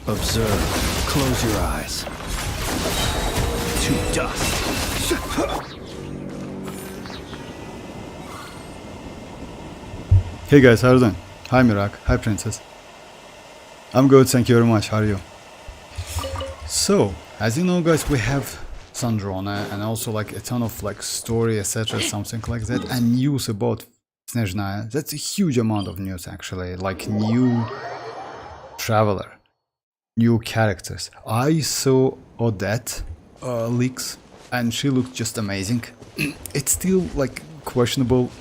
Observe. Close your eyes. To dust. Hey guys, how are you doing? Hi Mirak, hi Princess. I'm good, thank you very much, how are you? So, as you know guys, we have Sandrone and also like a ton of like story, etc, something like that, and news about Snezhnaya. That's a huge amount of news actually, like new traveler, new characters. I saw Odette leaks and she looked just amazing. It's still like questionable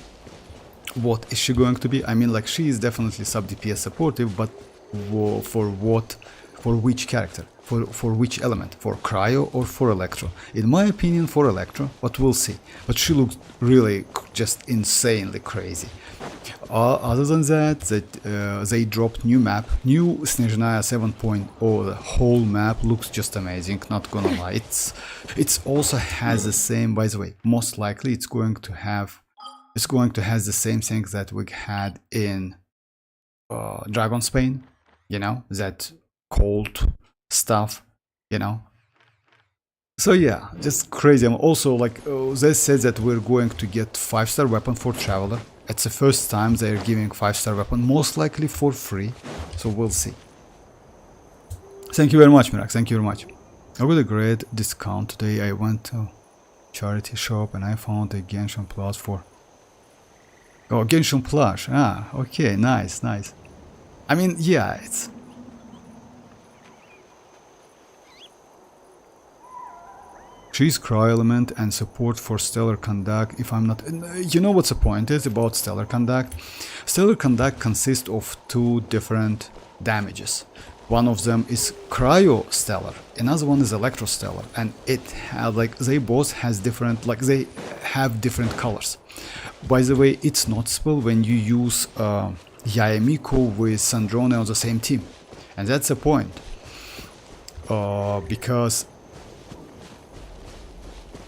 what is she going to be. I mean, like, she is definitely sub DPS supportive, but for what, for which character, for which element, for cryo or for electro? In my opinion, for electro, but we'll see. But she looks really just insanely crazy. Other than that, they dropped new map, new Snezhnaya 7.0. The whole map looks just amazing, not gonna lie. It's also has the same, by the way, most likely it's going to have the same thing that we had in Dragon's Pain, you know, that cold stuff, you know. So yeah, just crazy. I'm also like, they said that we're going to get 5-star weapon for Traveler. It's the first time they're giving 5-star weapon, most likely for free, so we'll see. Thank you very much, Mirak, thank you very much. I got a great discount today. I went to charity shop and I found a Genshin Plus for... Oh, Genshin Plush. Ah, okay, nice, nice. I mean, yeah, it's... She's Cryo Element and support for Stellar Conduct, if I'm not... You know what's the point is about Stellar Conduct? Stellar Conduct consists of two different damages. One of them is Cryo Stellar, another one is Electro Stellar, and it has, like, they both has different, like, they have different colors. By the way, it's noticeable when you use Yayamiko with Sandrone on the same team. And that's the point. Because,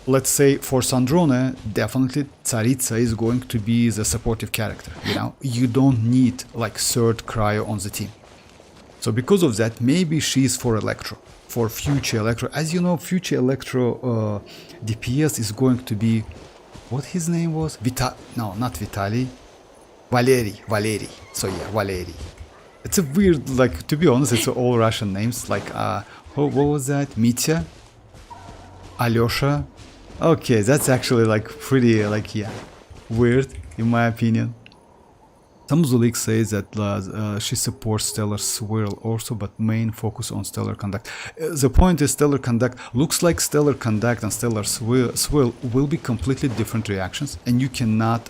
let's say for Sandrone, definitely Tsaritsa is going to be the supportive character, you know? You don't need like third cryo on the team. So because of that, maybe she's for Electro, for future Electro. As you know, future Electro DPS is going to be... What his name was? No, not Vitali. Valery. So yeah, Valery. It's a weird, like, to be honest, it's all Russian names. Like, what was that? Mitya? Alyosha? Okay, that's actually like pretty, like, yeah, weird in my opinion. Some Zulik says that she supports Stellar Swirl also, but main focus on Stellar Conduct. The point is Stellar Conduct looks like Stellar Conduct and Stellar Swirl will be completely different reactions, and you cannot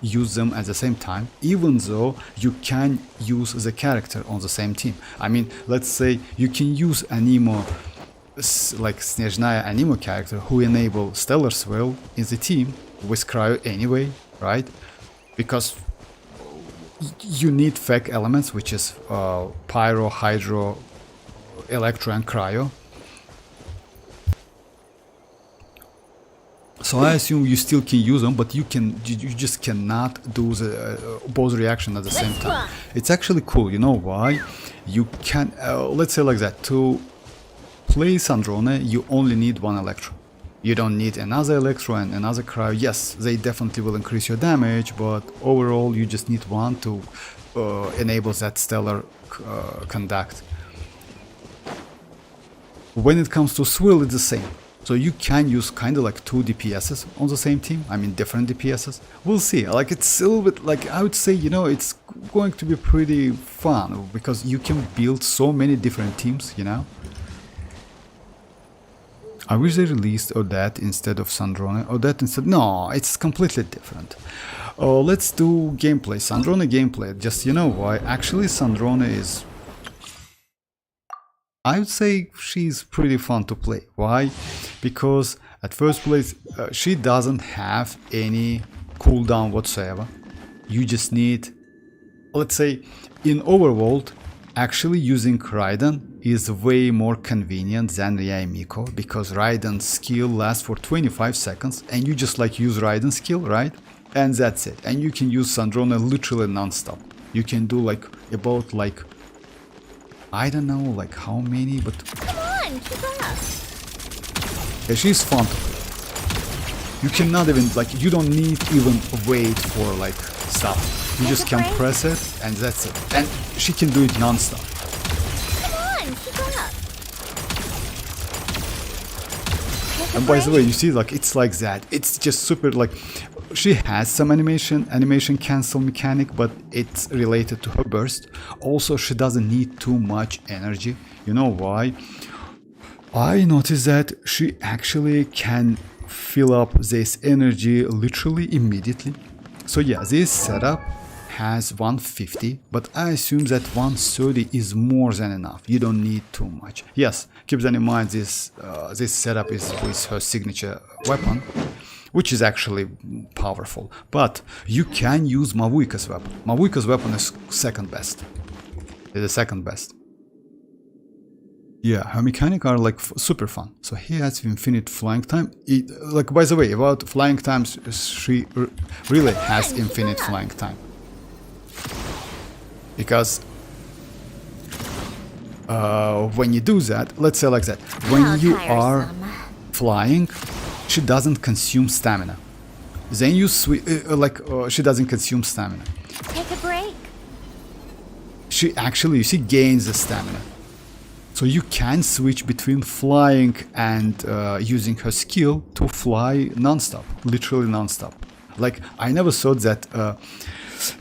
use them at the same time, even though you can use the character on the same team. I mean, let's say you can use Anemo, like Snezhnaya Anemo character, who enable Stellar Swirl in the team with Cryo anyway, right? Because you need FEC elements, which is Pyro, Hydro, Electro and Cryo. So I assume you still can use them, but you just cannot do the both reaction at the same time. It's actually cool, you know why? You can, let's say like that, to play Sandrone, you only need one Electro. You don't need another Electro and another Cryo. Yes, they definitely will increase your damage, but overall you just need one to enable that Stellar Conduct. When it comes to Swirl, it's the same. So you can use kind of like two DPSs on the same team. I mean, different DPSs. We'll see. Like, it's a little bit, like, I would say, you know, it's going to be pretty fun because you can build so many different teams, you know. I wish they released Odette instead of Sandrone. Odette instead... No, it's completely different. Let's do gameplay. Sandrone gameplay. Just, you know why? Actually, Sandrone is... I would say she's pretty fun to play. Why? Because at first place, she doesn't have any cooldown whatsoever. You just need... Let's say, in Overworld, actually using Raiden is way more convenient than Yayamiko, because Raiden's skill lasts for 25 seconds and you just like use Raiden's skill, right? And that's it. And you can use Sandrone literally non-stop. You can do like about like I don't know like how many, but Come on, keep up. yeah, she's fun to play. You cannot even like, you don't need even wait for like stuff. You just can press it and that's it. And she can do it non-stop. Come on, keep up. And by the way, you see like it's like that. It's just super like, she has some animation cancel mechanic, but it's related to her burst. Also, she doesn't need too much energy. You know why? I noticed that she actually can fill up this energy literally immediately. So yeah, this setup has 150, but I assume that 130 is more than enough. You don't need too much. Yes, keep that in mind. This setup is with her signature weapon, which is actually powerful. But you can use Mavuika's weapon. Mavuika's weapon is second best. It's the second best. Yeah, her mechanics are like super fun. So he has infinite flying time. Like, by the way, about flying times, she really has infinite flying time. Because when you do that, let's say like that, when you are flying, she doesn't consume stamina. Then you she doesn't consume stamina. Take a break. She actually, you see, gains the stamina. So you can switch between flying and using her skill to fly non-stop, literally non-stop. Like, I never thought that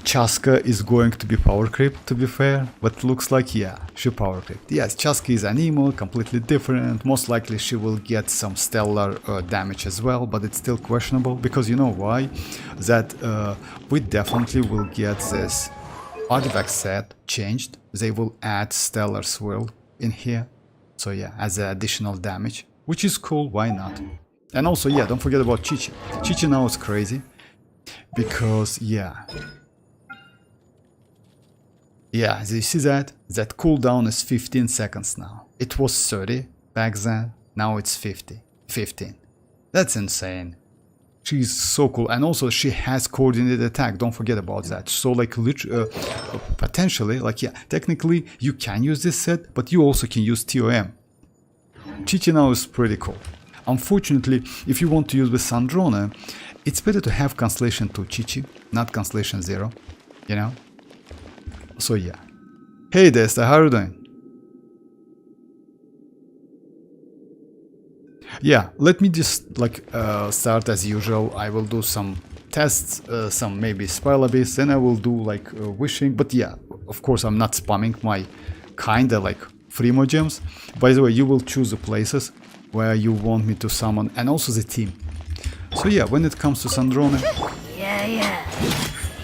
Chasca is going to be power creep, to be fair, but looks like, yeah, she power creeped. Yes, Chasca is an emo, completely different. Most likely she will get some stellar damage as well, but it's still questionable, because you know why? That we definitely will get this artifact set changed. They will add stellar swirl in here, so yeah, as additional damage, which is cool, why not? And also, yeah, don't forget about Chichi. Chichi now is crazy, because yeah, you see that cooldown is 15 seconds now. It was 30 back then, now it's 15. That's insane. She's so cool, and also she has coordinated attack, don't forget about that. So like potentially, like, yeah, technically you can use this set, but you also can use TOM. Chichi now is pretty cool. Unfortunately, if you want to use with Sandrone, it's better to have Constellation 2 Chichi, not Constellation 0, you know? So yeah. Hey Desta, how are you doing? Yeah, let me just like start as usual. I will do some tests, some maybe spiral abyss, then I will do like wishing. But yeah, of course I'm not spamming my kinda like primogems. By the way, you will choose the places where you want me to summon, and also the team. So yeah, when it comes to Sandrone, Yeah.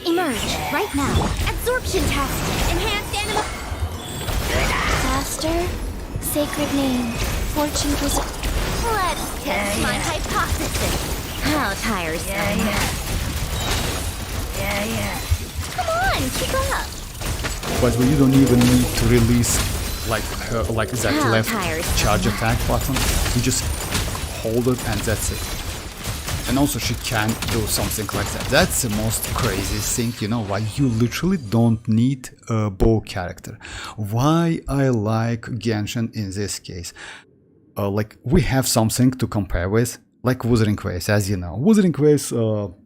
Emerge right now. Absorption test. Enhanced anima. Faster. Sacred name. Fortune preserve. Let's test my hypothesis. How tiresome. Yeah. Come on, keep up. by the way, you don't even need to release like that How left tiresome. charge attack button. You just hold it and that's it. And also she can do something like that. That's the most crazy thing, you know, why you literally don't need a bow character. Why I like Genshin in this case. Like, we have something to compare with, like Wuthering Waves, as you know. Wuthering Waves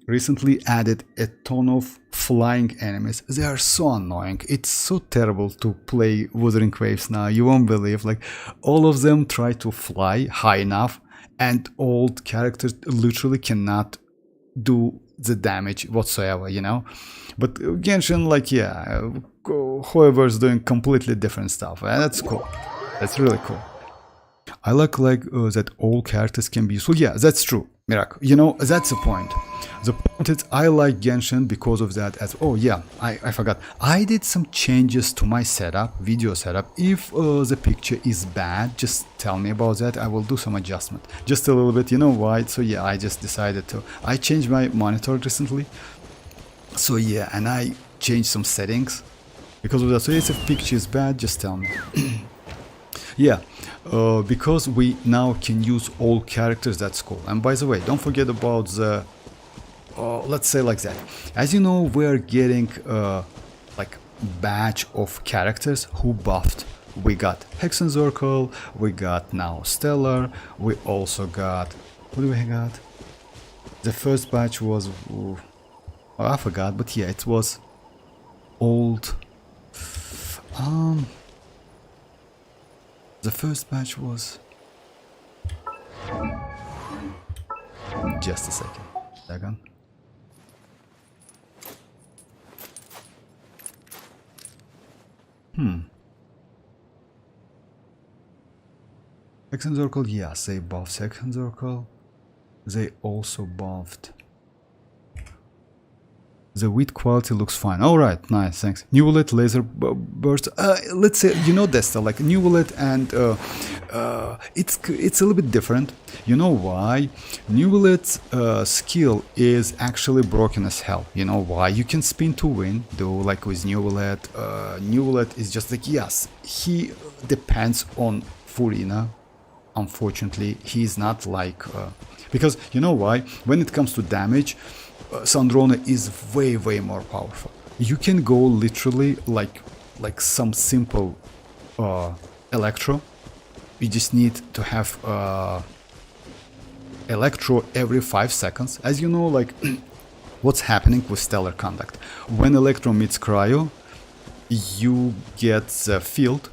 recently added a ton of flying enemies. They are so annoying. It's so terrible to play Wuthering Waves now. You won't believe, like, all of them try to fly high enough, and old characters literally cannot do the damage whatsoever, you know? But Genshin, like, yeah, hoyoverse doing completely different stuff, and that's cool. That's really cool. I like that all characters can be useful. Yeah, that's true, Mirak. You know, that's the point. The point is, I like Genshin because of that as... Oh yeah, I forgot. I did some changes to my setup, video setup. If the picture is bad, just tell me about that. I will do some adjustment. Just a little bit, you know why? So yeah, I just decided to... I changed my monitor recently. So yeah, and I changed some settings because of that. So if the picture is bad, just tell me. Yeah, because we now can use all characters, that's cool. And by the way, don't forget about the, let's say like that. As you know, we're getting like batch of characters who buffed We got Hexenzirkel, we got now Stellar, we also got... What do we got? The first batch was... oh, I forgot, but yeah, it was old... The first batch was... Just a second. Hexenzirkel, yes, they buffed Hexenzirkel. They also buffed... The wheat quality looks fine. Alright, nice, thanks. Nuvolet laser burst. Let's say, you know, Desta, like Nuvolet and it's a little bit different. You know why? Nuvolet's skill is actually broken as hell. You know why? You can spin to win, though, like with Nuvolet. Nuvolet is just like, yes, he depends on furina. Unfortunately, he's not like... because, you know why? When it comes to damage, Sandrone is way more powerful. You can go literally like some simple electro. You just need to have electro every 5 seconds. As you know, like what's happening with stellar conduct. When electro meets cryo, you get the field,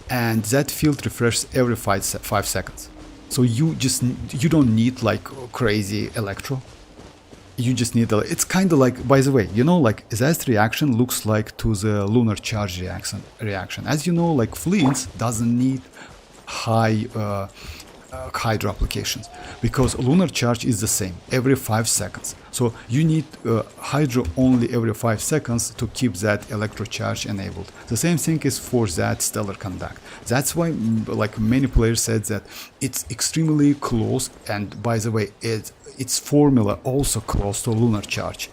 and that field refreshes every 5 seconds. So you don't need like crazy electro. You just need it's kind of like, by the way, you know, like that reaction looks like to the lunar charge reaction. As you know, like flins doesn't need high hydro applications, because lunar charge is the same every 5 seconds. So you need hydro only every 5 seconds to keep that electro charge enabled. The same thing is for that stellar conduct. That's why like many players said that it's extremely close, and by the way, its formula also close to lunar charge,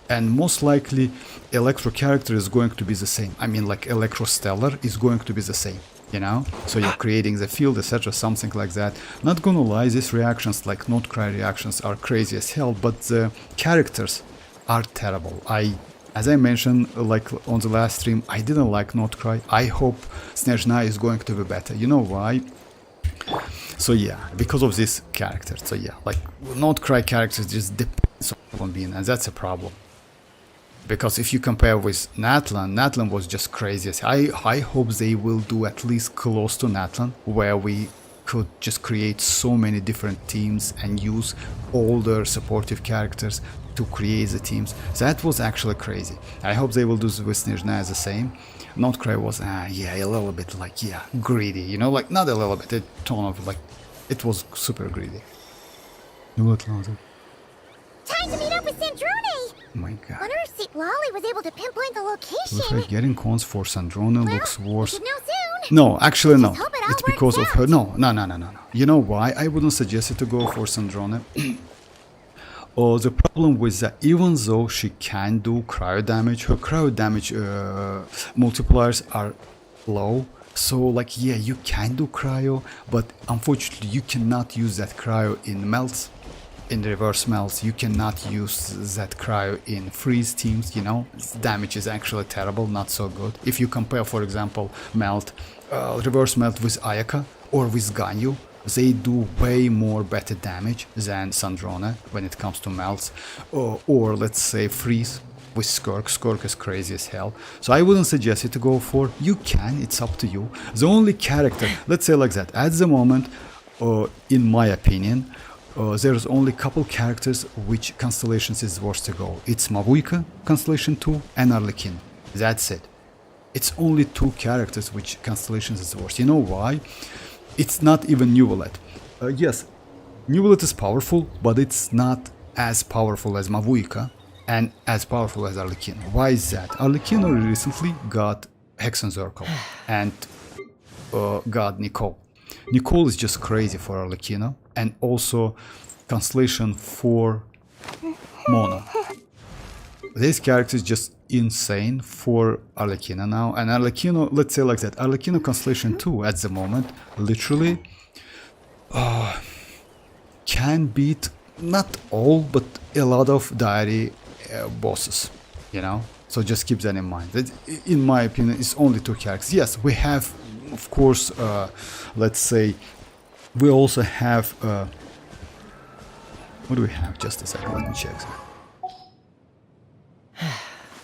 and most likely electro character is going to be the same. I mean, like electro stellar is going to be the same, you know, so you're creating the field, etc., something like that. Not gonna lie, these reactions like nod-krai reactions are crazy as hell, but the characters are terrible. As I mentioned, like on the last stream, I didn't like nod-krai. I hope Snezhna is going to be better. You know why? So yeah, because of this character. So yeah, like nod-krai characters just depends on being, and that's a problem. Because if you compare with Natlan was just crazy. I hope they will do at least close to Natlan, where we could just create so many different teams and use all their supportive characters to create the teams. That was actually crazy. I hope they will do this with Snezhna as the same. Nod-krai was, yeah, a little bit like, yeah, greedy, you know, like not a little bit, a ton of like, it was super greedy. Time to meet up with Sandrone! Oh my god. Wonder if citlali was able to pinpoint the location. Looks like getting cons for Sandrone looks worse. We should know soon. No, actually no. Hope it all It's because of works her. out. No. You know why? I wouldn't suggest it to go for Sandrone. The problem with that, even though she can do cryo damage, her cryo damage multipliers are low. So like, yeah, you can do cryo, but unfortunately you cannot use that cryo in melts, in reverse melts. You cannot use that cryo in freeze teams, you know. Damage is actually terrible, not so good. If you compare, for example, melt, reverse melt with Ayaka or with Ganyu, they do way more better damage than Sandrone when it comes to melts, or let's say freeze with skirk. Skirk is crazy as hell, so I wouldn't suggest it to go for. You can, it's up to you. The only character, let's say like that, at the moment, in my opinion, there's only a couple characters which constellations is worth to go. It's Mavuika constellation 2 and Arlequin. That's it. It's only 2 characters which constellations is worth. You know why? It's not even Nuvolet. Yes, Nuvolet is powerful, but it's not as powerful as Mavuika and as powerful as Arlequin. Why is that? Arlequin recently got Hexenzirkel and got Nicole. Nicole is just crazy for Arlequino, and also Constellation for Mona. This character is just insane for Arlequino now, and Arlequino, let's say like that, Arlequino Constellation 2 at the moment literally can beat not all but a lot of diary bosses, you know. So just keep that in mind. That, in my opinion, it's only 2 characters. Yes, we have of course, let's say we also have what do we have? Just a second, let me check.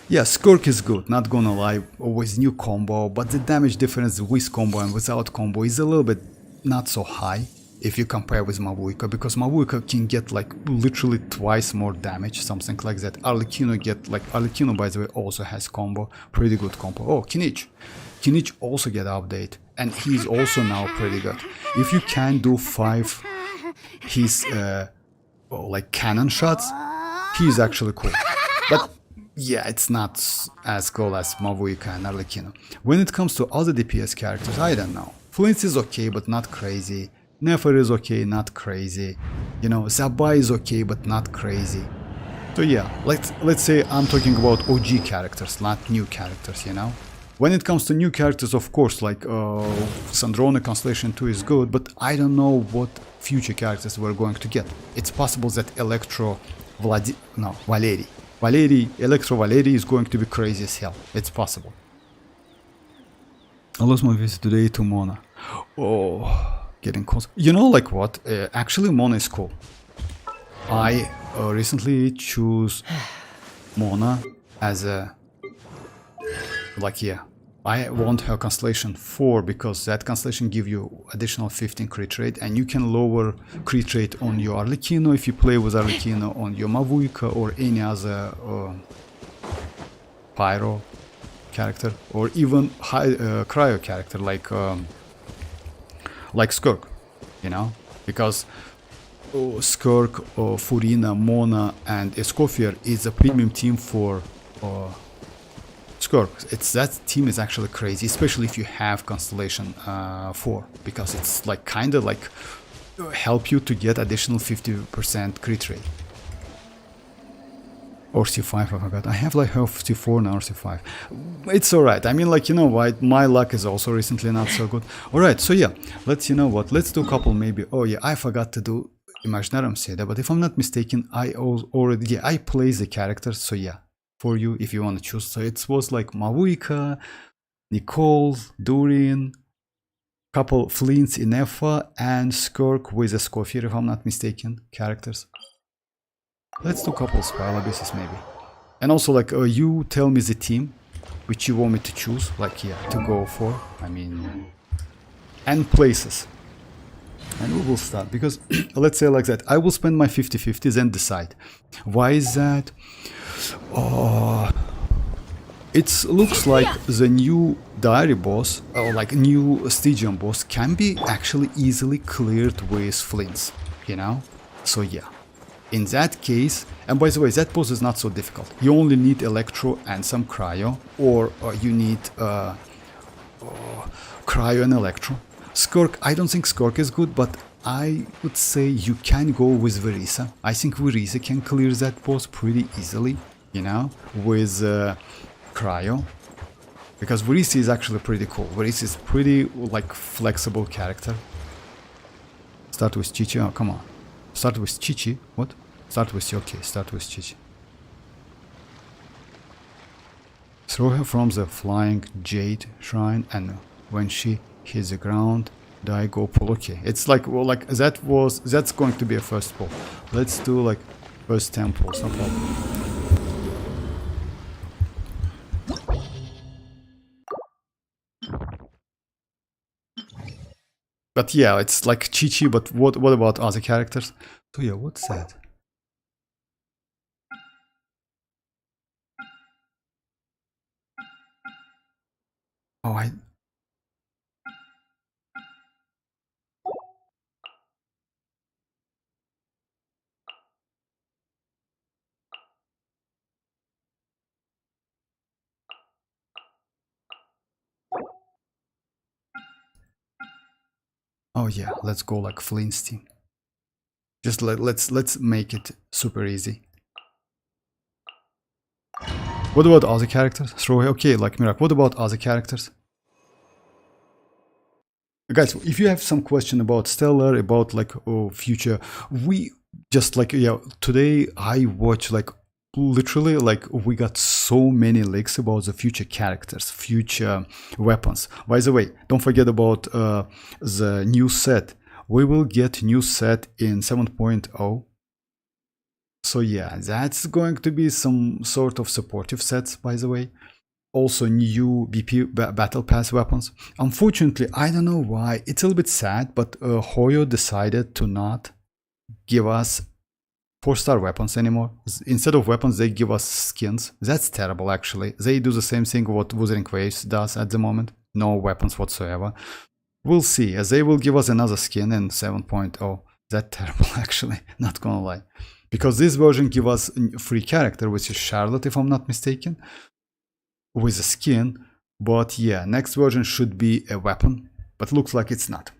Yeah, Skirk is good, not gonna lie, always new combo, but the damage difference with combo and without combo is a little bit not so high if you compare with Mavuika, because Mavuika can get like literally twice more damage, something like that. Arlecchino get like, Arlecchino by the way also has combo, pretty good combo. Oh, Kinich. Kinich also get update, and he's also now pretty good. If you can do 5 his like cannon shots, he's actually cool. But yeah, it's not as cool as Mavuika and Arlecchino. When it comes to other DPS characters, I don't know. Flins is okay, but not crazy. Nefer is okay, not crazy. You know, Zibai is okay, but not crazy. So yeah, let's say I'm talking about OG characters, not new characters, you know. When it comes to new characters, of course, like Sandrone Constellation 2 is good, but I don't know what future characters we're going to get. It's possible that Electro Electro Valeri is going to be crazy as hell. It's possible. I lost my visit today to Mona. Oh, getting close. You know, like what? Actually, Mona is cool. I recently choose Mona as a, like, yeah, I want her Constellation 4 because that Constellation give you additional 15 crit rate, and you can lower crit rate on your Arlecchino if you play with Arlecchino, on your Mavuika or any other Pyro character, or even Cryo character like Skirk, you know, because Skirk, Furina, Mona and Escoffier is a premium team for Skirk. That team is actually crazy, especially if you have Constellation 4, because it's like kind of like help you to get additional 50% crit rate. Or C5, I forgot. I have like C4 now, or C5. It's alright. I mean, like, you know what, my luck is also recently not so good. Alright, so yeah, you know what, let's do a couple maybe. Oh yeah, I forgot to do Imaginarum Seda, but if I'm not mistaken, I already, yeah, I play the characters, so yeah, for you, if you want to choose. So it was like Mavuika, Nicole, Durin, couple Flins in Efa, and Skirk with a Escoffier, if I'm not mistaken, characters. Let's do a couple Spell Abysses maybe. And also, like, you tell me the team which you want me to choose, like, yeah, to go for, I mean, and places. And we will start, because let's say like that, I will spend my 50-50s and decide. Why is that? It looks like the new diary boss, or like new Stygian boss, can be actually easily cleared with Flins, you know? So yeah. In that case, and by the way, that boss is not so difficult. You only need Electro and some Cryo, or you need Cryo and Electro. Skirk, I don't think Skirk is good, but I would say you can go with Verisa. I think Verisa can clear that boss pretty easily, you know, with Cryo. Because Verisa is actually pretty cool. Verisa is pretty, like, flexible character. Start with Chichi, oh, come on. Start with Chichi, what? Start with, okay, start with Chichi. Throw her from the flying jade shrine, and when she hits the ground, die, go pull. Okay, it's like, well, like that's going to be a first pull. Let's do like first 10 pulls, no problem. But yeah, it's like Chi-Chi, but what about other characters? So yeah, what's that? Oh, oh yeah, let's go like Flint's team. Just let's make it super easy. What about other characters? Throw, okay, like Mirak. What about other characters? Guys, if you have some question about Stellar, about like future, we just like, yeah, today I watch like literally, like, we got so many leaks about the future characters, future weapons. By the way, don't forget about the new set. We will get new set in 7.0. So yeah, that's going to be some sort of supportive sets, by the way. Also new BP battle pass weapons. Unfortunately, I don't know why, it's a little bit sad, but Hoyo decided to not give us 4-star weapons anymore. Instead of weapons, they give us skins. That's terrible, actually. They do the same thing what Wuthering Waves does at the moment. No weapons whatsoever. We'll see, as they will give us another skin in 7.0. That's terrible, actually, not gonna lie. Because this version gives us a free character, which is Charlotte, if I'm not mistaken, with a skin. But yeah, next version should be a weapon, but looks like it's not.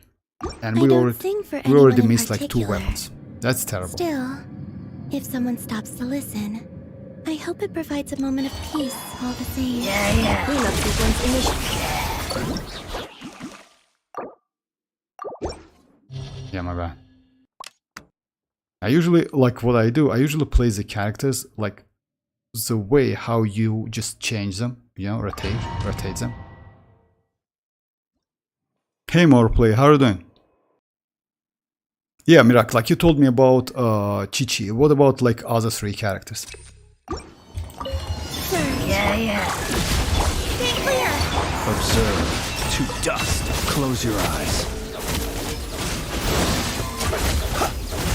And we already missed like 2 weapons. That's terrible. Still, if someone stops to listen, I hope it provides a moment of peace all the same. Yeah. Clean up sequence initiated. Yeah, my bad. I usually, like what I do, I usually play the characters like the way how you just change them, you know, rotate them. Hey Mora play, how are you doing? Yeah, Mirak, like you told me about Chi-Chi. What about like other 3 characters? Yeah. Stay clear! Observe. To dust. Close your eyes.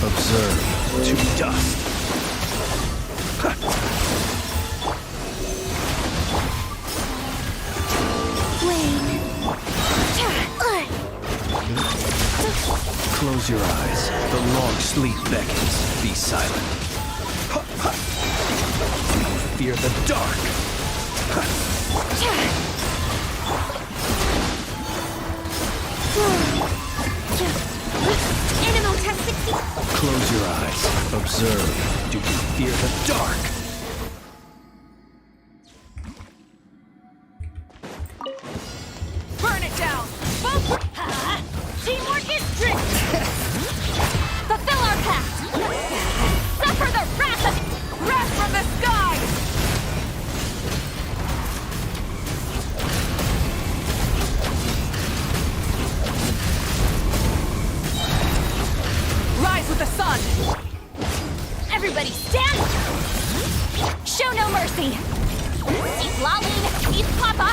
Observe. To dust. Wayne. Close your eyes. The long sleep beckons. Be silent. Do you fear the dark? Animal test 60. Close your eyes. Observe. Do you fear the dark? Burn it down. Teamwork is strict. Fulfill our pact! Suffer the wrath of... Wrath from the sky. Rise with the sun. Everybody stand! Show no mercy! Citlali, eat Papa!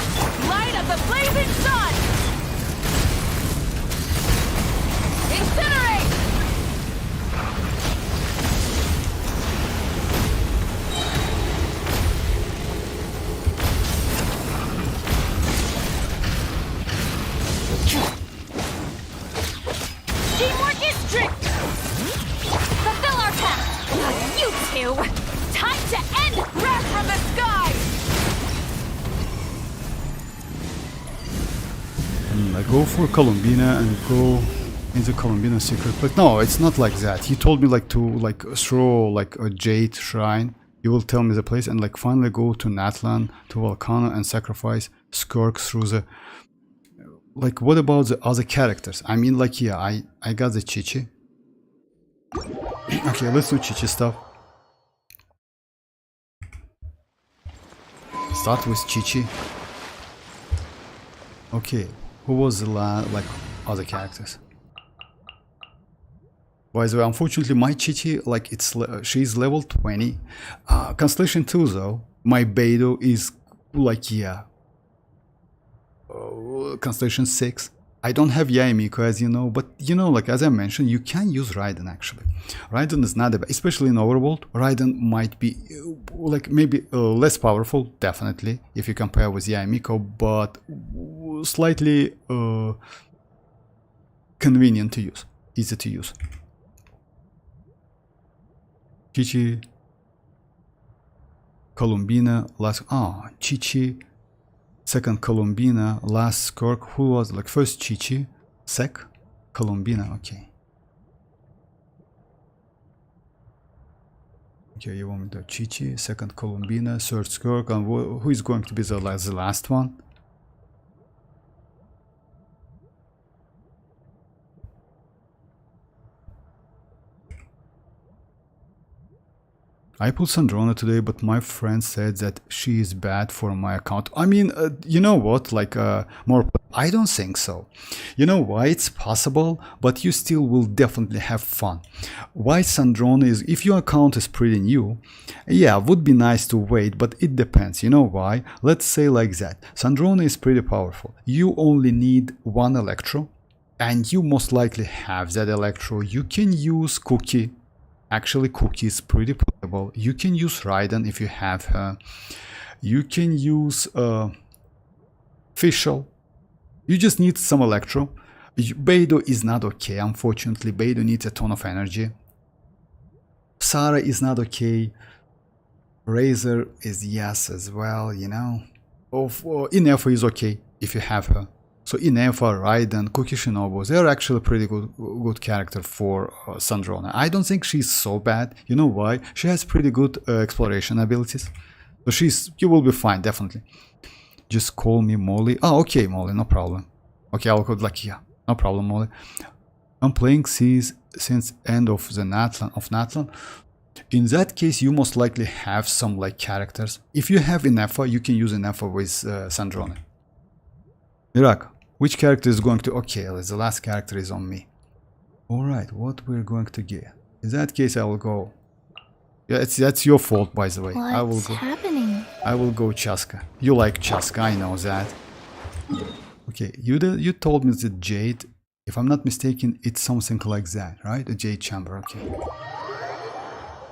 Light of the blazing sun. Incinerate. Teamwork is strict! Fulfill our pact! You two! Time to end! Wrath from the sky. I go for Columbina and go into Columbina secret, but no, it's not like that. He told me like to like throw like a jade shrine. You will tell me the place and like finally go to Natlan, to Volcano and sacrifice skirk through the... Like what about the other characters? I mean like yeah, I got the Chi-Chi. Okay, let's do Chi-Chi stuff. Start with Chi-Chi. Okay, who was the like other characters? By the way, unfortunately, my Chi-Chi, like she's level 20. Constellation 2 though, my Beidou is like yeah, Constellation 6. I don't have Yaemiko as you know, but you know, like as I mentioned, you can use Raiden actually. Raiden is not bad, especially in Overworld. Raiden might be like maybe less powerful, definitely, if you compare with Yaemiko, but slightly convenient to use, easy to use. Chi-Chi, Columbina, last... Chi-Chi, second Columbina, last skirk. Who was like first Chi-Chi, sec, Columbina, okay. Okay, you want me to Chi-Chi, second Columbina, third skirk, and who is going to be the last one? I put Sandrone today, but my friend said that she is bad for my account. I mean, you know what? Like, more. I don't think so. You know why? It's possible, but you still will definitely have fun. Why Sandrone is, if your account is pretty new, yeah, would be nice to wait, but it depends. You know why? Let's say like that. Sandrone is pretty powerful. You only need one electro, and you most likely have that electro. You can use Cookie. Actually, Cookie is pretty playable. You can use Raiden if you have her. You can use Fischl. You just need some electro. Beidou is not okay, unfortunately. Beidou needs a ton of energy. Sarah is not okay. Razor is yes as well, you know. Inefa is okay if you have her. So Inefa, Raiden, Cookie Shinobu, they're actually pretty good character for Sandrone. I don't think she's so bad. You know why? She has pretty good exploration abilities. So you will be fine, definitely. Just call me Molly. Oh, okay, Molly, no problem. Okay, I'll call like, yeah, no problem, Molly. I'm playing Seas since end of the Natlan. In that case, you most likely have some like characters. If you have Inefa, you can use Inefa with Sandrone. Iraq. Which character is going to... Okay, the last character is on me. Alright, what we're going to get? In that case, I will go... Yeah, that's your fault, by the way. What's happening? I will go Chasca. You like Chasca, I know that. Okay, you told me that Jade, if I'm not mistaken, it's something like that, right? A Jade chamber, okay.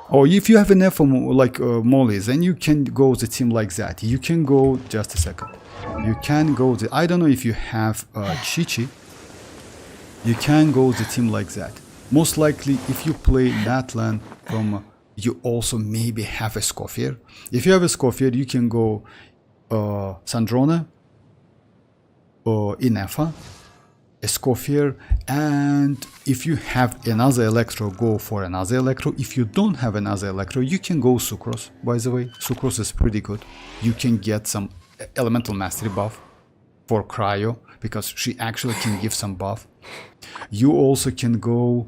Oh, if you have an F like Molly, then you can go the team like that. You can go... Just a second. You can go the... I don't know if you have Chi-Chi. You can go the team like that. Most likely, if you play Natlan from... You also maybe have a Scoffier. If you have a Scoffier, you can go Sandrone, Inefa, a Scoffier, and if you have another Electro, go for another Electro. If you don't have another Electro, you can go Sucrose, by the way. Sucrose is pretty good. You can get some Elemental Mastery buff for Cryo, because she actually can give some buff. You also can go...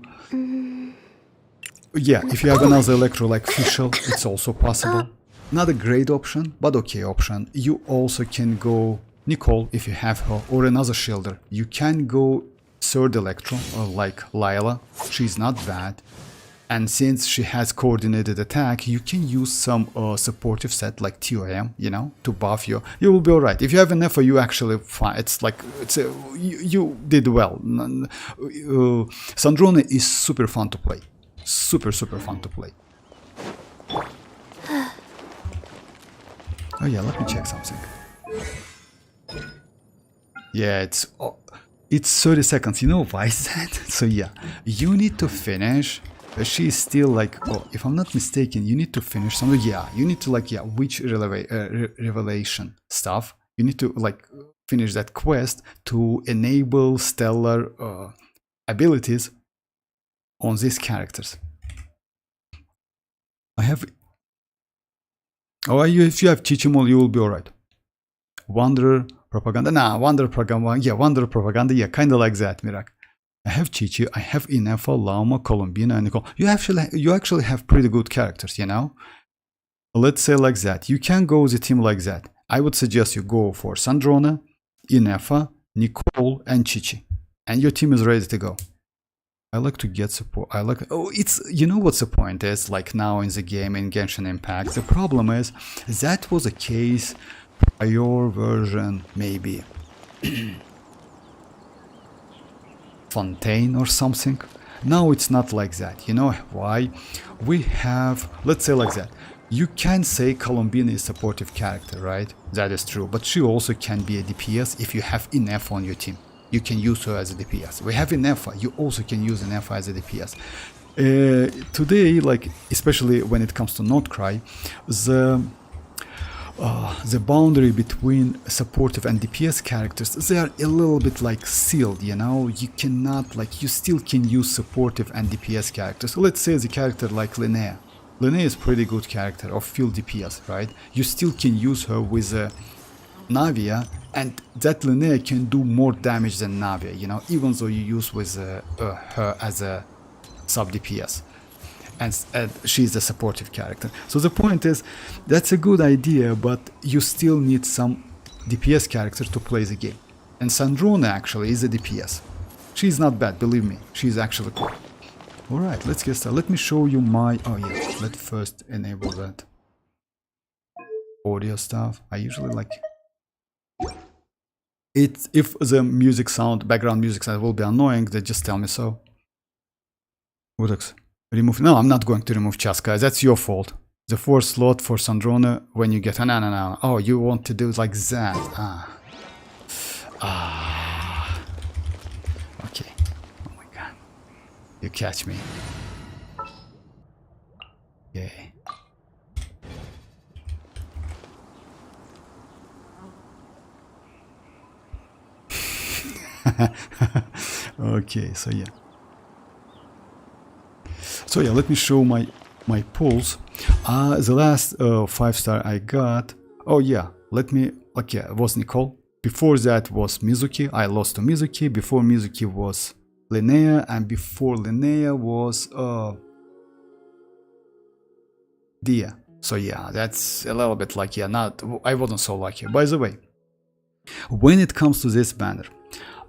Yeah, if you have another Electro like Fischl, it's also possible. Not a great option, but okay option. You also can go Nicole if you have her, or another Shielder. You can go third Electro, like Lila. She's not bad. And since she has coordinated attack, you can use some supportive set like TOM, you know, to buff you. You will be alright. If you have an F, you actually fine. It's like you did well. Sandrone is super fun to play. Super fun to play. Oh yeah, let me check something. Yeah, it's 30 seconds. You know why is that? So yeah, you need to finish. She's still like, oh, if I'm not mistaken, you need to finish something. Yeah, you need to like, yeah, which revelation stuff. You need to like finish that quest to enable stellar abilities on these characters. I have... Oh, if you have Chichimol, you will be alright. Wanderer Propaganda. Nah, Wanderer Propaganda. Yeah, Wanderer Propaganda. Yeah, kind of like that, Mirak. I have Chichi, I have Inefa, Lama, Colombina, and Nicole. You actually have pretty good characters, you know? Let's say like that. You can go the team like that. I would suggest you go for Sandrone, Inefa, Nicole, and Chichi. And your team is ready to go. I like to get support. I like... Oh, it's... You know what's the point is? Like now in the game, in Genshin Impact, the problem is that was a case prior version, maybe. Fontaine or something. Now it's not like that. You know why? We have, let's say like that. You can say Colombina is a supportive character, right? That is true. But she also can be a DPS if you have Inefa on your team. You can use her as a DPS. We have Inefa. You also can use Inefa as a DPS. Today, like especially when it comes to nod-krai, the boundary between supportive and DPS characters, they are a little bit like sealed, you know. You cannot, like, you still can use supportive and DPS characters. So let's say the character like Linnea. Linnea is pretty good character of field DPS, right? You still can use her with Navia, and that Linnea can do more damage than Navia, you know, even though you use with her as a sub DPS. and she's a supportive character. So the point is, that's a good idea, but you still need some DPS character to play the game. And Sandrone actually is a DPS. She's not bad, believe me. She's actually cool. Alright, let's get started. Let me show you my... Oh yeah, let's first enable that audio stuff. I usually like... It's, if the music sound, background music sound will be annoying, then just tell me so. Woodux, remove... No, I'm not going to remove chasca. That's your fault. The 4th slot for Sandrone when you get... No. Oh, you want to do it like that. Okay. Oh my god. You catch me. Yay. Okay, so yeah. So yeah, let me show my pulls. The last 5-star I got. Oh yeah, let me... Okay, it was Nicole. Before that was Mizuki. I lost to Mizuki. Before Mizuki was Linnea, and before Linnea was Dia. So yeah, that's a little bit like, yeah, not... I wasn't so lucky. By the way, when it comes to this banner,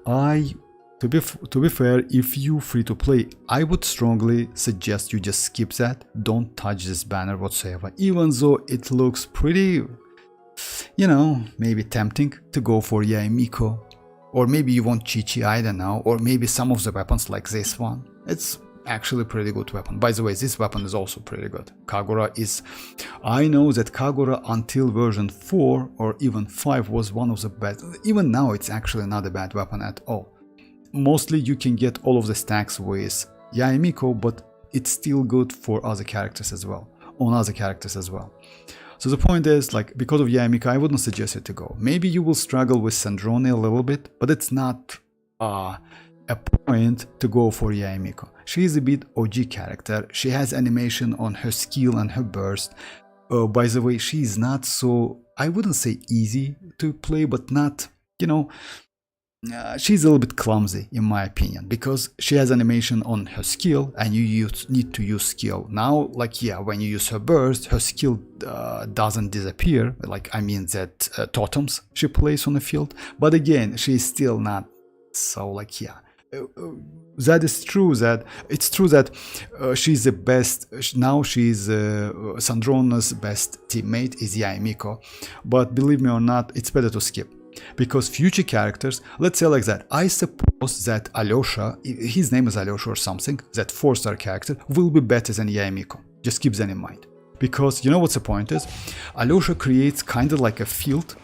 to be fair, if you free to play, I would strongly suggest you just skip that. Don't touch this banner whatsoever, even though it looks pretty, you know, maybe tempting to go for Yaemiko, or maybe you want Chi-Chi, I don't know, or maybe some of the weapons like this one. It's actually a pretty good weapon. By the way, this weapon is also pretty good. Kagura is... I know that Kagura until version 4 or even 5 was one of the best. Even now it's actually not a bad weapon at all. Mostly you can get all of the stacks with Yaemiko, but it's still good for other characters as well. On other characters as well. So the point is, like, because of Yaemiko, I wouldn't suggest it to go. Maybe you will struggle with Sandrone a little bit, but it's not a point to go for Yaemiko. She is a bit OG character. She has animation on her skill and her burst. By the way, she is not so... I wouldn't say easy to play, but not, you know... she's a little bit clumsy in my opinion, because she has animation on her skill and you need to use skill. Now, like, yeah, when you use her burst, her skill doesn't disappear, like, I mean that totems she plays on the field, but again, she's still not so, like, yeah. That is true, that it's true that she's the best. Now she's Sandrone's best teammate is Yaemiko, but believe me or not, it's better to skip. Because future characters, let's say like that, I suppose that Alyosha, his name is Alyosha or something, that 4-star character will be better than Yaemiko. Just keep that in mind. Because you know what's the point is? Alyosha creates kind of like a field,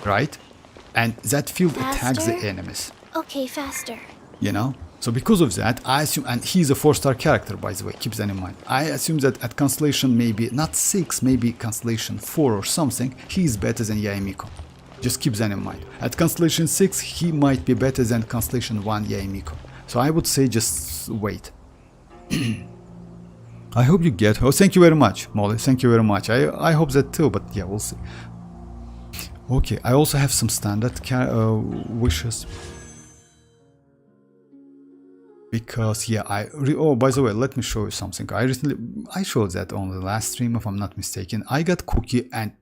right? And that field attacks the enemies. Okay, faster. You know? So because of that, I assume, and he's a 4-star character, by the way, keep that in mind. I assume that at Constellation maybe, not 6, maybe Constellation 4 or something, he's better than Yaemiko. Just keep that in mind. At Constellation 6, he might be better than Constellation 1 Yaemiko. So I would say just wait. I hope you get... Oh, thank you very much, Molly. Thank you very much. I hope that too, but yeah, we'll see. Okay, I also have some standard wishes. Because, yeah, oh, by the way, let me show you something. I showed that on the last stream, if I'm not mistaken. I got Cookie and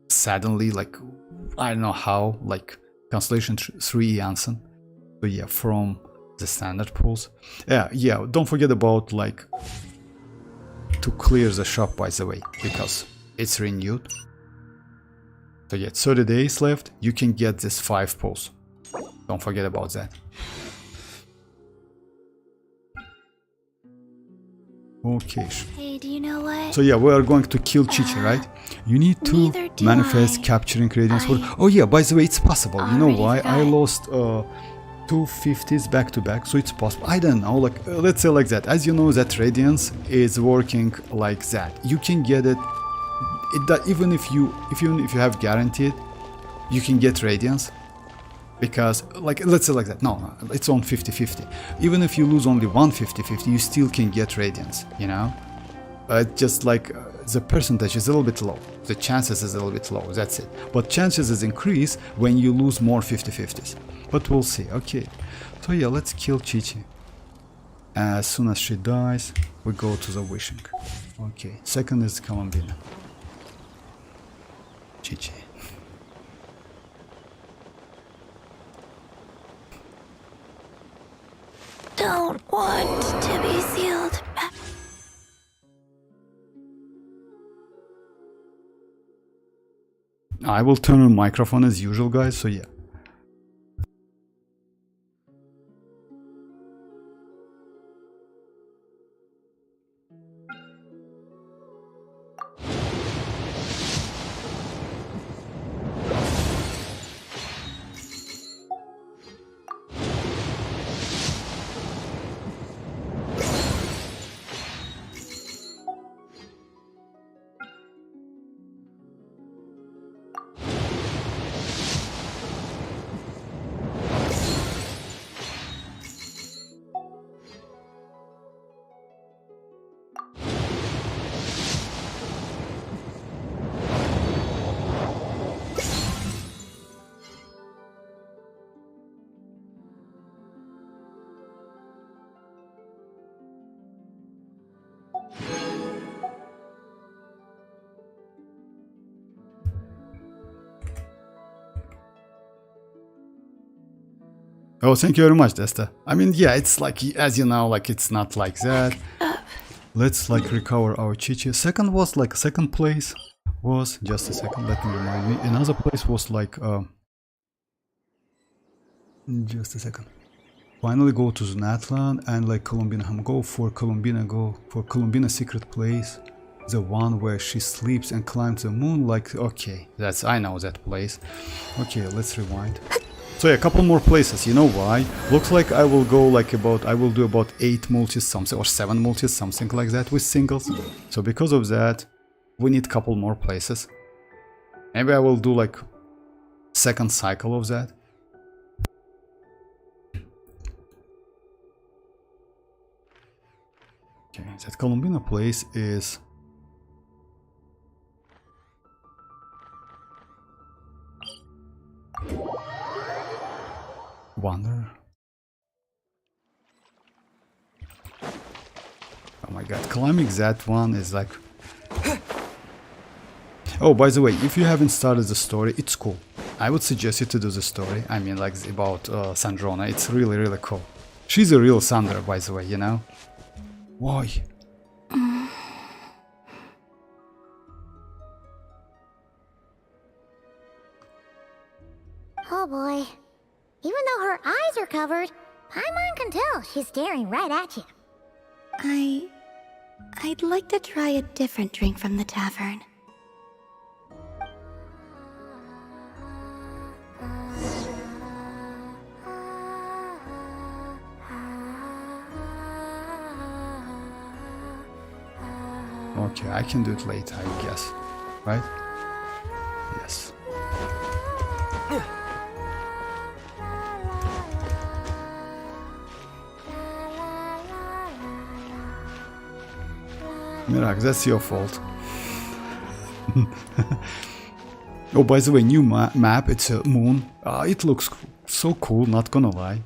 suddenly, like... I don't know how, like Constellation 3 Janssen. So yeah, from the standard pools. Yeah, don't forget about like to clear the shop, by the way, because it's renewed. So yeah, 30 days left, you can get this 5 pulls. Don't forget about that. Okay. Hey, do you know what? So yeah, we are going to kill Chi-Chi, right? You need to manifest capturing radiance. Oh yeah, by the way, it's possible. You know why? I lost 2 50s back to back, so it's possible. I don't know, like let's say like that. As you know, that radiance is working like that. You can get it. Even if you have guaranteed, you can get radiance. Because, like, let's say like that, no, it's on 50-50. Even if you lose only one 50-50, you still can get radiance, you know? Just like the percentage is a little bit low. The chances is a little bit low, that's it. But chances is increase when you lose more 50-50s. But we'll see, okay. So yeah, let's kill Chi-Chi. As soon as she dies, we go to the wishing. Okay, second is Colombina. Chichi. Don't want to be sealed. I will turn on microphone as usual, guys, so yeah. Oh, thank you very much, Desta. I mean, yeah, it's like, as you know, like, it's not like that. Let's, like, recover our Chichi. Second was, like, second place was, just a second, let me remind me. Another place was, like, just a second. Finally go to the Natlan and, like, Colombina. Go for Colombina secret place. The one where she sleeps and climbs the moon, like, okay, I know that place. Okay, let's rewind. So yeah, a couple more places, you know why? Looks like I will go like I will do about 8 multis something or 7 multis, something like that with singles. So because of that, we need a couple more places. Maybe I will do like second cycle of that. Okay, that Colombina place is... Wonder. Oh my god, climbing that one is like... Oh, by the way, if you haven't started the story, it's cool. I would suggest you to do the story. I mean, like, about Sandrone. It's really, really cool. She's a real Sandra, by the way, you know? Why? Oh boy. Even though her eyes are covered, Paimon can tell she's staring right at you. I'd like to try a different drink from the tavern. Okay, I can do it later, I guess. Right? Yes. Mirak, that's your fault. Oh, by the way, new map, it's a moon. It looks so cool, not gonna lie.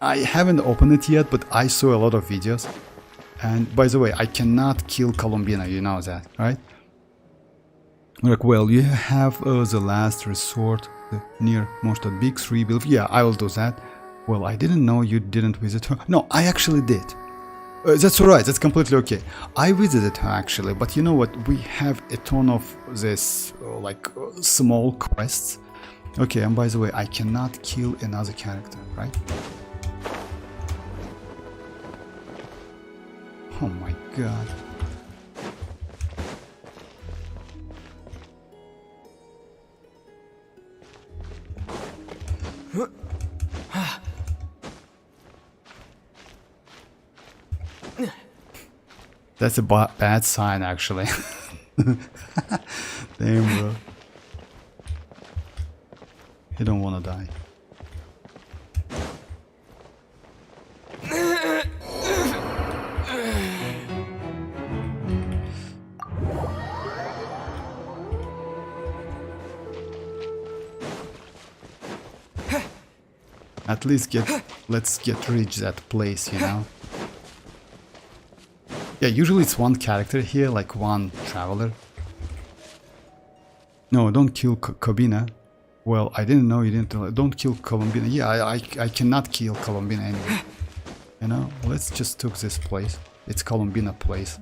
I haven't opened it yet, but I saw a lot of videos. And by the way, I cannot kill Colombina, you know that, right? Like, well, you have the last resort near Mostad Big 3 build. Yeah, I will do that. Well, I didn't know you didn't visit her. No, I actually did. That's alright, that's completely okay. I visited her actually, but you know what? We have a ton of this, small quests. Okay, and by the way, I cannot kill another character, right? Oh my god. That's a bad sign, actually. Damn, bro. You don't want to die. At least let's reach that place, you know? Yeah, usually it's one character here, like one traveler. No, don't kill Kobina. Well, I didn't know you didn't. Don't kill Colombina. Yeah, I cannot kill Colombina anyway. You know, let's just took this place. It's Colombina place.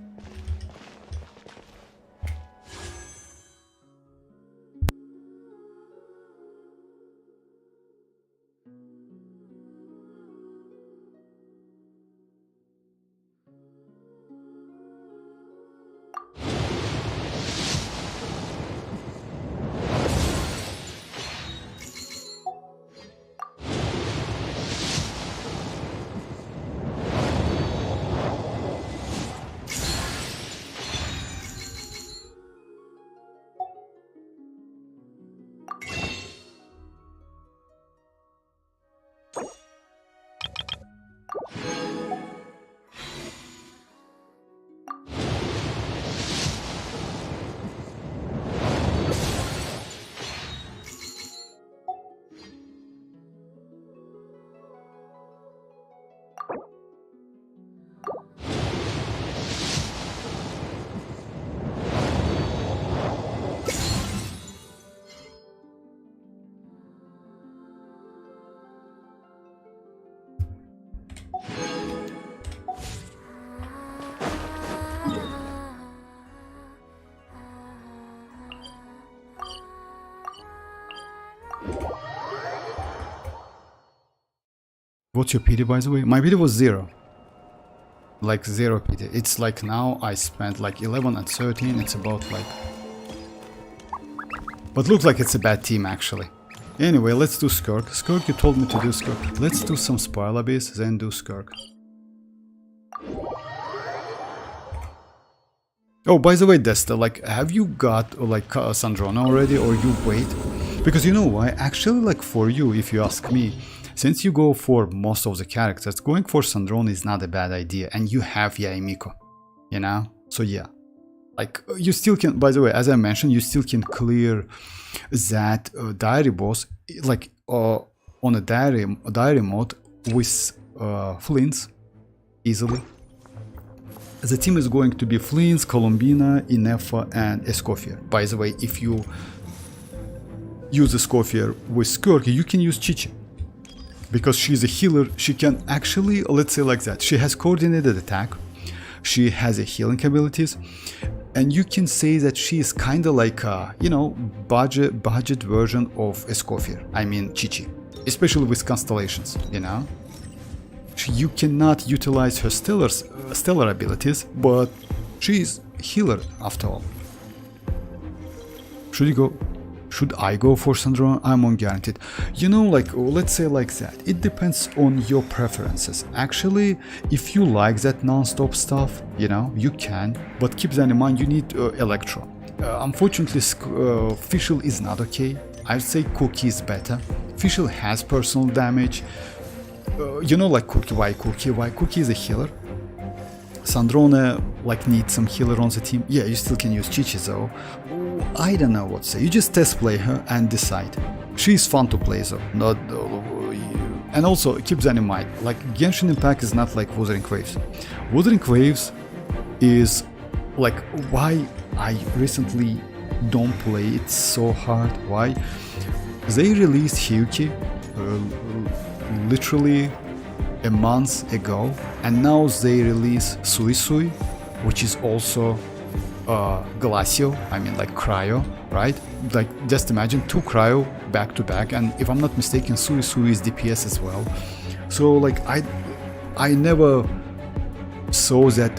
What's your pity, by the way? My pity was 0. Like 0 pity. It's like now I spent like 11 and 13. It's about like... But looks like it's a bad team actually. Anyway, let's do skirk. Skirk, you told me to do skirk. Let's do some spoil abyss, then do skirk. Oh, by the way, Desta, like, have you got like Sandrone already, or you wait? Because you know why? Actually, like for you, if you ask me, since you go for most of the characters, going for Sandrone is not a bad idea, and you have Yaemiko, you know? So yeah, like you still can, by the way, as I mentioned, you still can clear that diary boss, like on a diary mode with flins easily. The team is going to be Flins, Colombina, Inefa, and Escoffier. By the way, if you use Escoffier with Skirk, you can use Chichi. Because she's a healer, she can actually, let's say like that, she has coordinated attack, she has a healing abilities, and you can say that she is kind of like a, you know, budget version of Escoffier, I mean Chichi, especially with constellations, you know. You cannot utilize her stellar abilities, but she is healer after all. Should I go for Sandrone? I'm unguaranteed. You know, like, let's say like that. It depends on your preferences. Actually, if you like that non-stop stuff, you know, you can. But keep that in mind, you need Electro. Unfortunately, Fischl is not okay. I'd say Cookie is better. Fischl has personal damage. You know, like Cookie? Why Cookie is a healer. Sandrone like needs some healer on the team. Yeah, you still can use Chichi though. I don't know what to say. You just test play her and decide. She's fun to play though. Not, and also keep that in mind. Like Genshin Impact is not like Wuthering Waves. Wuthering Waves is like why I recently don't play it so hard. Why? They released Hyuki literally a month ago, and now they release Suisui, which is also Glacio, I mean like Cryo, right? Like just imagine 2 Cryo back to back, and if I'm not mistaken, Suisui is DPS as well. So like I never saw that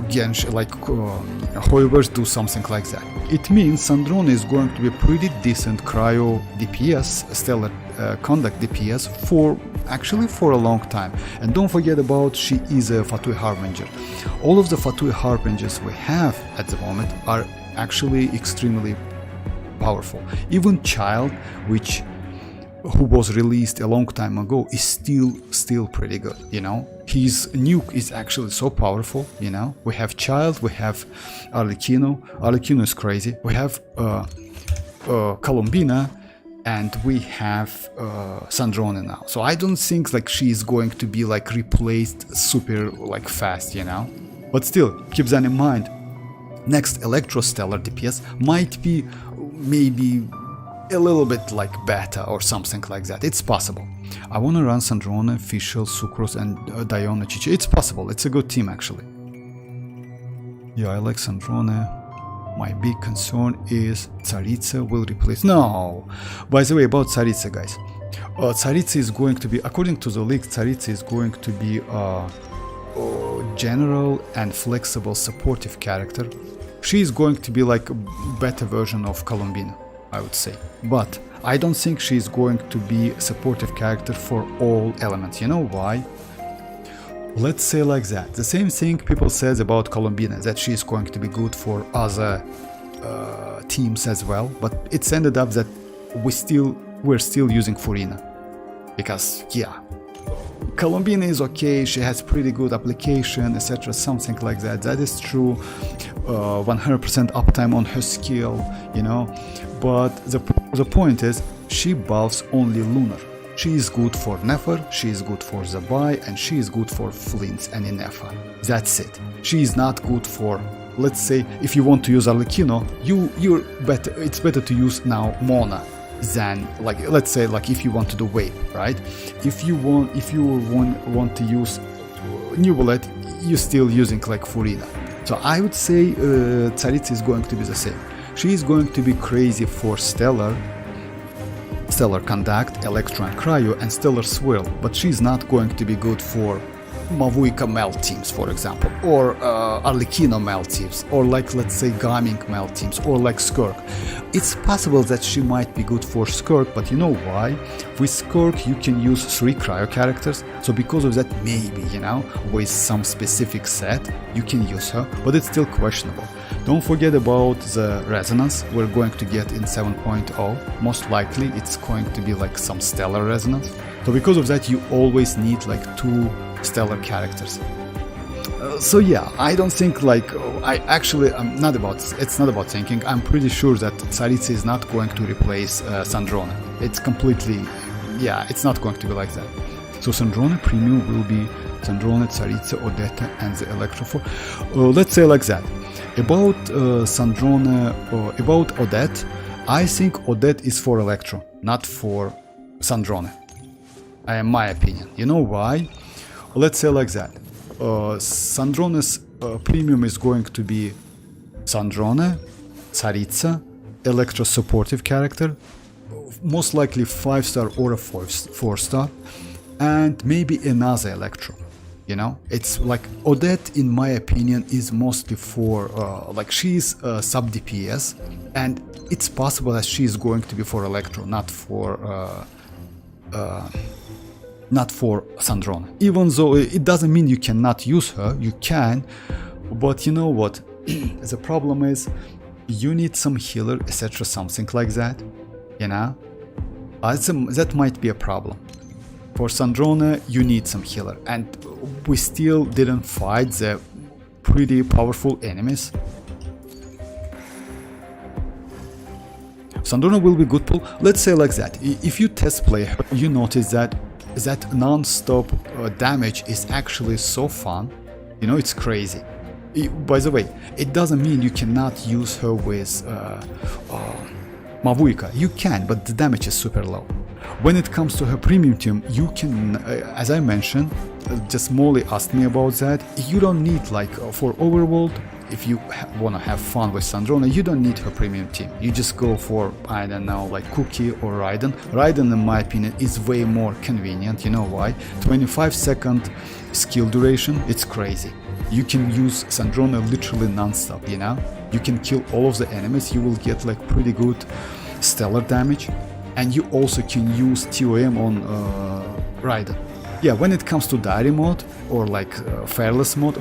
Genshin, like hoyoverse do something like that. It means Sandrone is going to be pretty decent Cryo DPS, Stellar Conduct DPS for a long time. And don't forget about she is a Fatui Harbinger. All of the Fatui Harbingers we have at the moment are actually extremely powerful. Even Child, who was released a long time ago, is still pretty good, you know. His nuke is actually so powerful, you know. We have Child, we have Arlecchino. Arlecchino is crazy. We have Colombina, and we have Sandrone now. So I don't think like she is going to be like replaced super like fast, you know. But still, keep that in mind. Next Electro-Stellar DPS might be maybe a little bit like beta or something like that. It's possible. I want to run Sandrone, Fischl, Sucrose and Diona Chichi. It's possible. It's a good team actually. Yeah, I like Sandrone. My big concern is Tsaritsa will replace... No! By the way, about Tsaritsa, guys. Tsaritsa is going to be, according to the leak, Tsaritsa is going to be a general and flexible supportive character. She is going to be like a better version of Columbina, I would say. But I don't think she is going to be a supportive character for all elements. You know why? Let's say like that. The same thing people says about Columbina, that she is going to be good for other teams as well. But it's ended up that we're still using Furina. Because, yeah, Columbina is okay, she has pretty good application, etc. Something like that. That is true. 100% uptime on her skill, you know. But the point is, she buffs only Lunar. She is good for Nefer, she is good for Zibai, and she is good for Flins and Inefa. That's it. She is not good for, let's say, if you want to use Arlecchino, it's better to use now Mona than, like, let's say, like if you want to do Wave, right? If you want to use New Bullet, you're still using like Furina. So I would say Tsaritsa is going to be the same. She is going to be crazy for Stellar Conduct, Electro and Cryo, and Stellar Swirl, but she's not going to be good for Mavuika melt teams, for example, or Arlecchino melt teams, or like, let's say, Gaming melt teams, or like Skirk. It's possible that she might be good for Skirk, but you know why? With Skirk you can use 3 cryo characters, so because of that, maybe, you know, with some specific set you can use her, but it's still questionable. Don't forget about the resonance we're going to get in 7.0. Most likely it's going to be like some stellar resonance, so because of that you always need like 2 stellar characters. So yeah, I don't think like, I'm not about thinking, I'm pretty sure that Tsaritsa is not going to replace Sandrone. It's completely, yeah, it's not going to be like that. So Sandrone Premium will be Sandrone, Tsaritsa, Odetta and the Electro 4. Let's say like that. About Sandrone, about Odette, I think Odette is for Electro, not for Sandrone. In my opinion. You know why? Let's say like that. Sandrone's premium is going to be Sandrone, Tsaritsa, Electro supportive character, most likely 5-star or a 4-star, and maybe another Electro. You know, it's like Odette, in my opinion, is mostly for like she's sub DPS, and it's possible that she's going to be for Electro, not for Sandrone. Even though it doesn't mean you cannot use her, you can, but you know what? The problem is you need some healer, etc., something like that, you know? That might be a problem. For Sandrone, you need some healer, and we still didn't fight the pretty powerful enemies. Sandrone will be good pull. Let's say like that. If you test play her, you notice that non-stop damage is actually so fun. You know, it's crazy. By the way, it doesn't mean you cannot use her with Mavuika. You can, but the damage is super low. When it comes to her premium team, you can, as I mentioned, just Molly asked me about that, you don't need, like, for overworld, if you want to have fun with Sandrone, you don't need her premium team. You just go for, I don't know, like Cookie or Raiden. Raiden, in my opinion, is way more convenient. You know why? 25-second skill duration, it's crazy. You can use Sandrone literally non-stop, you know? You can kill all of the enemies, you will get like pretty good stellar damage. And you also can use TOM on Raiden. Yeah, when it comes to diary mode or like fearless mode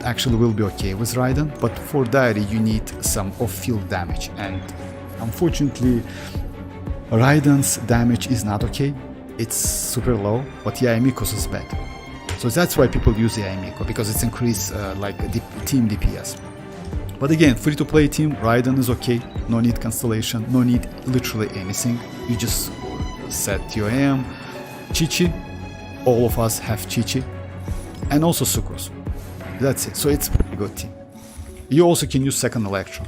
actually will be okay with Raiden, but for diary you need some off-field damage, and unfortunately Raiden's damage is not okay. It's super low, but Yaemiko's is bad. So that's why people use Yaemiko, because it's increased like team DPS. But again, free-to-play team, Raiden is okay, no need Constellation, no need literally anything. You just set TOM, Chichi, all of us have Chichi, and also Sucrose. That's it, so it's pretty good. good team. You also can use second Electro.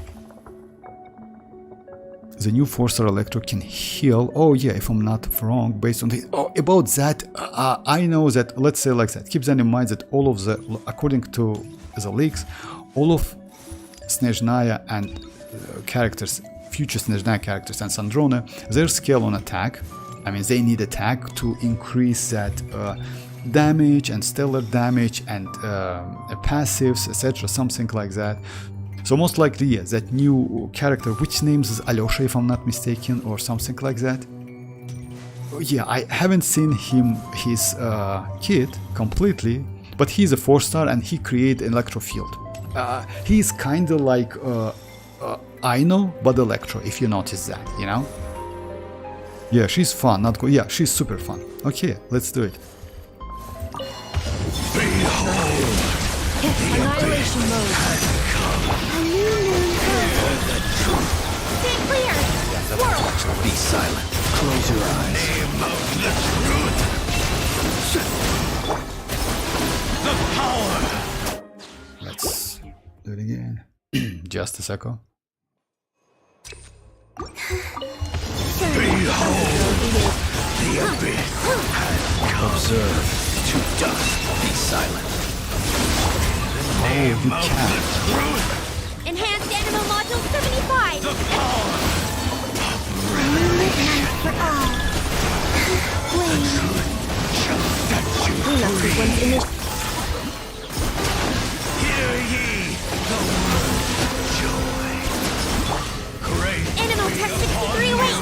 The new 4-star Electro can heal. Oh yeah, if I'm not wrong, based on the... Oh, about that, I know that, let's say like that. Keep that in mind that all of the, according to the leaks, all of Snezhnaya and characters, future Snezhnaya characters and Sandrone, their scale on attack, I mean, they need attack to increase that damage and stellar damage and passives, etc., something like that. So most likely, yeah, that new character, which names is Alyosha if I'm not mistaken, or something like that. Yeah, I haven't seen his kit completely, but he's a 4-star and he created an electro field. He's kind of like Aino, but electro, if you notice that, you know? Yeah, she's fun, not good. Yeah, she's super fun. Okay, let's do it. Annihilation mode. Stay clear! Be silent. Close your eyes. Name of the truth. The power. Let's do it again. Just a second. Behold, the abyss has come. Observe. To dust. Be silent. Name you of can't. the truth. Enhanced animal module 75! The power. Midnight for all. Wait. Shall set you Cleanup sequence initiated. Hear ye the word joy. Great Animal be Tech upon 63 you, away!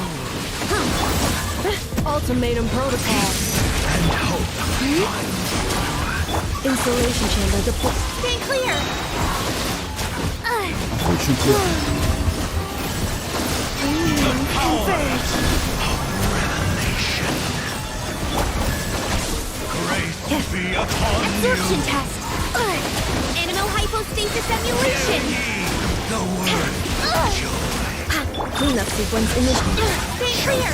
Ultimatum protocol. and hope Installation chamber deployed. Stay clear! Unfortunately, Converge! revelation. Grace be upon Absorption you. test! Animal hypostasis emulation! The word joy. Cleanup sequence initiated. Stay clear!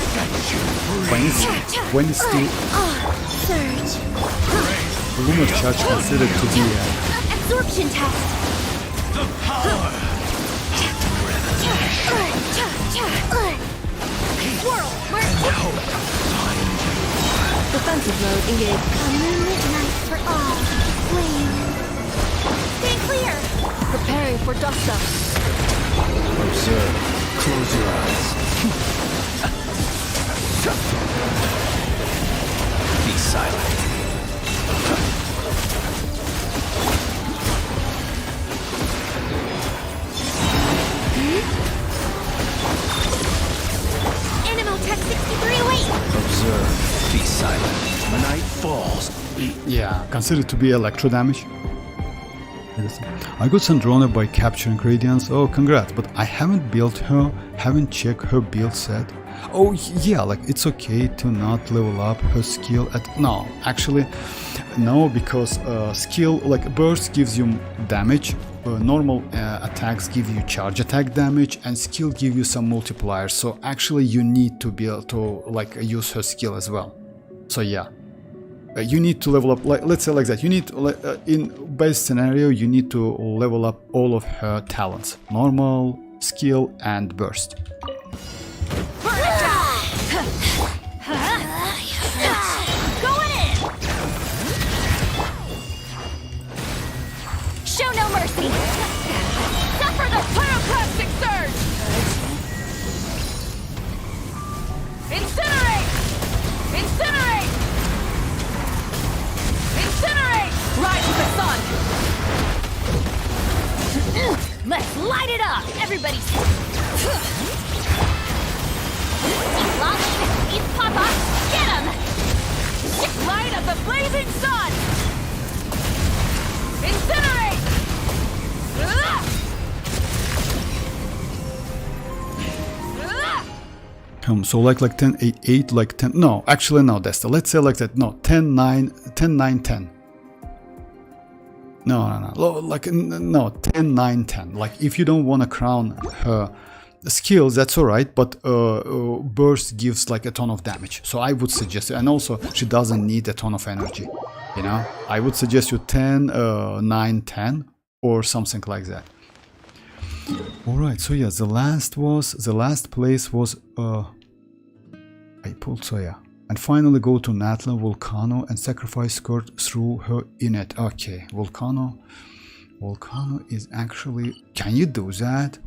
when it's the Surge! lunar charge considered to be Absorption test! The power. Swirl! Merge! Defensive mode engaged. Midnight for all. Wait. Stay clear! Preparing for dust up. Observe. Close your eyes. Be silent. Animal Tech 63 away! Observe. Be silent. Night falls. yeah, considered to be electro damage. I got Sandrone by capturing gradients. Oh, congrats! But I haven't built her, haven't checked her build set. Oh yeah, like it's okay to not level up her skill at no. Actually, no, because skill like burst gives you damage. Normal attacks give you charge attack damage, and skill give you some multipliers. So actually, you need to be able to like use her skill as well. So yeah. You need to level up, like let's say like that. You need in base scenario, you need to level up all of her talents: normal, skill, and burst. Going in! Show no mercy! Suffer the pyroclastic surge! Incinerate! Incinerate! Incinerate! Rise with the sun! Let's light it up! Everybody! It's Papa! Get him! Light of the blazing sun! Incinerate! So like 10, 8, 8, like 10. No, actually no, Desta. Let's say like that. No, 10, 9, 10, 9, 10. No. Like no, 10, 9, 10. Like if you don't want to crown her skills, that's alright. But burst gives like a ton of damage. So I would suggest, and also she doesn't need a ton of energy. You know, I would suggest you 10, 9, 10. or something like that. Alright, so yeah, the last place was I pulled, so yeah. And finally go to Natlan Volcano and sacrifice Skirk through her init. Okay, Volcano is actually, can you do that?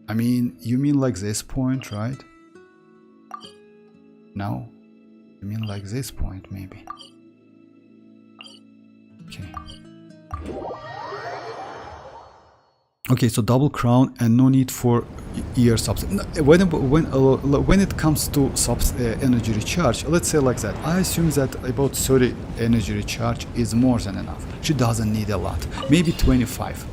I mean, you mean like this point, right? No, you mean like this point maybe. Okay. Okay, so double crown and no need for ear subs. When it comes to energy recharge, let's say like that. I assume that about 30 energy recharge is more than enough. She doesn't need a lot, maybe 25.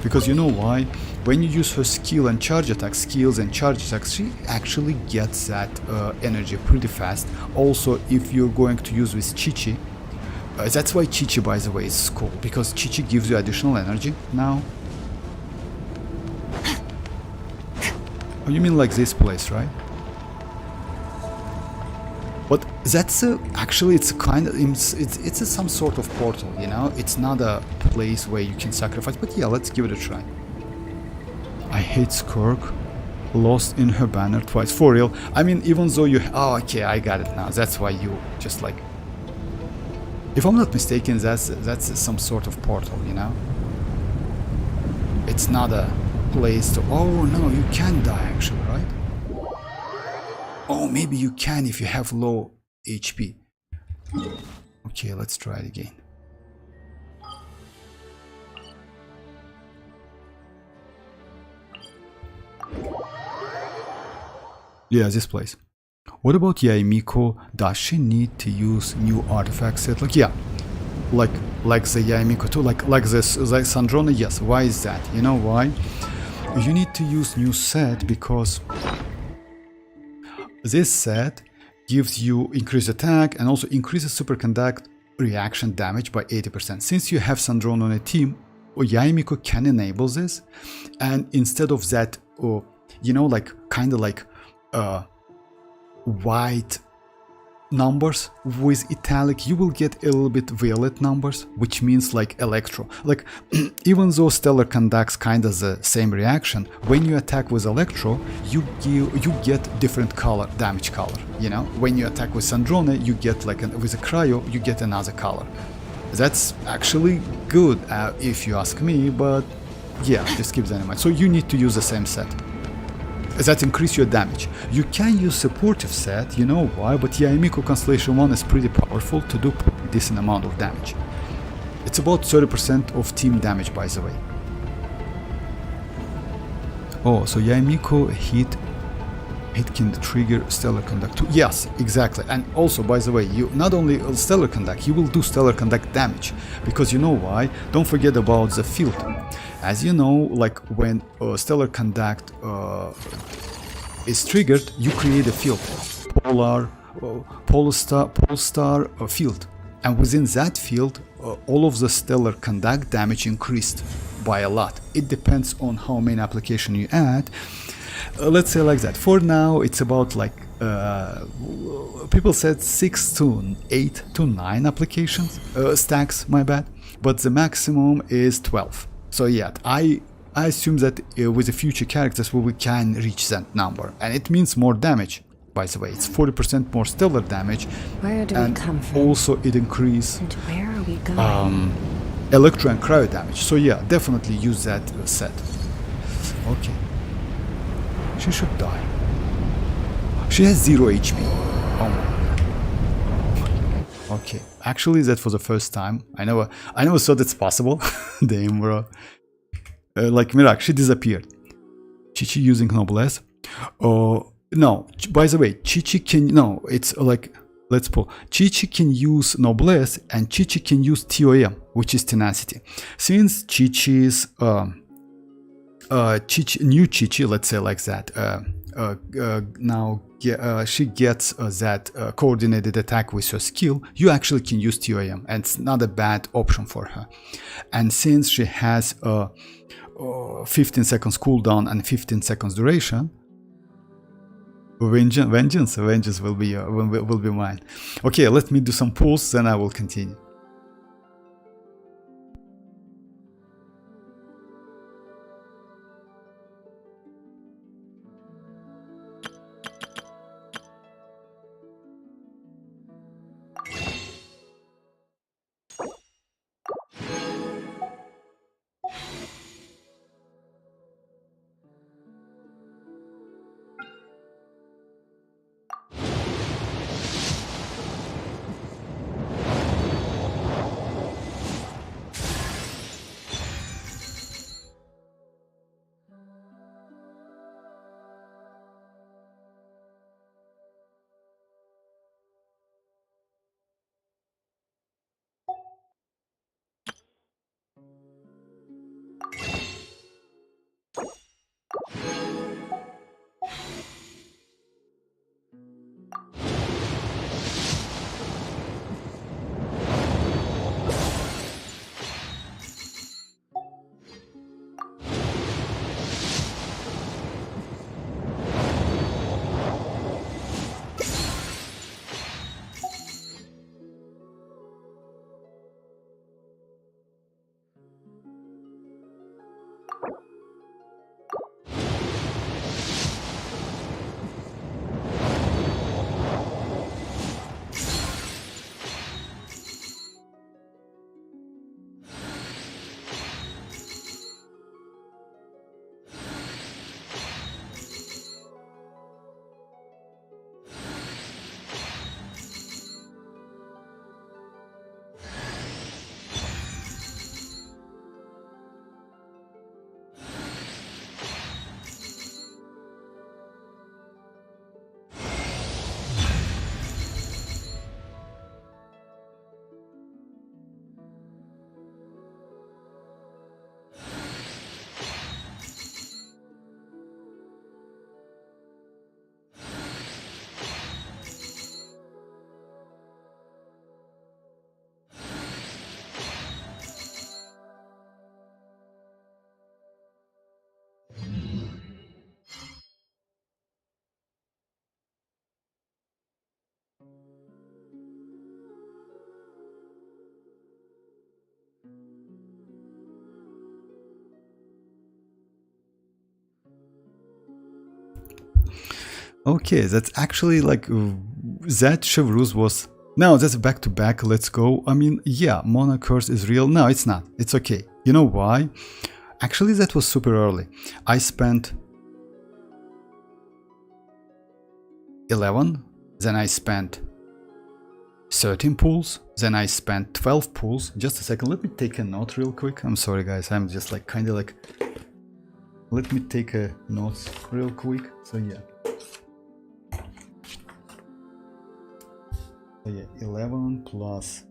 Because you know why? When you use her skill and charge attack skills and charge attacks, she actually gets that energy pretty fast. Also, if you're going to use with Chi-Chi, that's why Chi-Chi, by the way, is cool, because Chi-Chi gives you additional energy now. Oh, you mean like this place, right? But that's actually it's a kind of it's some sort of portal, you know. It's not a place where you can sacrifice. But yeah, let's give it a try. I hate Skirk. Lost in her banner twice, for real. I mean, even though you, oh, okay, I got it now. That's why you just like. If I'm not mistaken, that's some sort of portal, you know. It's not a place to, oh no, you can die actually, right? Oh, maybe you can if you have low HP. Okay, let's try it again. Yeah, this place. What about Yaimiko? Does she need to use new artifact set? Like, yeah, like the Yaimiko too, like this, like Sandrone. Yes. Why is that? You know why? You need to use new set because this set gives you increased attack and also increases superconduct reaction damage by 80%. Since you have Sandrone on a team, Yaimiko can enable this, and instead of that, you know, like kind of like white numbers with italic, you will get a little bit violet numbers, which means like electro. Like even though stellar conducts kind of the same reaction, when you attack with electro, you get different color, damage color. You know, when you attack with Sandrone, you get like with a cryo, you get another color. That's actually good if you ask me, but yeah, just keep that in mind. So you need to use the same set. That increase your damage. You can use supportive set, you know why, but Yaimiko Constellation 1 is pretty powerful to do a decent amount of damage. It's about 30% of team damage, by the way. Oh, so Yaimiko hit can trigger stellar conduct too. Yes, exactly. And also, by the way, you not only stellar conduct, you will do stellar conduct damage, because you know why. Don't forget about the field. As you know, like when stellar conduct is triggered, you create a field, polestar field, and within that field, all of the stellar conduct damage increased by a lot. It depends on how many application you add. Let's say like that. For now, it's about like people said 6 to 8 to 9 applications stacks. My bad, but the maximum is 12. So yeah, I assume that with the future characters we can reach that number, and it means more damage. By the way, it's 40% more stellar damage. Where do we come from? Also, it increases And where are we going? electro and cryo damage. So yeah, definitely use that set. Okay. She should die. She has 0 HP. Oh my god. Okay. Actually, that was the first time. I never thought it's possible. Damn, bro. Like Mirak, she disappeared. Chi-Chi using noblesse. No, by the way, Chi-Chi can, no, it's like, let's pull. Chi-Chi can use noblesse and Chi-Chi can use TOM, which is tenacity. Since Chi-Chi's new Chi-Chi, let's say like that, now she gets that coordinated attack with her skill, you actually can use TOM, and it's not a bad option for her. And since she has 15 seconds cooldown and 15 seconds duration, vengeance will be mine. Okay, let me do some pulls, then I will continue. Okay, that's actually like that Chevreuse was. Now that's back to back. Let's go. I mean, yeah, Mona curse is real. No, it's not. It's okay. You know why? Actually, that was super early. I spent 11, then I spent 13 pools, then I spent 12 pools. Just a second, let me take a note real quick. I'm sorry guys, I'm just like kind of like, let me take a notes real quick. So yeah. So yeah, 11 plus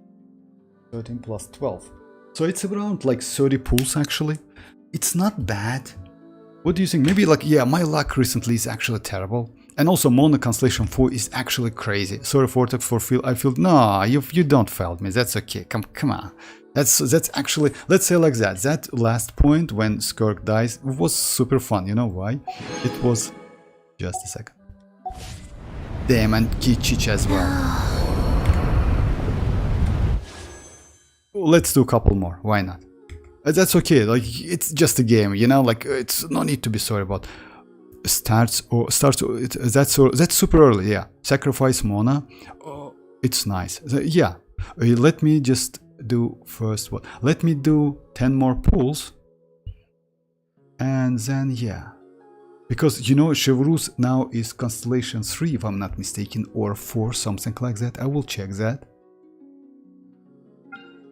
13 plus 12. So it's around like 30 pools actually. It's not bad. What do you think? Maybe like, yeah, my luck recently is actually terrible. And also Mona Constellation 4 is actually crazy. Sorry Vortex for feel. I feel no, you don't failed me. That's okay. Come on. That's actually, let's say like that. That last point when Skirk dies was super fun. You know why? It was just a second. Damn, and Kichich as well. Let's do a couple more. Why not? That's okay. Like it's just a game, you know. Like it's no need to be sorry about. Starts. That's super early. Yeah. Sacrifice Mona. It's nice. Yeah. Let me just do first what. Let me do 10 more pulls. And then yeah. Because you know Chevreuse now is Constellation 3 if I'm not mistaken, or 4, something like that. I will check that.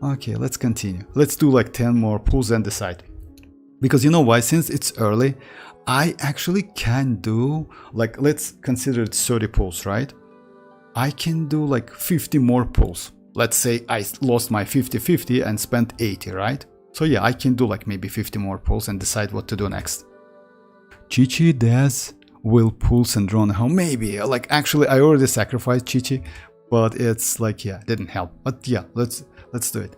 Okay, let's continue. Let's do like 10 more pulls and decide. Because you know why? Since it's early, I actually can do like, let's consider it 30 pulls, right? I can do like 50 more pulls. Let's say I lost my 50-50 and spent 80, right? So yeah, I can do like maybe 50 more pulls and decide what to do next. Chichi Daz will pull Sandrone. How maybe? Like actually I already sacrificed Chichi, but it's like yeah, didn't help. But yeah, let's do it.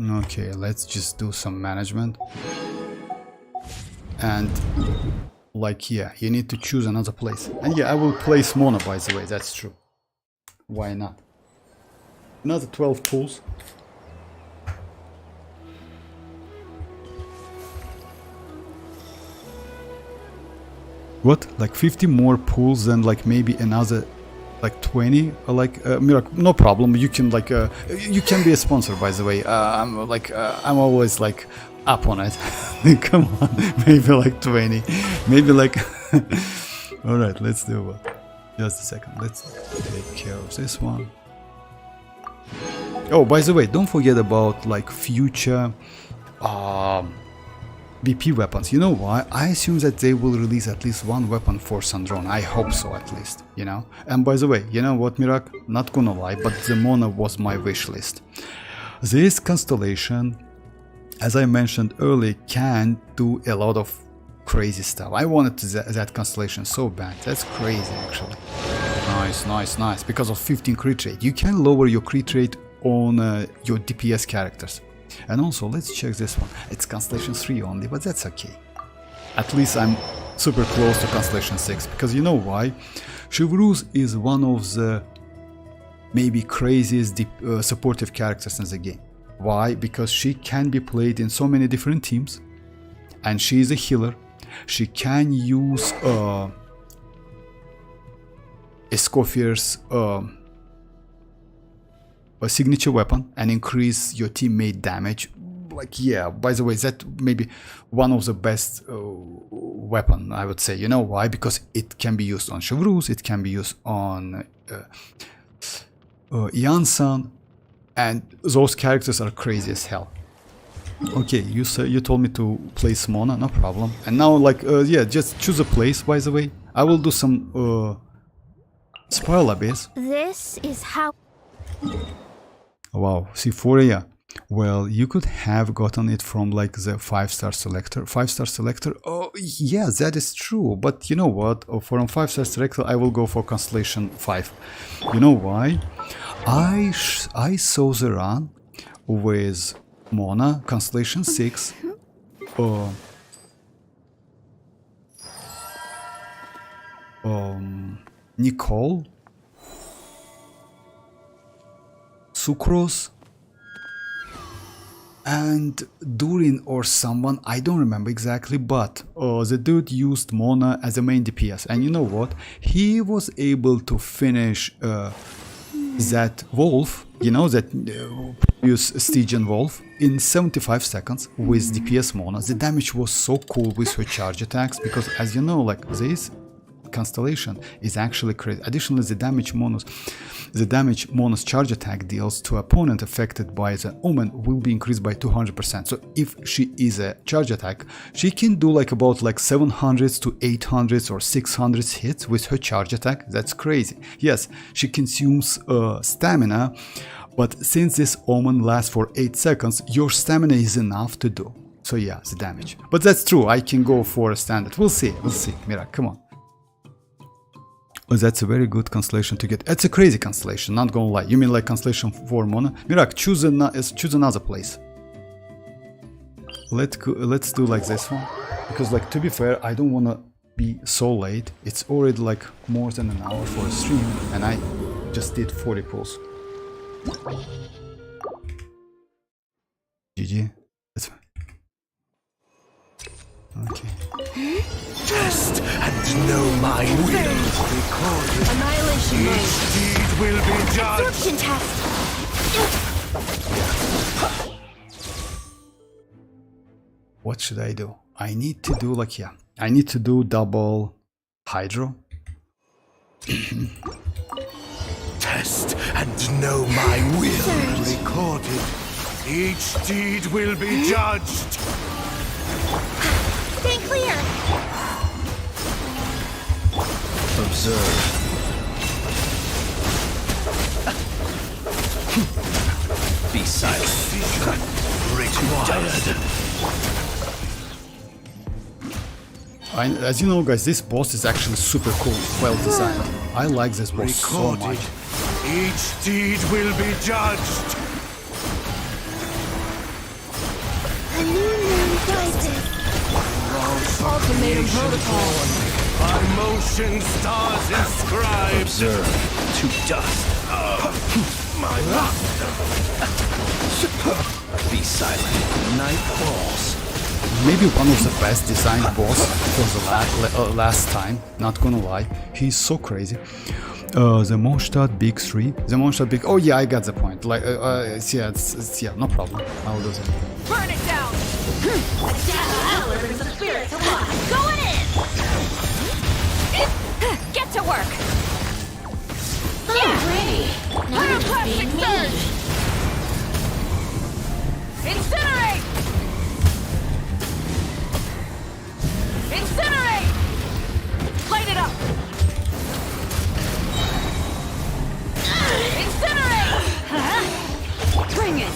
Okay, let's just do some management. And like yeah, you need to choose another place. And yeah, I will place Mona by the way, that's true. Why not? Another 12 pulls. What? Like 50 more pulls and like maybe another like 20 or like Miracle, no problem. You can like you can be a sponsor by the way. I'm like I'm always like up on it. Come on, maybe like 20, maybe like all right, let's do what? Just a second, let's take care of this one. Oh, by the way, don't forget about like future BP weapons. You know why? I assume that they will release at least one weapon for Sandrone. I hope so at least, you know. And by the way, you know what, Mirak? Not gonna lie, but the Mona was my wish list. This constellation, as I mentioned earlier, can do a lot of crazy stuff. I wanted that constellation so bad. That's crazy actually. Nice, nice, nice. Because of 15 crit rate. You can lower your crit rate on your DPS characters. And also, let's check this one. It's Constellation 3 only, but that's okay. At least I'm super close to Constellation 6, because you know why? Chevreuse is one of the maybe craziest supportive characters in the game. Why? Because she can be played in so many different teams, and she is a healer. She can use Escoffier's a signature weapon and increase your teammate damage. Like, yeah, by the way, that may be one of the best weapon, I would say. You know why? Because it can be used on Chevrus, it can be used on Yansan, and those characters are crazy as hell. Okay, you told me to place Mona, no problem. And now, like, yeah, just choose a place, by the way. I will do some spoiler base. This is how... Wow, Sephoria. Well, you could have gotten it from like the 5-star selector. 5-star selector? Oh, yeah, that is true. But you know what? From 5-star selector, I will go for Constellation 5. You know why? I saw the run with Mona, Constellation 6. Nicole, Sucrose, and Durin or someone, I don't remember exactly, but the dude used Mona as a main DPS, and you know what? He was able to finish that wolf, you know, that previous Stygian wolf, in 75 seconds with DPS Mona. The damage was so cool with her charge attacks, because as you know, like, this Constellation is actually crazy. Additionally, the damage Mona's charge attack deals to opponent affected by the Omen will be increased by 200%. So if she is a charge attack, she can do like about like 700s to 800s or 600s hits with her charge attack. That's crazy. Yes, she consumes stamina, but since this Omen lasts for 8 seconds, your stamina is enough to do. So yeah, the damage. But that's true, I can go for a standard. We'll see, Mira, come on. Oh, that's a very good constellation to get. It's a crazy constellation, not gonna lie. You mean like Constellation 4 Mona? Mirak, choose another place. Let's do like this one. Because, like, to be fair, I don't wanna be so late. It's already like more than an hour for a stream, and I just did 40 pulls. GG. Okay. Test and know my will. Annihilation mode. Each deed will be judged. Absorption test. What should I do? I need to do like, yeah, I need to do double hydro. Test and know my will. Recorded. Each deed will be judged. Stay clear. Observe. Be silent. Required. As you know, guys, this boss is actually super cool, well designed. I like this boss so Recorded. much. Each deed will be judged. A new moon rises. Ultimatum protocol. By motion stars inscribed. Observe. To dust. My master. Be silent. Night falls. Maybe one of the best designed boss for the last time, not gonna lie. He's so crazy. The Mondstadt Big 3. The Mondstadt Big... Oh yeah, I got the point. Like, yeah, no problem. I'll do that. Burn it down. The spirit alive. Going in. Get to work. Ready. Pyroclastic surge. Incinerate. Incinerate. Light it up. Incinerate. Bring it.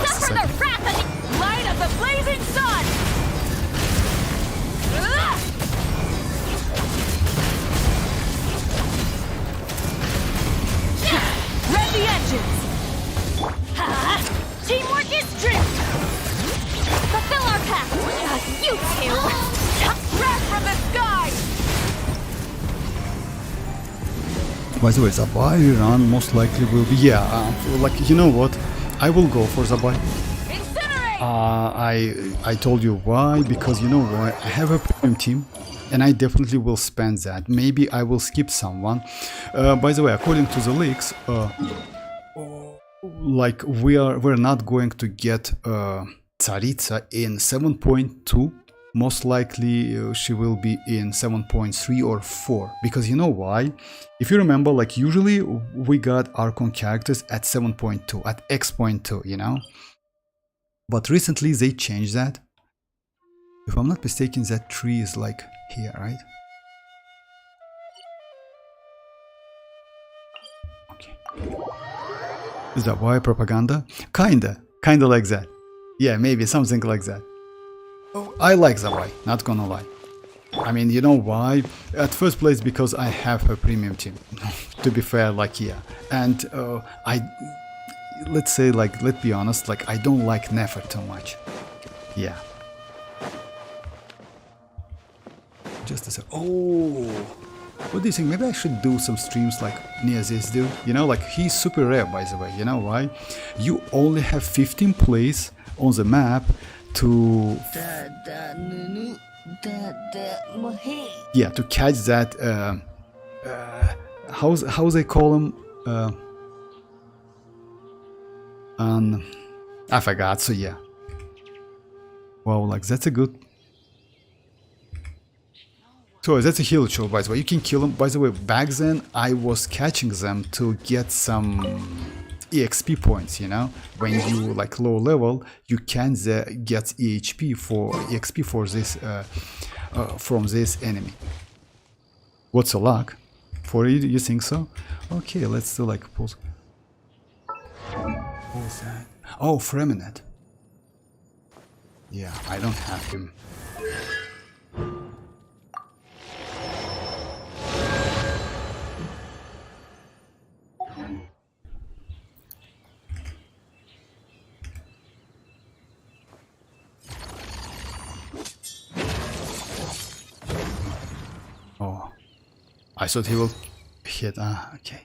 Suffer the wrath of the light of the blazing sun! Rev the engines! Teamwork is truth! Fulfill our pact! You two! Wrath from the sky! By the way, Zibai run most likely will be... Yeah, like, you know what? I will go for Zibai. I told you why, because you know why, I have a premium team and I definitely will spend that. Maybe I will skip someone. By the way, according to the leaks, like we're not going to get Tsaritsa in 7.2. Most likely she will be in 7.3 or 4, because you know why? If you remember, like usually we got Archon characters at 7.2, at X.2, you know? But recently they changed that. If I'm not mistaken, that tree is like here, right? Okay. Is that why propaganda? Kinda like that. Yeah, maybe something like that. Oh, I like Zibai, not gonna lie. I mean, you know why? At first place, because I have her premium team. To be fair, like, yeah. And let's say, like, let's be honest, like, I don't like Nefer too much. Yeah. Just to say, oh, what do you think? Maybe I should do some streams like near this dude. You know, like, he's super rare, by the way. You know why? You only have 15 plays on the map to to catch that how they call him I forgot. So yeah, wow, like that's a good, so that's a heal show, by the way. You can kill them. By the way, back then I was catching them to get some EXP points, you know. When you like low level, you can get EXP for this from this enemy. What's a luck for you? You think so? Okay, let's do like pulse. What was that? Oh, Freminet. Yeah, I don't have him. Oh, I thought he will hit. Ah, okay.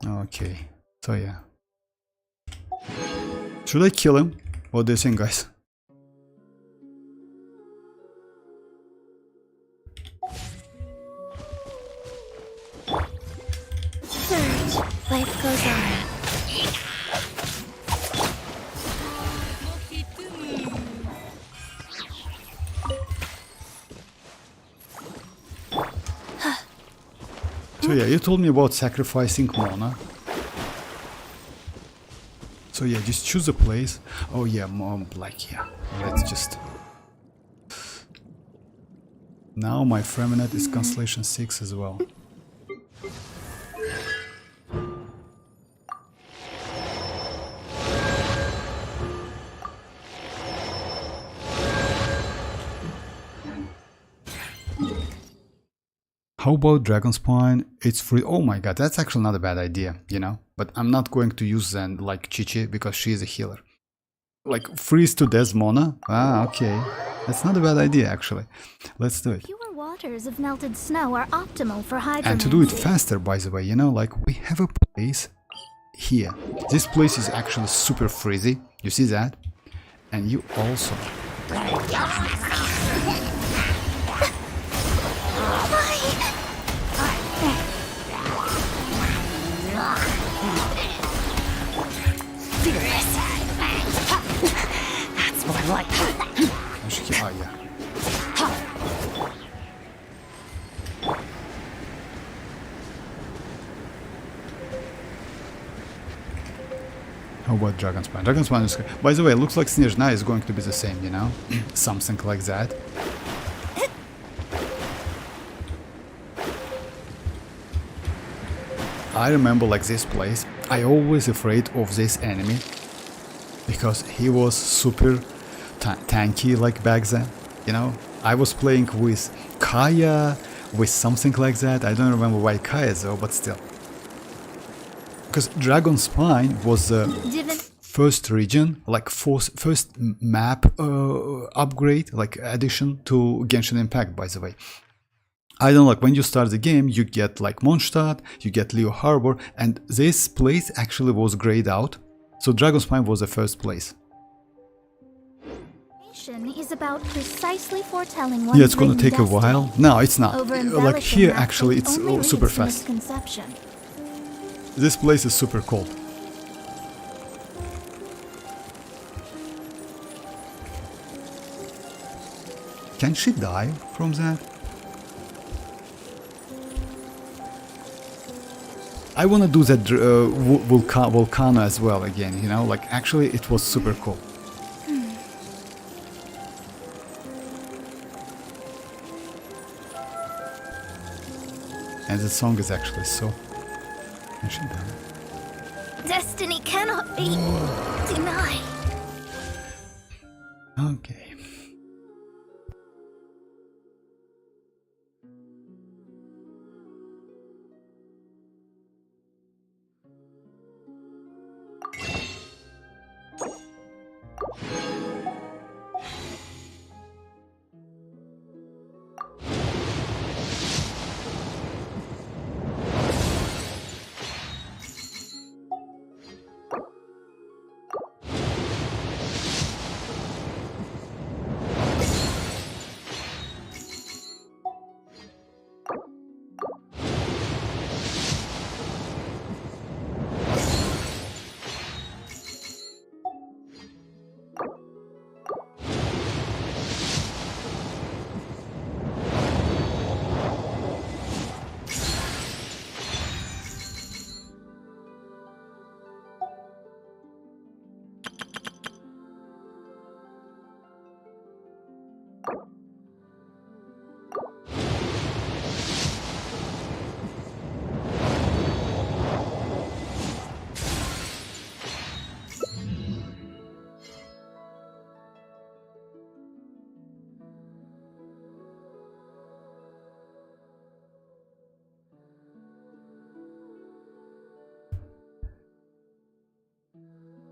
Okay, so yeah. Should I kill him? What do you think, guys? Search. Life goes on. So yeah, you told me about sacrificing Mona. So yeah, just choose a place. Oh yeah, Mom, like, yeah. Let's just... Now my Freminet is Constellation 6 as well. How about Dragon Spine? It's free. Oh my god, that's actually not a bad idea, you know? But I'm not going to use then like Chichi because she is a healer. Like freeze to death Mona? Ah, okay. That's not a bad idea actually. Let's do it. Pure waters of melted snow are optimal for hydromancy. And to do it faster, by the way, you know, like we have a place here. This place is actually super freezy. You see that? And you also... That's what I like. Oh, yeah. How about Dragon Spine? Dragon Spine is... By the way, it looks like Snezhna is going to be the same, you know? Something like that. I remember like this place. I always afraid of this enemy. Because he was super tanky like back then, you know? I was playing with Kaya, with something like that. I don't remember why Kaya though, but still. Because Dragon Spine was the first region, like first map upgrade, like addition to Genshin Impact, by the way. I don't know, like when you start the game, you get like Mondstadt, you get Leo Harbor, and this place actually was grayed out. So Dragon Spine was the first place. Is about precisely foretelling yeah, it's gonna take a while. No, it's not. Like here, actually, it's super fast. This place is super cold. Can she die from that? I wanna do that volcano as well again, you know, like actually it was super cool. And the song is actually so... Destiny cannot be denied. Okay.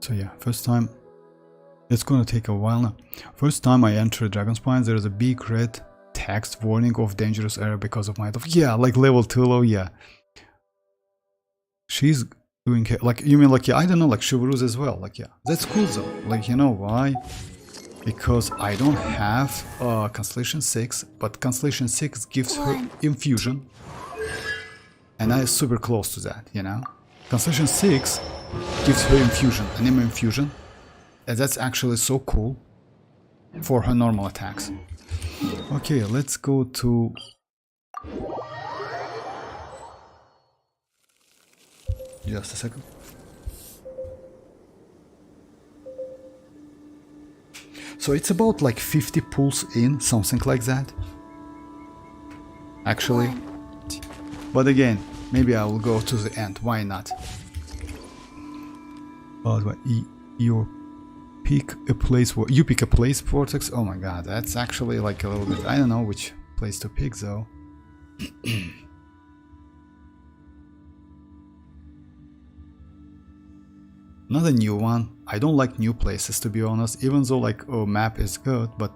So yeah, first time, it's gonna take a while now. First time I entered Dragon Spine, there is a big red text warning of dangerous area because of my... Yeah, like level 2 low, yeah. She's doing... Like, you mean like, yeah, I don't know, like Chivalrous as well, like, yeah. That's cool though, like, you know why? Because I don't have Constellation 6, but Constellation 6 gives her infusion. And I'm super close to that, you know? Constellation 6 gives her infusion, anima infusion, and that's actually so cool for her normal attacks. Okay, let's go to... Just a second. So it's about like 50 pulls in, something like that. Actually. But again, maybe I will go to the end, why not? You pick a place vortex. Oh my god, that's actually like a little bit... I don't know which place to pick though. Not a new one. I don't like new places, to be honest, even though like map is good, but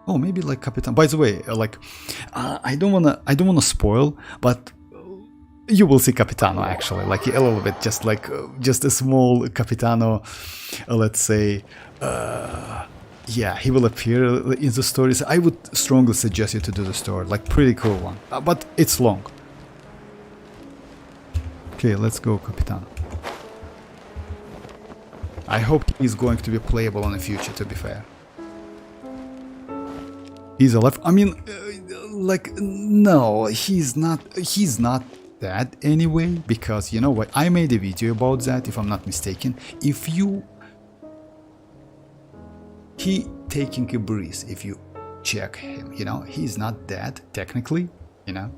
maybe like Capitano. By the way, like I don't wanna spoil, but you will see Capitano actually, like a little bit, just like just a small Capitano, let's say. Yeah, he will appear in the stories. I would strongly suggest you to do the story, like pretty cool one, but it's long. Okay, let's go, Capitano. I hope he's going to be playable in the future, to be fair. He's alive. I mean, like, no, he's not dead anyway, because you know what? I made a video about that, if I'm not mistaken. He taking a breeze, if you check him, you know, he's not dead, technically, you know.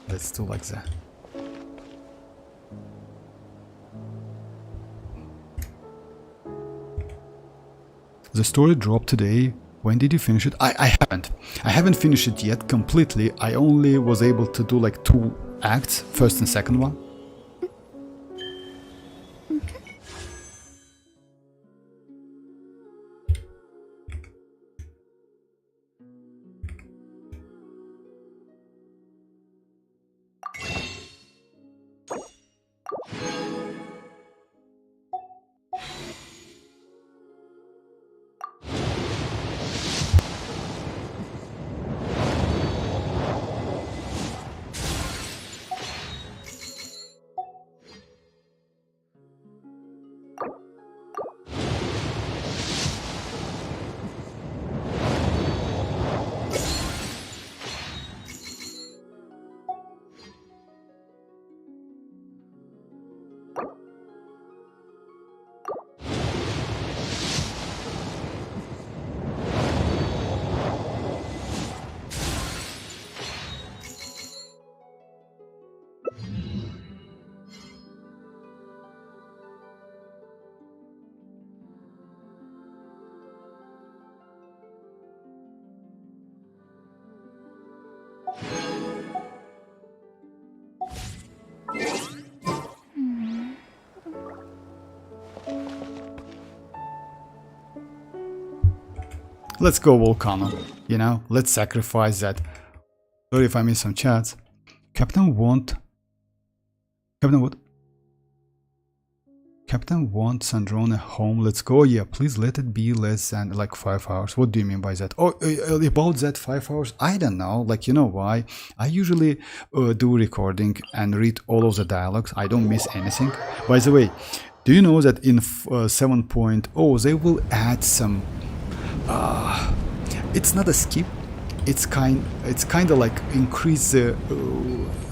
Let's do like that. The story dropped today. When did you finish it? I haven't finished it yet completely. I only was able to do like 2 acts, first and second one. Let's go Volcano, you know, let's sacrifice that. Sorry if I missed some chats. Captain want Sandrone home. Let's go. Yeah, please let it be less than like 5 hours. What do you mean by that? Oh, about that 5 hours? I don't know. Like, you know why? I usually do recording and read all of the dialogues. I don't miss anything. By the way, do you know that in 7.0 they will add some it's not a skip, it's kind of like increase the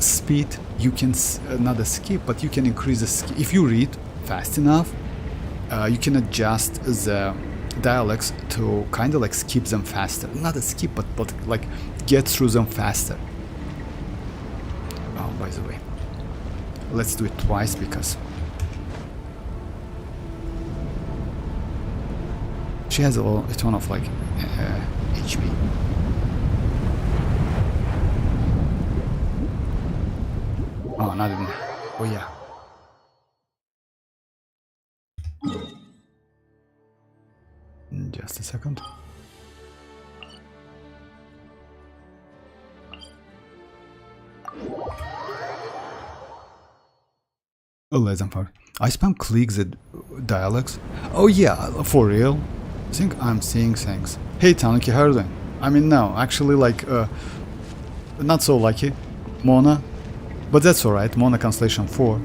speed. You can not a skip, but you can increase the skip. If you read fast enough, you can adjust the dialects to kind of like skip them faster. Not a skip, but like get through them faster. Oh, by the way, let's do it twice because she has a ton of like HP. Oh, not even. Oh yeah. Just a second. Oh, less than 5. I spam click the dialogues. Oh yeah, for real. I think I'm seeing things. Hey Tanuki, how are you doing? I mean, no, actually, like, not so lucky. Mona, but that's alright. Mona Constellation 4.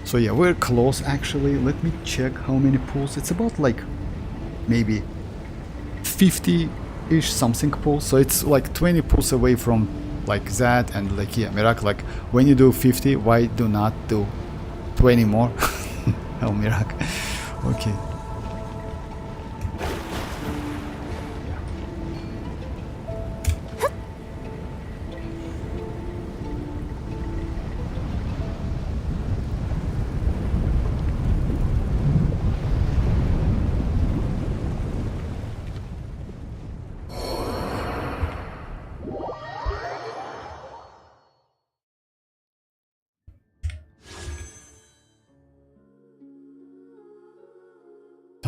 So yeah, we're close actually. Let me check how many pulls. It's about like maybe 50-ish something pulls. So it's like 20 pulls away from like that, and like yeah, Mirac, like when you do 50, why do not do 20 more? Oh, Mirac. Okay.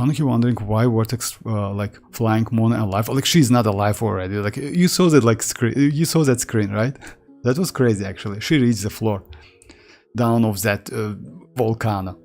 Tanuki wondering why Vortex like flying Mona alive. Like she's not alive already. Like you saw that like screen. You saw that screen, right? That was crazy actually. She reached the floor down of that volcano.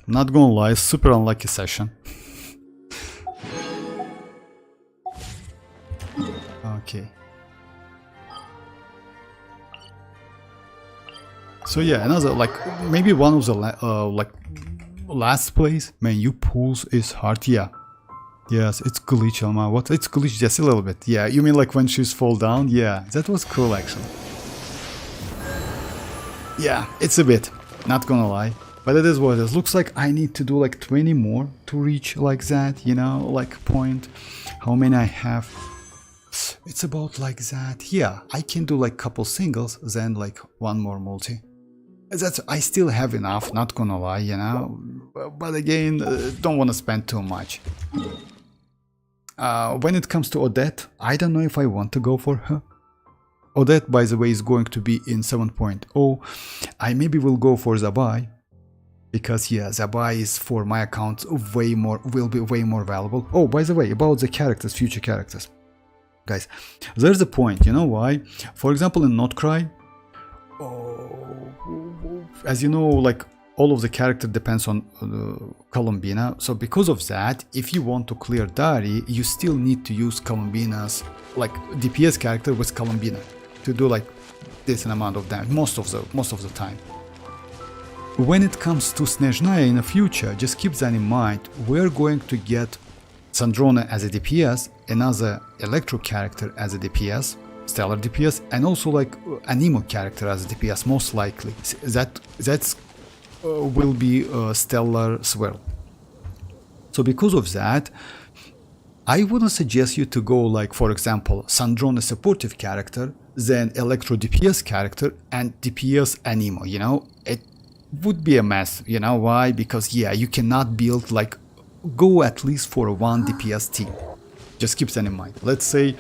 Not gonna lie, super unlucky session. Okay. So yeah, another like maybe one of the like last place menu pools is hard. Yeah. Yes, it's glitch, Alma. What? It's glitch just a little bit. Yeah, you mean like when she's fall down? Yeah, that was cool actually. Yeah, it's a bit. Not gonna lie. But it is what it is. Looks like I need to do like 20 more to reach like that, you know, like point. How many I have? It's about like that. Yeah, I can do like couple singles, then like one more multi. That's I still have enough, not gonna lie, you know. But again, don't want to spend too much. When it comes to Odette, I don't know if I want to go for her. Odette, by the way, is going to be in 7.0. I maybe will go for Zibai. Because yeah, Zibai is for my account will be way more valuable. Oh, by the way, about the characters, future characters. Guys, there's a point, you know why? For example, in nod-krai, as you know, like all of the character depends on Columbina. So because of that, if you want to clear Dari, you still need to use Columbina's like DPS character with Columbina to do like this amount of damage most of the time. When it comes to Snezhnaya in the future, just keep that in mind. We're going to get Sandrone as a DPS, another Electro character as a DPS, Stellar DPS, and also like an Emo character as a DPS, most likely. That's will be Stellar Swirl. So because of that, I wouldn't suggest you to go like, for example, Sandrone supportive character, then Electro DPS character, and DPS and Emo, you know? It would be a mess, you know why? Because yeah, you cannot build like, go at least for a one DPS team. Just keep that in mind. Let's say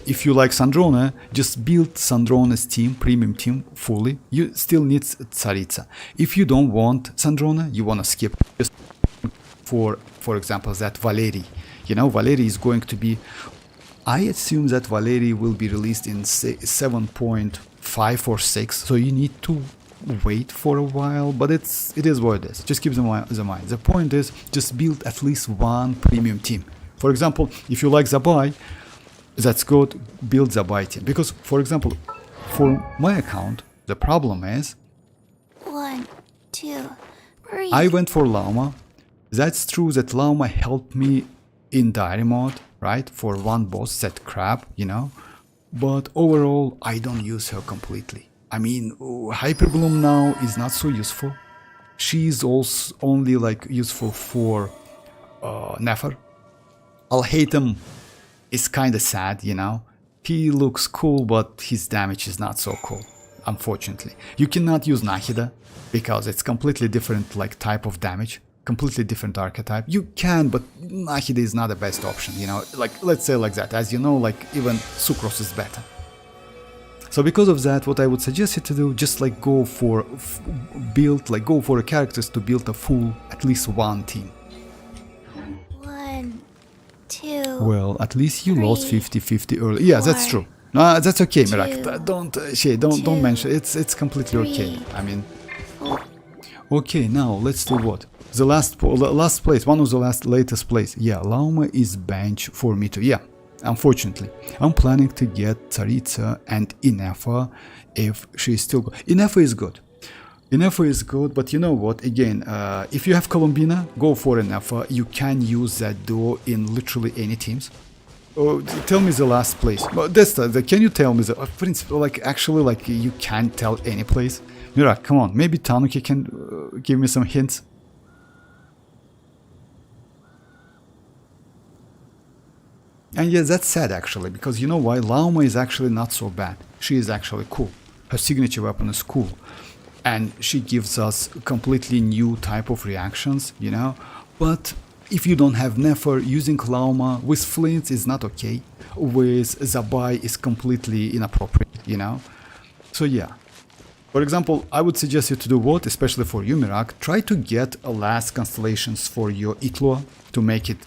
if you like Sandrone, just build Sandrone's team, premium team fully. You still need Tsaritsa. If you don't want Sandrone, you want to skip just for example that Valerie. You know, Valerie is going to be, I assume that Valerie will be released in 7.5 or 6, so you need to wait for a while, but it is what it is. Just keep the mind. The point is just build at least one premium team. For example, if you like Zibai, that's good, build Zibai team. Because for example, for my account, the problem is 1, 2, 3. I went for Llama. That's true that Llama helped me in diary mode, right? For one boss, that crap, you know. But overall, I don't use her completely. I mean, Hyperbloom now is not so useful. She's also only like useful for Nefer. Alhaitham is kind of sad, you know. He looks cool, but his damage is not so cool, unfortunately. You cannot use Nahida because it's completely different like type of damage, completely different archetype. You can, but Nahida is not the best option, you know. Like let's say like that. As you know, like even Sucrose is better. So because of that, what I would suggest you to do, just like go for go for characters to build a full, at least one team. 1, 2. Well, at least you lost Three, 50-50 early. Yeah, that's true. No, that's okay, Mirak. Don't two, mention it. It's completely okay. three, I mean, 4. okay. Now let's do what? The last place. One of the latest place. Yeah, Lauma is bench for me too. Yeah, unfortunately, I'm planning to get Tsaritsa and Inefa if she's still good. Inefa is good. Inefa is good, but you know what? Again, if you have Columbina, go for Inefa. You can use that duo in literally any teams. Oh, tell me the last place. But that's can you tell me the principle? Like actually, like you can't tell any place. Mira, come on. Maybe Tanuki can give me some hints. And yeah, that's sad actually, because you know why? Lauma is actually not so bad. She is actually cool. Her signature weapon is cool. And she gives us completely new type of reactions, you know. But if you don't have Nefer, using Lauma with flins is not okay. With Zibai is completely inappropriate, you know. So yeah. For example, I would suggest you to do what? Especially for you, Mirak. Try to get a last constellations for your Itloa to make it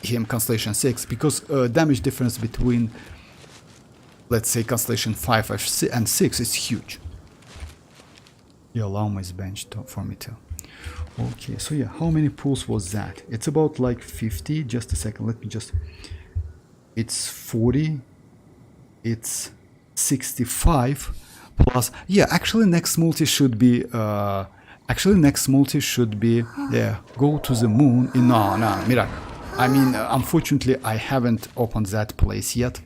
him constellation 6, because damage difference between, let's say, constellation 5 and 6 is huge. Yeah, Lauma is benched for me too. Okay, so yeah, how many pulls was that? It's about like 50. Just a second, let me just... It's 40. It's 65 plus... Yeah, actually next multi should be... yeah, go to the moon. No, Mirak. I mean, unfortunately, I haven't opened that place yet.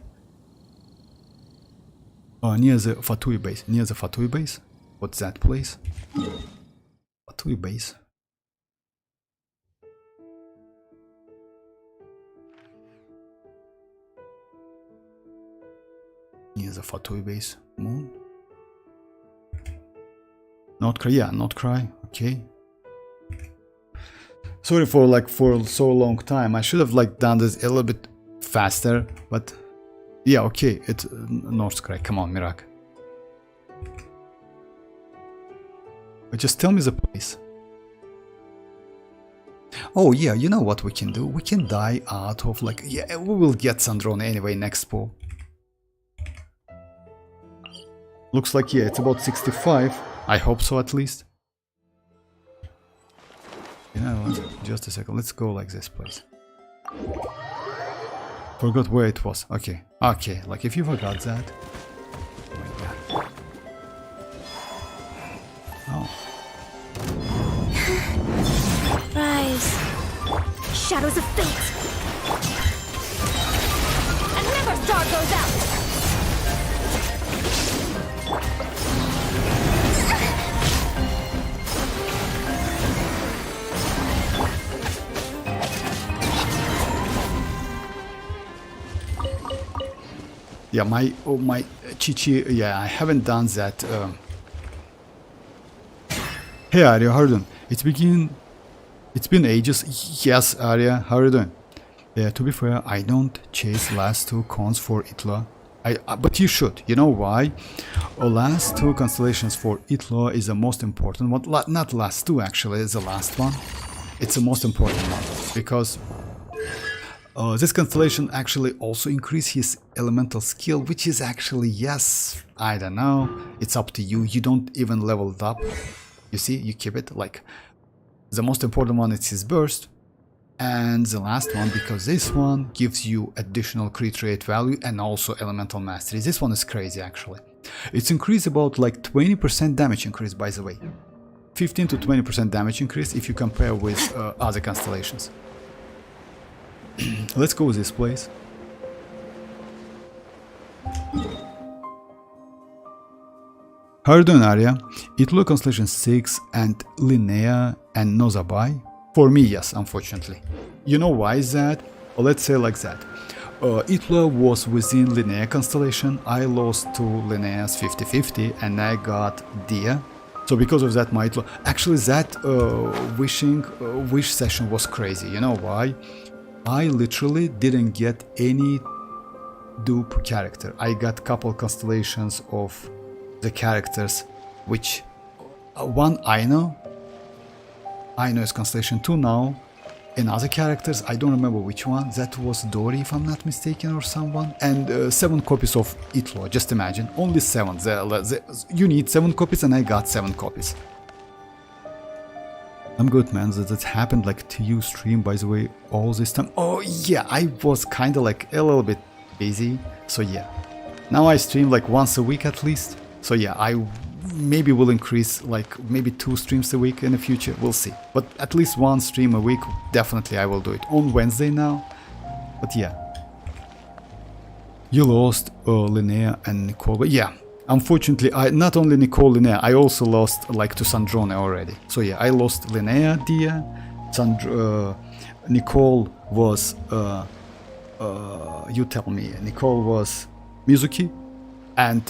Near the Fatui base. Near the Fatui base? What's that place? Fatui base. Near the Fatui base. Moon? Nod-krai, yeah, Nod-krai. Okay. Sorry for so long time. I should have done this a little bit faster, but yeah, okay. It's Nod-krai. Come on, Mirak. But just tell me the place. Oh yeah, you know what we can do? We can die out of yeah, we will get Sandrone anyway next pull. Looks like yeah, it's about 65. I hope so at least. You know what? Just a second. Let's go like this, please. Forgot where it was. Okay. Okay. Like if you forgot that. Oh my god. Oh. Rise. Shadows of fate. And never star goes out. Yeah, my Chichi, yeah, I haven't done that. Hey Arya, how are you doing? It's been ages. Yes, Arya, how are you doing? Yeah, to be fair, I don't chase last two cons for Itloa. But you should. You know why? Last two constellations for Itloa is the most important one. Not last two actually, it's the last one. It's the most important one because this constellation actually also increases his elemental skill, which is actually, yes, I don't know, it's up to you. You don't even level it up. You see, you keep it like the most important one is his burst, and the last one, because this one gives you additional crit rate value and also elemental mastery. This one is crazy actually. It's increased about 20% damage increase, by the way. 15 to 20% damage increase if you compare with other constellations. Let's go with this place. How are you doing, Arya? Itloa Constellation 6 and Linnea and Nozabai? For me, yes, unfortunately. You know why is that? Well, let's say like that. Itloa was within Linnea Constellation. I lost to Linnea's 50-50 and I got Dia. So because of that, my Itloa... Actually, that wish session was crazy. You know why? I literally didn't get any dupe character. I got couple constellations of the characters, which one I know is constellation 2 now. In other characters, I don't remember which one. That was Dory, if I'm not mistaken, or someone. And 7 copies of Itlo, just imagine. Only 7. You need 7 copies and I got 7 copies. I'm good, man. That happened like to you stream, by the way, all this time. Oh yeah, I was kind of like a little bit busy. So yeah. Now I stream like once a week at least. So yeah, I maybe will increase like maybe 2 streams a week in the future. We'll see. But at least 1 stream a week, definitely I will do it. On Wednesday now. But yeah. You lost Linnea and Nicole. But yeah. Unfortunately, not only Nicole Linnea, I also lost like to Sandrone already. So yeah, I lost Linnea, Dia. Nicole was you tell me. Nicole was Mizuki. And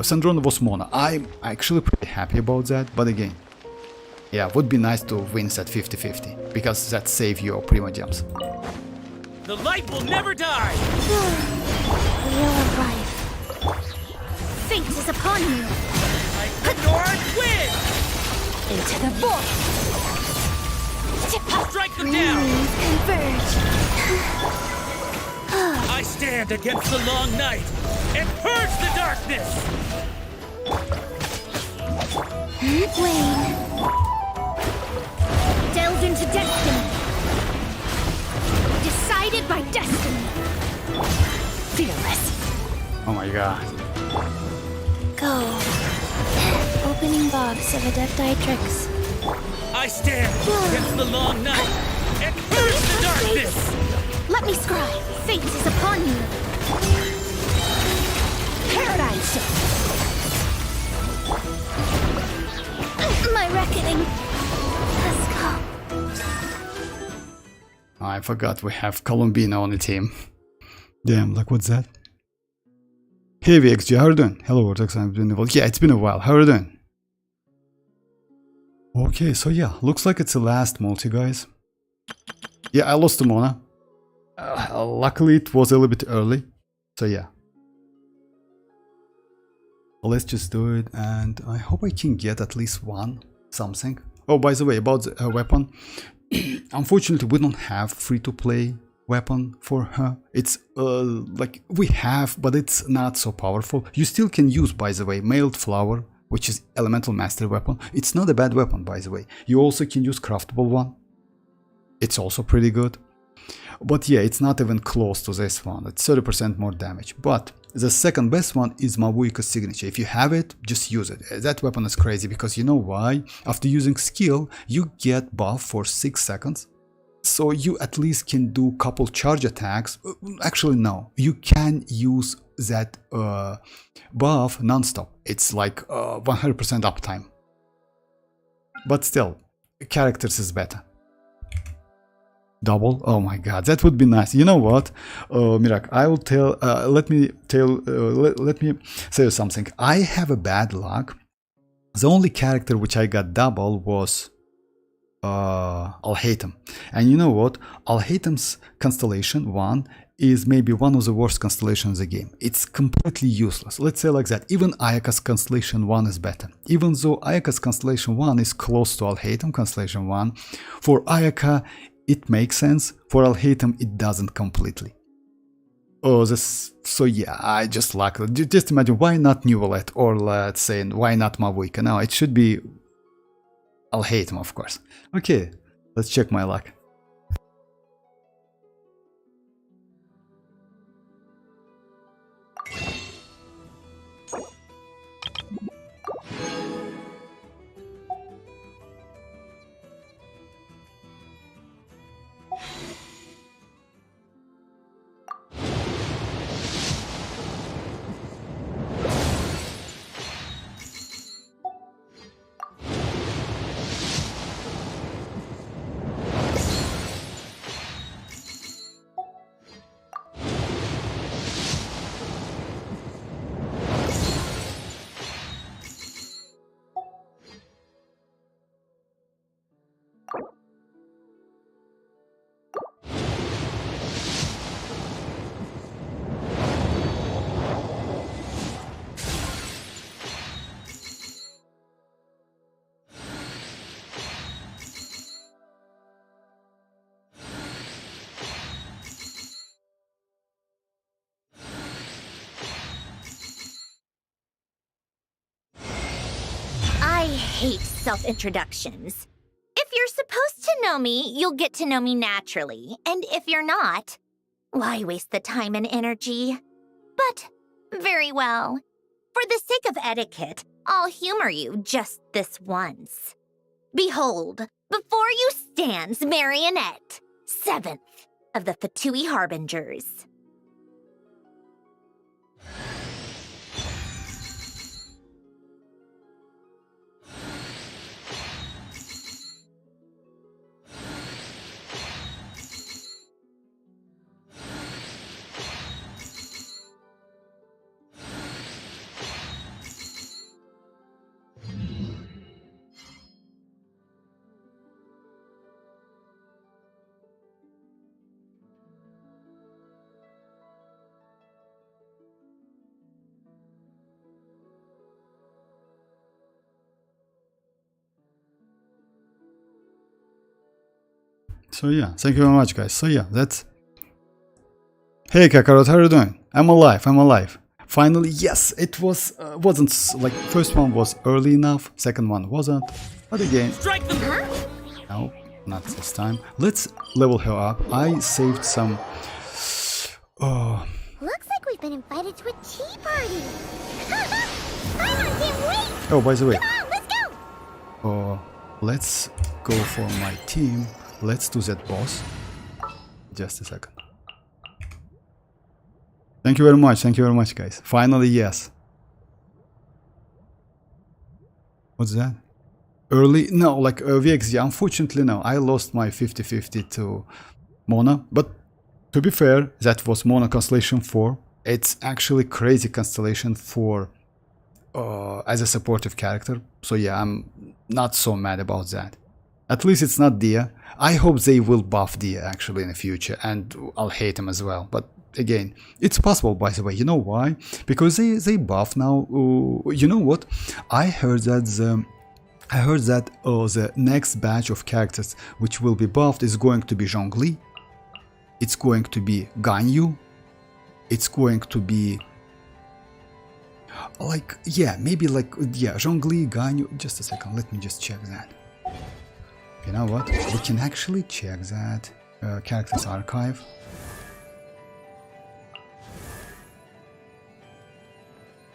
Sandrone was Mona. I'm actually pretty happy about that, but again, yeah, would be nice to win at 50-50, because that save your primogems. The light will never die! Real life. Fate is upon you. Ignored win! Into the void. Strike them down! Converge. I stand against the long night and purge the darkness! Wane. Delve into destiny. Decided by destiny. Fearless. Oh my god. Go. Opening box of adepti-trix. I stand against the long night and purge the darkness! Let me scry. Fate is upon you. Paradigm shift. My reckoning has come. I forgot we have Colombina on the team. Damn, like what's that? Hey VXG, how are you doing? Hello Vortex, I've been involved. Yeah, it's been a while. How are you doing? Okay, so yeah, looks like it's the last multi, guys. Yeah, I lost to Mona. Luckily, it was a little bit early. So yeah. Let's just do it, and I hope I can get at least one something. Oh, by the way, about the weapon. Unfortunately, we don't have free-to-play weapon for her. It's like we have, but it's not so powerful. You still can use, by the way, mailed flower, which is elemental master weapon. It's not a bad weapon, by the way. You also can use craftable one. It's also pretty good. But yeah, it's not even close to this one. It's 30% more damage. But the second best one is mavuika signature. If you have it, just use it. That weapon is crazy because you know why? After using skill, you get buff for 6 seconds. So you at least can do couple charge attacks. Actually, no. You can use that buff non-stop. It's like 100% uptime. But still, characters is better. Double? Oh my god, that would be nice. You know what, Mirak, I will tell. Let me say you something. I have a bad luck. The only character which I got double was Alhaitham, and you know what? Alhaitham's constellation 1 is maybe one of the worst constellations in the game. It's completely useless. Let's say like that. Even Ayaka's constellation 1 is better. Even though Ayaka's constellation 1 is close to Alhaitham constellation 1, for Ayaka it makes sense. For Alhaitham it doesn't completely. Oh, this. So yeah, I just like it. Just imagine, why not Nuvalet, or let's say why not Mavuika? No, it should be Alhaitham, of course. Okay, let's check my luck. hate self-introductions. If you're supposed to know me, you'll get to know me naturally. And if you're not, why waste the time and energy? But, very well. For the sake of etiquette, I'll humor you just this once. Behold, before you stands Marionette, 7th of the Fatui Harbingers. So yeah, thank you very much, guys. So yeah, that's... Hey Kakarot, how are you doing? I'm alive, I'm alive. Finally, yes, it was, wasn't, like, first one was early enough, second one wasn't. But again... Strike them! No, not this time. Let's level her up. I saved some... Looks like we've been invited to a tea party. Paimon can't wait. Oh, by the way. Come on, let's go. Let's go for my team. Let's do that boss. Just a second. Thank you very much, guys. Finally, yes. What's that? Early? No, like VXG. Unfortunately, no. I lost my 50-50 to Mona. But to be fair, that was Mona Constellation 4. It's actually crazy constellation for as a supportive character. So yeah, I'm not so mad about that. At least it's not Dia. I hope they will buff Dia actually in the future, and I'll hate him as well. But again, it's possible, by the way. You know why? Because they buff now. You know what? I heard that the next batch of characters which will be buffed is going to be Zhongli. It's going to be Ganyu. It's going to be like, yeah, maybe like, yeah, Zhongli, Ganyu. Just a second, let me just check that. You know what? We can actually check that characters archive.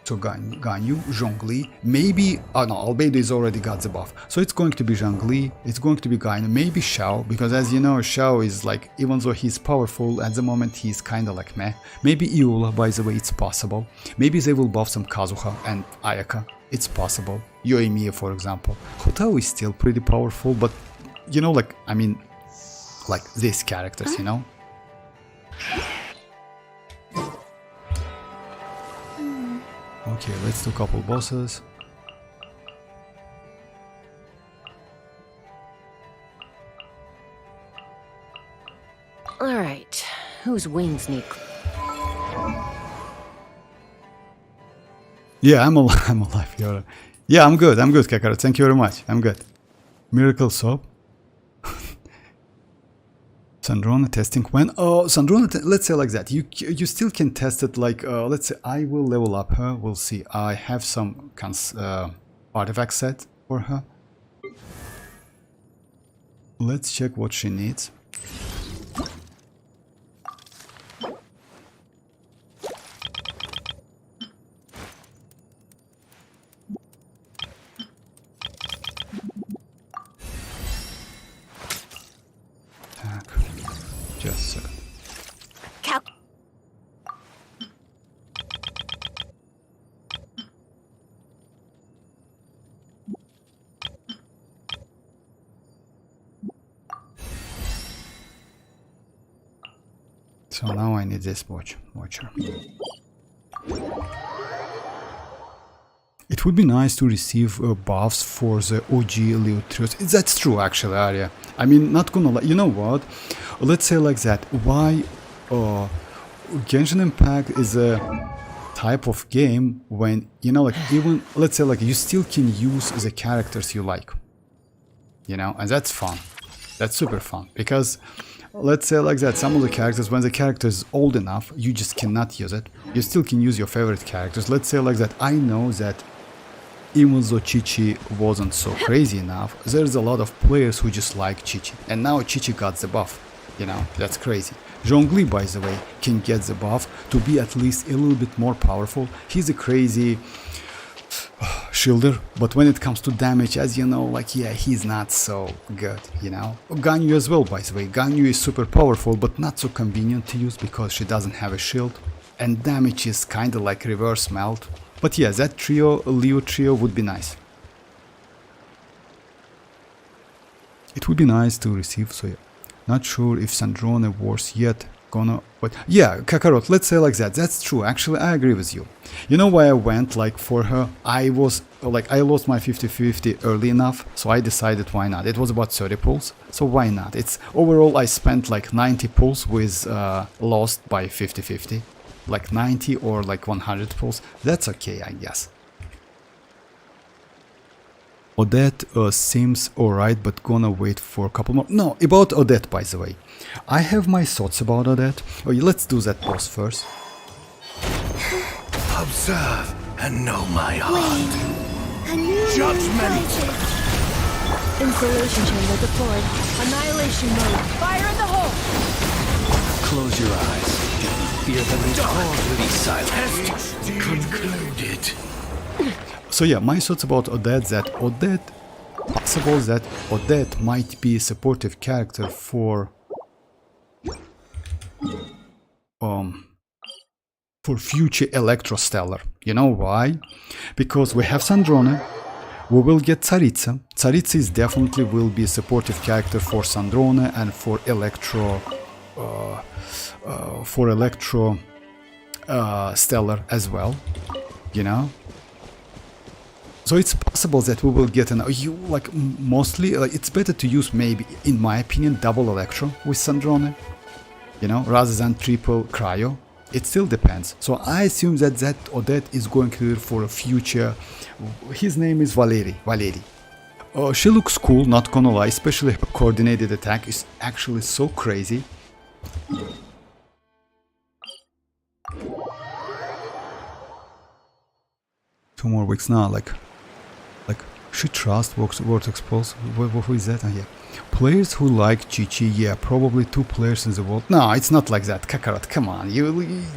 So Ganyu, Zhongli, maybe, oh no, Albedo is already got the buff. So it's going to be Zhongli, it's going to be Ganyu, maybe Xiao, because as you know, Xiao is like, even though he's powerful, at the moment he's kinda like meh. Maybe Iula, by the way, it's possible. Maybe they will buff some Kazuha and Ayaka, it's possible. Yoimiya, for example. Houtao is still pretty powerful, but, you know, like, I mean, like these characters, you know? Okay, let's do a couple bosses. Alright, whose wings need... Yeah, I'm alive, I'm alive. You're... Yeah, I'm good, Kakarot. Thank you very much. I'm good. Miracle Soap. Sandrone testing when? Oh, Sandrone, let's say like that. You still can test it like, let's say I will level up her. We'll see. I have some artifact set for her. Let's check what she needs. Just a second. So now I need this watcher. It would be nice to receive buffs for the OG Leotrios. That's true, actually, Arya. I mean, not gonna lie. You know what? Let's say like that. Why Genshin Impact is a type of game when, you know, like, even, let's say like, you still can use the characters you like. You know, and that's fun. That's super fun. Because, let's say like that, some of the characters, when the character is old enough, you just cannot use it. You still can use your favorite characters. Let's say like that. I know that even though Chi-Chi wasn't so crazy enough, there's a lot of players who just like Chi-Chi. And now Chi-Chi got the buff. You know, that's crazy. Zhongli, by the way, can get the buff to be at least a little bit more powerful. He's a crazy shielder, but when it comes to damage, as you know, like, yeah, he's not so good, you know. Ganyu as well, by the way. Ganyu is super powerful, but not so convenient to use because she doesn't have a shield. And damage is kind of like reverse melt. But yeah, that trio, Leo trio, would be nice. It would be nice to receive, so yeah. Not sure if Sandrone was yet gonna, but yeah, Kakarot, let's say like that. That's true. Actually, I agree with you. You know why I went like for her? I was like, I lost my 50-50 early enough, so I decided why not. It was about 30 pulls, so why not? It's overall I spent like 90 pulls with lost by 50-50, like 90 or like 100 pulls. That's okay, I guess. Odette seems alright, but gonna wait for a couple more. No, about Odette, by the way. I have my thoughts about Odette. Oh, let's do that boss first. Observe and know my heart. Judgment! Installation chamber deployed. Annihilation mode. Fire in the hole! Close your eyes. Do you fear them? Be silent. Test concluded. So yeah, my thoughts about Odette, possible that Odette might be a supportive character for future Electrostellar. You know why? Because we have Sandrone, we will get Tsaritsa. Tsaritsa is definitely will be a supportive character for Sandrone and for Stellar as well, you know. So it's possible that we will get mostly it's better to use, maybe in my opinion, double Electro with Sandrone, you know, rather than triple Cryo. It still depends. So I assume that Odette is going to do for a future. His name is Valeri. She looks cool, not gonna lie, especially her coordinated attack is actually so crazy. 2 more weeks now, like she trusts Vortex Pulse. Who is that? Oh, yeah. Players who like Chi-Chi, yeah, probably 2 players in the world. No, it's not like that. Kakarot, come on.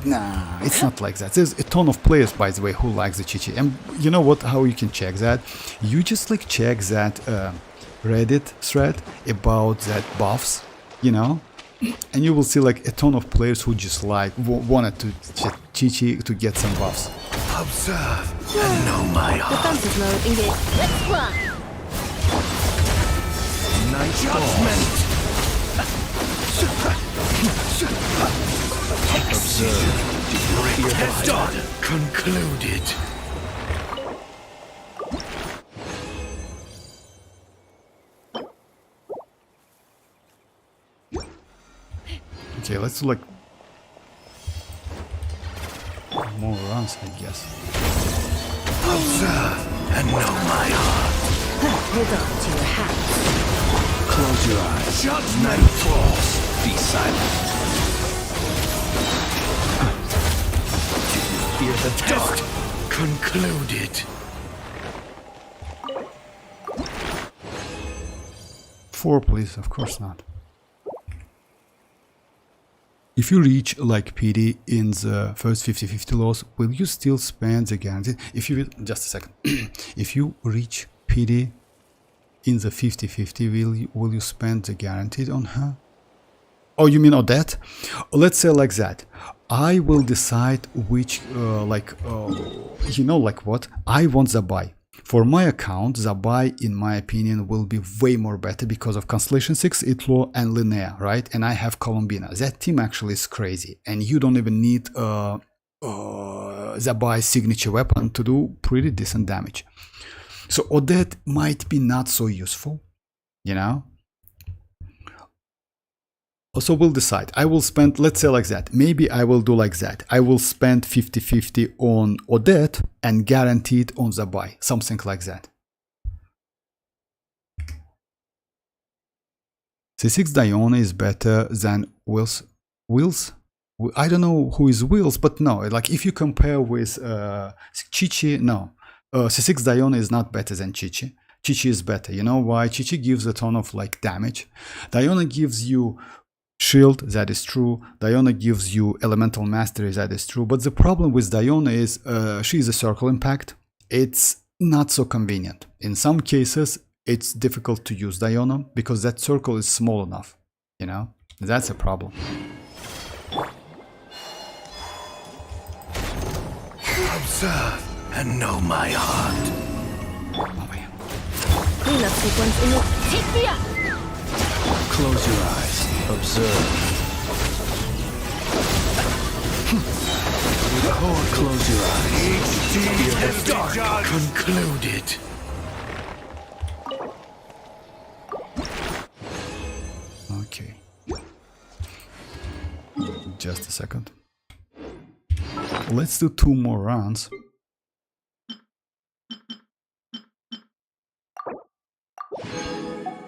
Nah, it's not like that. There's a ton of players, by the way, who likes the Chi-Chi. And you know what? How you can check that? You just like check that Reddit thread about that buffs, you know? And you will see like a ton of players who just like wanted to Chi-Chi to get some buffs. Observe and know my heart. Defensive mode engaged. Let's fly! Night judgment. Observe. Do you fear them? Test concluded. Okay, let's do like more runs, I guess. Observe and know my heart. Hold on to your hat. Close your eyes. Judgment falls. Be silent. Do you fear the dark? Test concluded. 4, please. Of course not. If you reach like PD in the first 50-50 loss, will you still spend the guarantee? If you just a second, if you reach PD in the 50-50, will you spend the guaranteed on her? Oh, you mean Odette? Let's say like that. I will decide which you know, like what I want Zibai. For my account, Zibai, in my opinion, will be way more better because of Constellation 6, Itlo, and Linnea, right? And I have Columbina. That team actually is crazy. And you don't even need Zibai's signature weapon to do pretty decent damage. So Odette might be not so useful, you know? So we'll decide. I will spend, let's say like that. Maybe I will do like that. I will spend 50-50 on Odette and guaranteed on Zibai. Something like that. C6 Diona is better than Wills. I don't know who is Wills, but no. Like if you compare with Chi-Chi, no. C6 Diona is not better than Chi-Chi. Chi-Chi is better. You know why? Chi-Chi gives a ton of like damage. Diona gives you shield, that is true. Diona gives you elemental mastery, that is true. But the problem with Diona is she is a circle impact. It's not so convenient. In some cases, it's difficult to use Diona because that circle is small enough. You know, that's a problem. Observe and know my heart. Cleanup sequence in it. Take me up! Close your eyes. Observe. Close your eyes. Dark concluded. Okay. Just a second. Let's do 2 more rounds.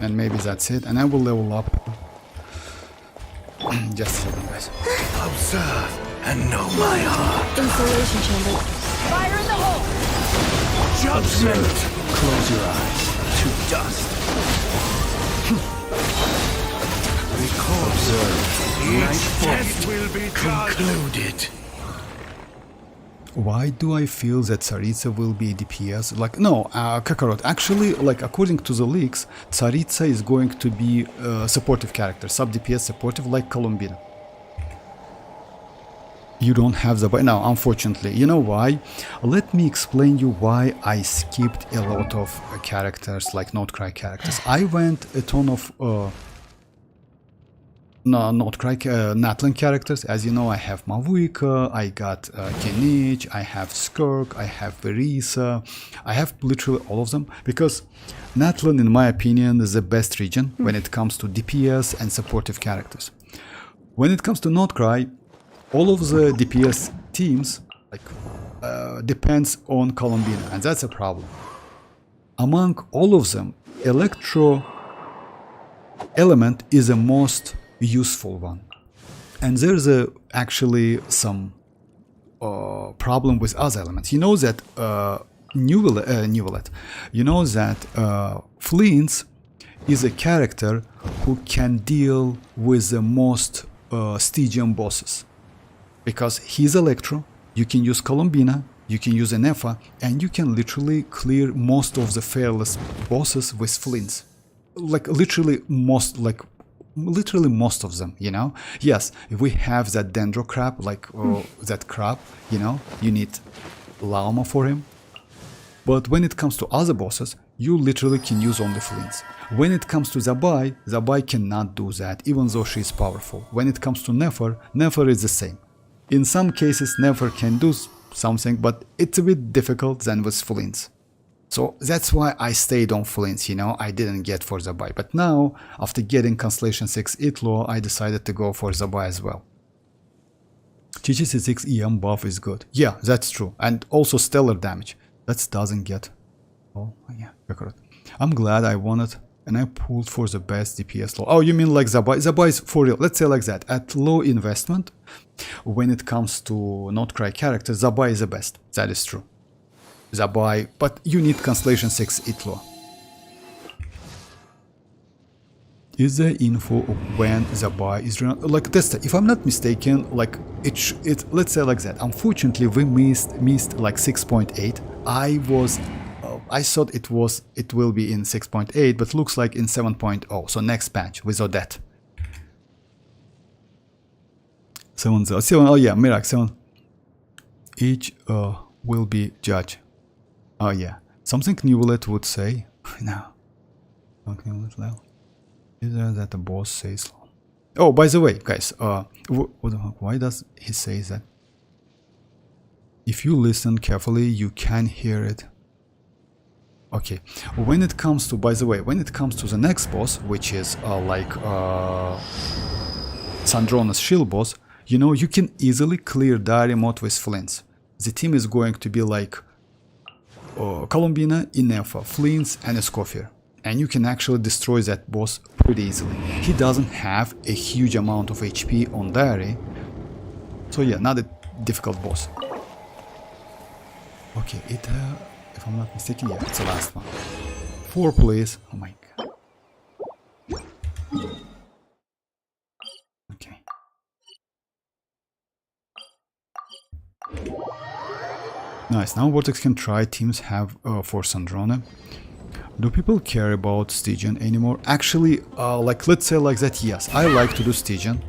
And maybe that's it. And I will level up. Just a second, guys. Observe and know my heart. Insulation chamber. Fire in the hole! Judgment. Close your eyes. To dust. Observe. Each test will be concluded. Why do I feel that Tsaritsa will be DPS? Like, no, Kakarot. Actually, like, according to the leaks, Tsaritsa is going to be a supportive character, sub-DPS supportive, like Columbina. You don't have the... Now, unfortunately, you know why? Let me explain you why I skipped a lot of characters, like nod-krai characters. I went a ton of... nod-krai natlan characters. As you know, I have mavuika, I got Genich, I have skirk, I have Verisa, I have literally all of them, because natlan, in my opinion, is the best region when it comes to DPS and supportive characters. When it comes to nod-krai, all of the DPS teams like depends on Columbina, and that's a problem. Among all of them, electro element is the most useful one, and there's actually some problem with other elements. You know that you know that Flins is a character who can deal with the most Stygian bosses, because he's electro. You can use Columbina, you can use Enefa, and you can literally clear most of the fearless bosses with Flins. Like literally most of them, you know. Yes, if we have that dendro crab, like that crab, you know, you need llama for him. But when it comes to other bosses, you literally can use only Flins. When it comes to Zibai, Zibai cannot do that, even though she is powerful. When it comes to Nefer, Nefer is the same. In some cases, Nefer can do something, but it's a bit difficult than with Flins. So that's why I stayed on Flins, you know, I didn't get for Zibai. But now, after getting Constellation 6 Itlo, I decided to go for Zibai as well. Chi-Chi C6 EM buff is good. Yeah, that's true. And also stellar damage. That doesn't get... Oh, yeah, correct. I'm glad I won it, and I pulled for the best DPS low. Oh, you mean like Zibai? Zibai is for real. Let's say like that. At low investment, when it comes to nod-krai characters, Zibai is the best. That is true. Zibai, but you need Constellation 6 Itlo. Is there info of when Zibai is like this? If I'm not mistaken, like it let's say like that. Unfortunately, we missed like 6.8. I thought it will be in 6.8, but looks like in 7.0. So next patch with Odette. 7. Oh yeah, Mirak 7. Each will be judge. Oh yeah, something Newlet would say. No. Okay, is there that the boss says? Oh, by the way, guys, why does he say that? If you listen carefully, you can hear it. Okay, when it comes to, by the way, when it comes to the next boss, which is like Sandrone's shield boss, you know, you can easily clear diary mode with Flins. The team is going to be like Columbina, Inefa, Flins, and Escoffier. And you can actually destroy that boss pretty easily. He doesn't have a huge amount of HP on diary. So yeah, not a difficult boss. Okay, if I'm not mistaken. Yeah, it's the last one. 4, please. Oh my god. Okay. Nice. Now Vortex can try. Teams have for Sandrone. Do people care about Stygian anymore? Actually, like let's say like that. Yes, I like to do Stygian.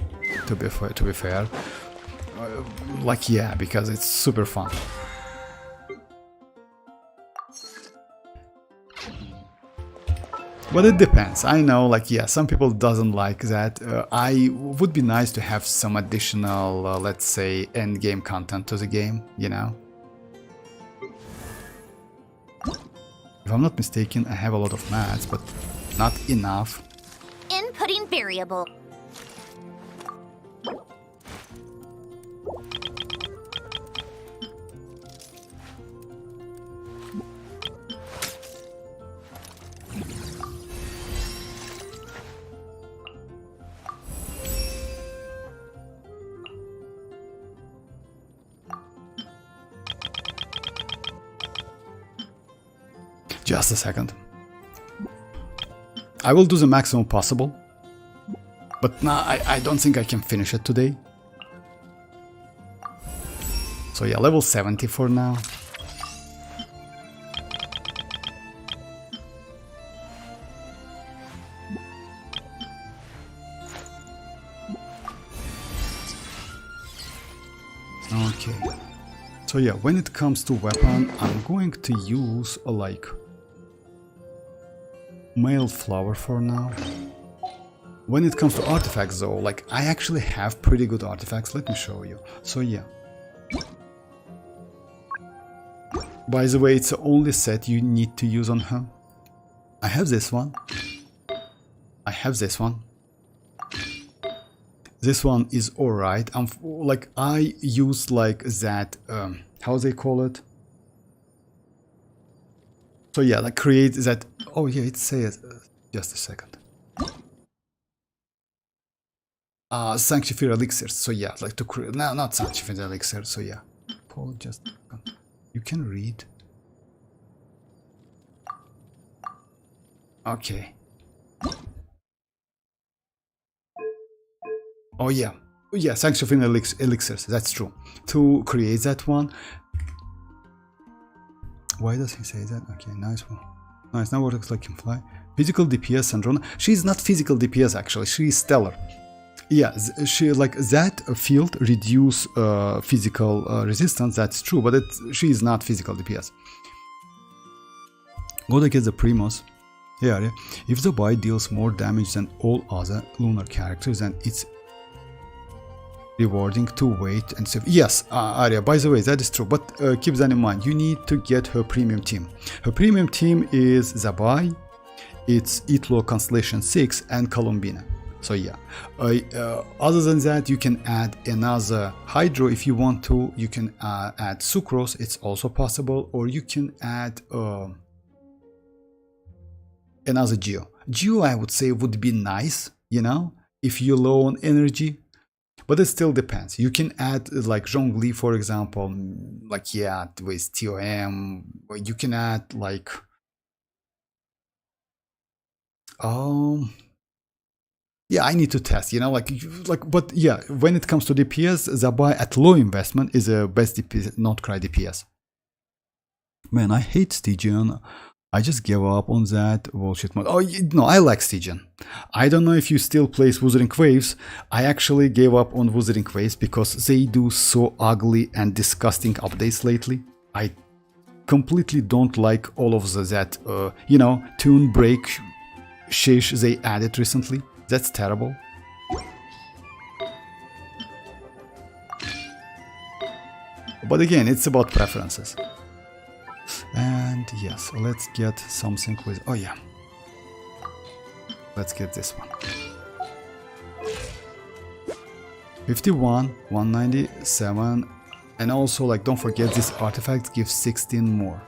To be fair, like yeah, because it's super fun. But it depends. I know, like yeah, some people doesn't like that. I would be nice to have some additional, let's say, end game content to the game. You know. If I'm not mistaken, I have a lot of mats, but not enough. Inputting variable. Just a second. I will do the maximum possible. But nah, I don't think I can finish it today. So yeah, level 70 for now. Okay. So yeah, when it comes to weapon, I'm going to use like male flower for now. When it comes to artifacts though, like I actually have pretty good artifacts, let me show you. So yeah. By the way, it's the only set you need to use on her. I have this one. I have this one. This one is alright. Like I use like that, how they call it? So yeah, like create that. Oh yeah, it says just a second. Sanctifier elixirs. So yeah, like to create. No, not sanctifier elixirs. So yeah, Paul, just you can read. Okay. Oh yeah, sanctifier elixirs. That's true. To create that one. Why does he say that? Okay, nice one. Nice, now Vortex like can fly. Physical DPS, Sandrone. She's not physical DPS actually, she is stellar. Yeah, she like that field reduce physical resistance, that's true, but she is not physical DPS. Go against the Primos. Yeah, if the buy deals more damage than all other lunar characters, then it's rewarding to wait and save. Yes, Arya, by the way, that is true, but keep that in mind. You need to get her premium team. Her premium team is Zibai, it's Itlo Constellation 6 and Columbina. So yeah, other than that, you can add another Hydro if you want to. You can add Sucrose, it's also possible, or you can add another Geo. Geo, I would say, would be nice, you know, if you're low on energy. But it still depends. You can add like zhongli, for example, like yeah, with TOM. You can add like yeah, I need to test, you know, like but yeah, when it comes to DPS, Zibai at low investment is the best DPS, nod-krai DPS. Man, I hate Stygian. I just gave up on that bullshit mode. Oh, no, I like Stygian. I don't know if you still play Wuthering Waves. I actually gave up on Wuthering Waves because they do so ugly and disgusting updates lately. I completely don't like all of that, you know, tune break shish they added recently. That's terrible. But again, it's about preferences. And yes, let's get something with, oh yeah, let's get this one. 51, 197, and also like don't forget this artifact gives 16 more.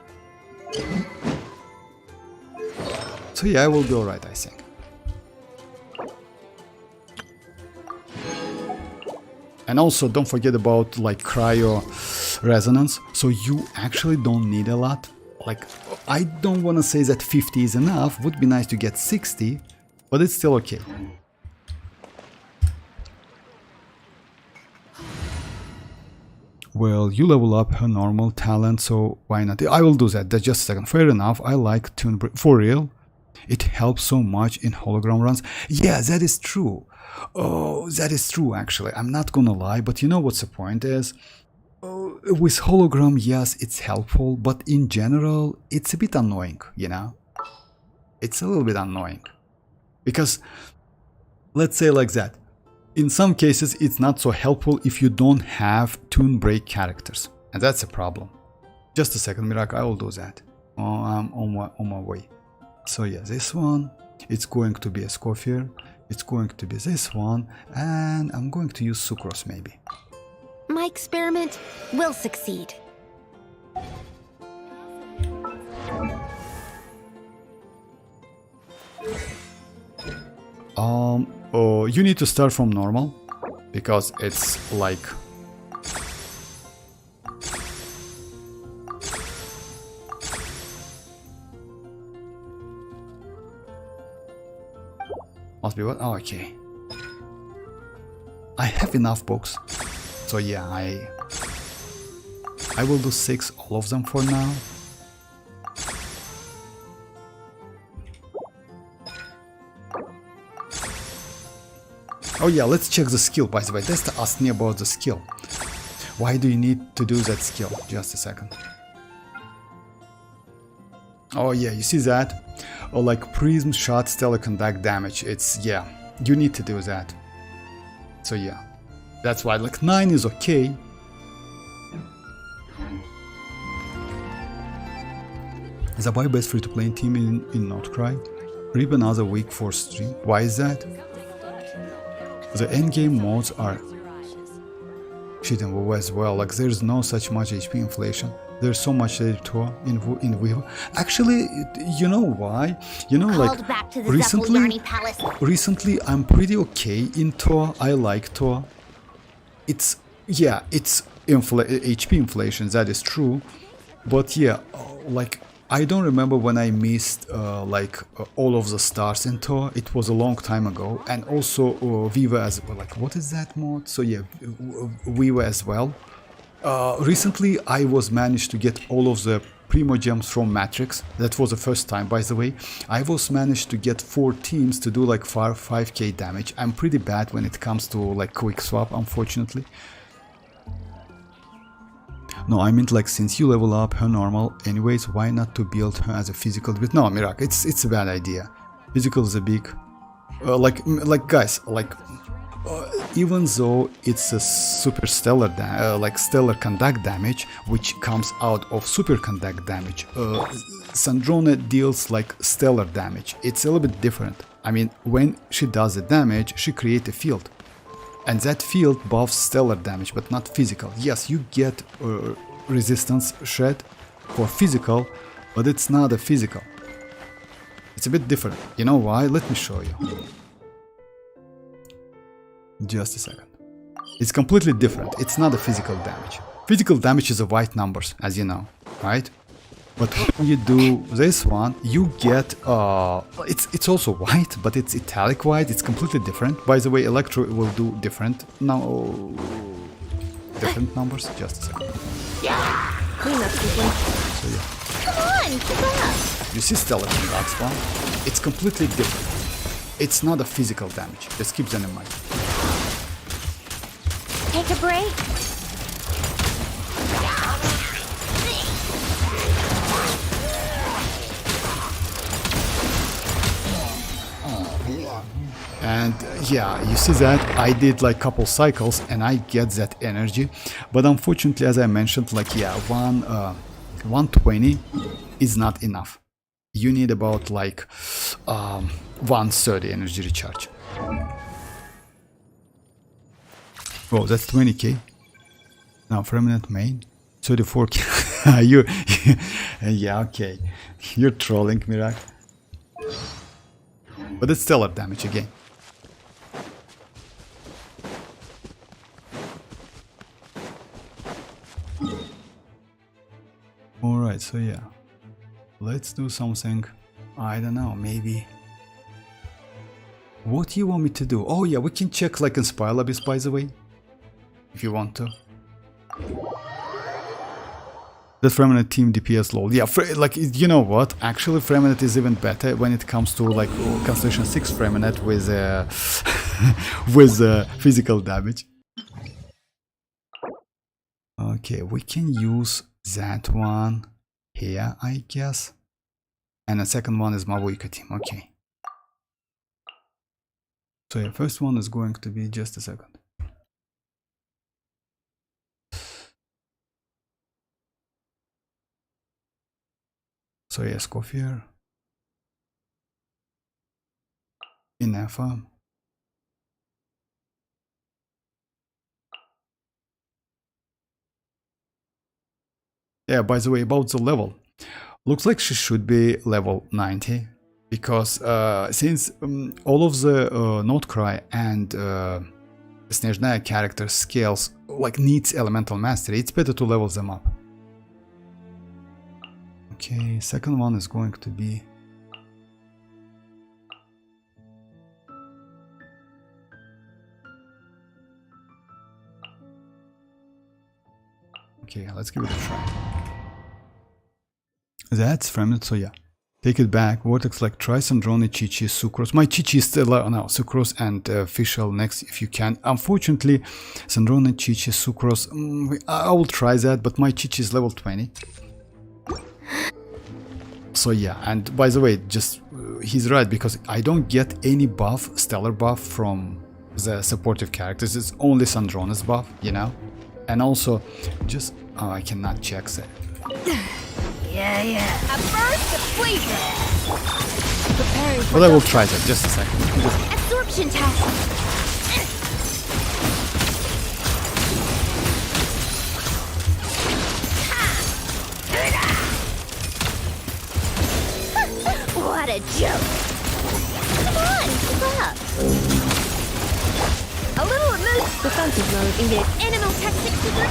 So yeah, I will be alright, I think. And also don't forget about like cryo resonance, so you actually don't need a lot. like, I don't want to say that 50 is enough. Would be nice to get 60, but it's still okay. Well, you level up her normal talent, so why not? I will do that. That's just a second. Fair enough. I like tune for real. It helps so much in hologram runs. Yeah, that is true. Oh, that is true, actually. I'm not gonna lie, but you know what's the point is? With hologram, yes, it's helpful, but in general, it's a bit annoying, you know? It's a little bit annoying. Because, let's say like that. In some cases, it's not so helpful if you don't have tune break characters. And that's a problem. Just a second, Mirak, I will do that. Oh, I'm on my way. So yeah, this one, it's going to be a Scofier. It's going to be this one. And I'm going to use Sucrose maybe. My experiment will succeed. Oh, you need to start from normal because it's like must be what? Oh, okay. I have enough books, so yeah, I will do 6, all of them for now. Oh yeah, let's check the skill, by the way. Testa asked me about the skill. Why do you need to do that skill? Just a second. Oh yeah, you see that? Oh, like prism shot stellar conduct damage. It's, yeah, you need to do that. So yeah, that's why like 9 is okay. Zibai best free to play team in nod-krai. Rip another week for stream. Why is that? The endgame modes are cheating as well. Like there's no such much HP inflation. There's so much editor in Vivo. Actually, you know why? You know, like recently I'm pretty okay in Tor. I like Tor. It's, yeah, it's HP inflation. That is true. But yeah, like I don't remember when I missed all of the stars in Tor. It was a long time ago. And also Viva as well. Like, what is that mod? So yeah, Viva as well. Recently I was managed to get all of the primogems from Matrix. That was the first time, by the way. I was managed to get 4 teams to do like 5k damage. I'm pretty bad when it comes to like quick swap, unfortunately. No, I meant like since you level up her normal anyways, why not to build her as a physical bit? No, Mirak, it's a bad idea. Physical is a big like guys, like even though it's a super stellar stellar conduct damage which comes out of super conduct damage, Sandrone deals like stellar damage. It's a little bit different. I mean, when she does the damage, she creates a field. And that field buffs stellar damage, but not physical. Yes, you get resistance shed for physical, but it's not a physical. It's a bit different. You know why? Let me show you. Just a second. It's completely different. It's not a physical damage. Physical damage is a white numbers, as you know, right? But when you do this one, you get, it's also white, but it's italic white, it's completely different. By the way, Electro will do different numbers, just a second. Clean up, people. So yeah. Come on, keep up. You see Stellar Conducts one? It's completely different. It's not a physical damage, just keep that in mind. Take a break. And yeah, you see that I did like couple cycles and I get that energy, but unfortunately, as I mentioned, like yeah, 120 is not enough. You need about like 130 energy recharge. Oh, that's 20k. Now permanent main 34k. you yeah, okay, you're trolling, Mirak. But it's stellar damage again. Alright, so yeah. Let's do something. I don't know, maybe. What do you want me to do? Oh yeah, we can check like Inspire Abyss, by the way, if you want to. The Freminute team DPS lol. Yeah, like, you know what? Actually, Freminute is even better when it comes to like Constellation 6 Freminute with with physical damage. Okay, we can use that one here, I guess. And the second one is mavuika team. Okay. So yeah, first one is going to be just a second. So yeah, Scofier, Inefa, yeah, by the way, about the level, looks like she should be level 90, because since all of the nod-krai and Snezhnaya character scales like needs elemental mastery, it's better to level them up. Okay, second one is going to be okay, let's give it a try. That's Freminute, so yeah. Take it back. Vortex like try Sandrone, Chichi, Sucrose. My Chichi is still no, Sucrose and Fischl next if you can. Unfortunately, Sandrone, Chichi, Sucrose, I will try that, but my Chichi is level 20. So yeah, and by the way, just he's right, because I don't get any buff, stellar buff from the supportive characters. It's only Sandrone's buff, you know? And also, just oh, I cannot check that. Yeah. A burst of flavor. Preparing for But I will try that, just a second. Absorption test. What a joke! Come on, keep up! A little emotion. defensive mode engaged. Animal toxic trigger.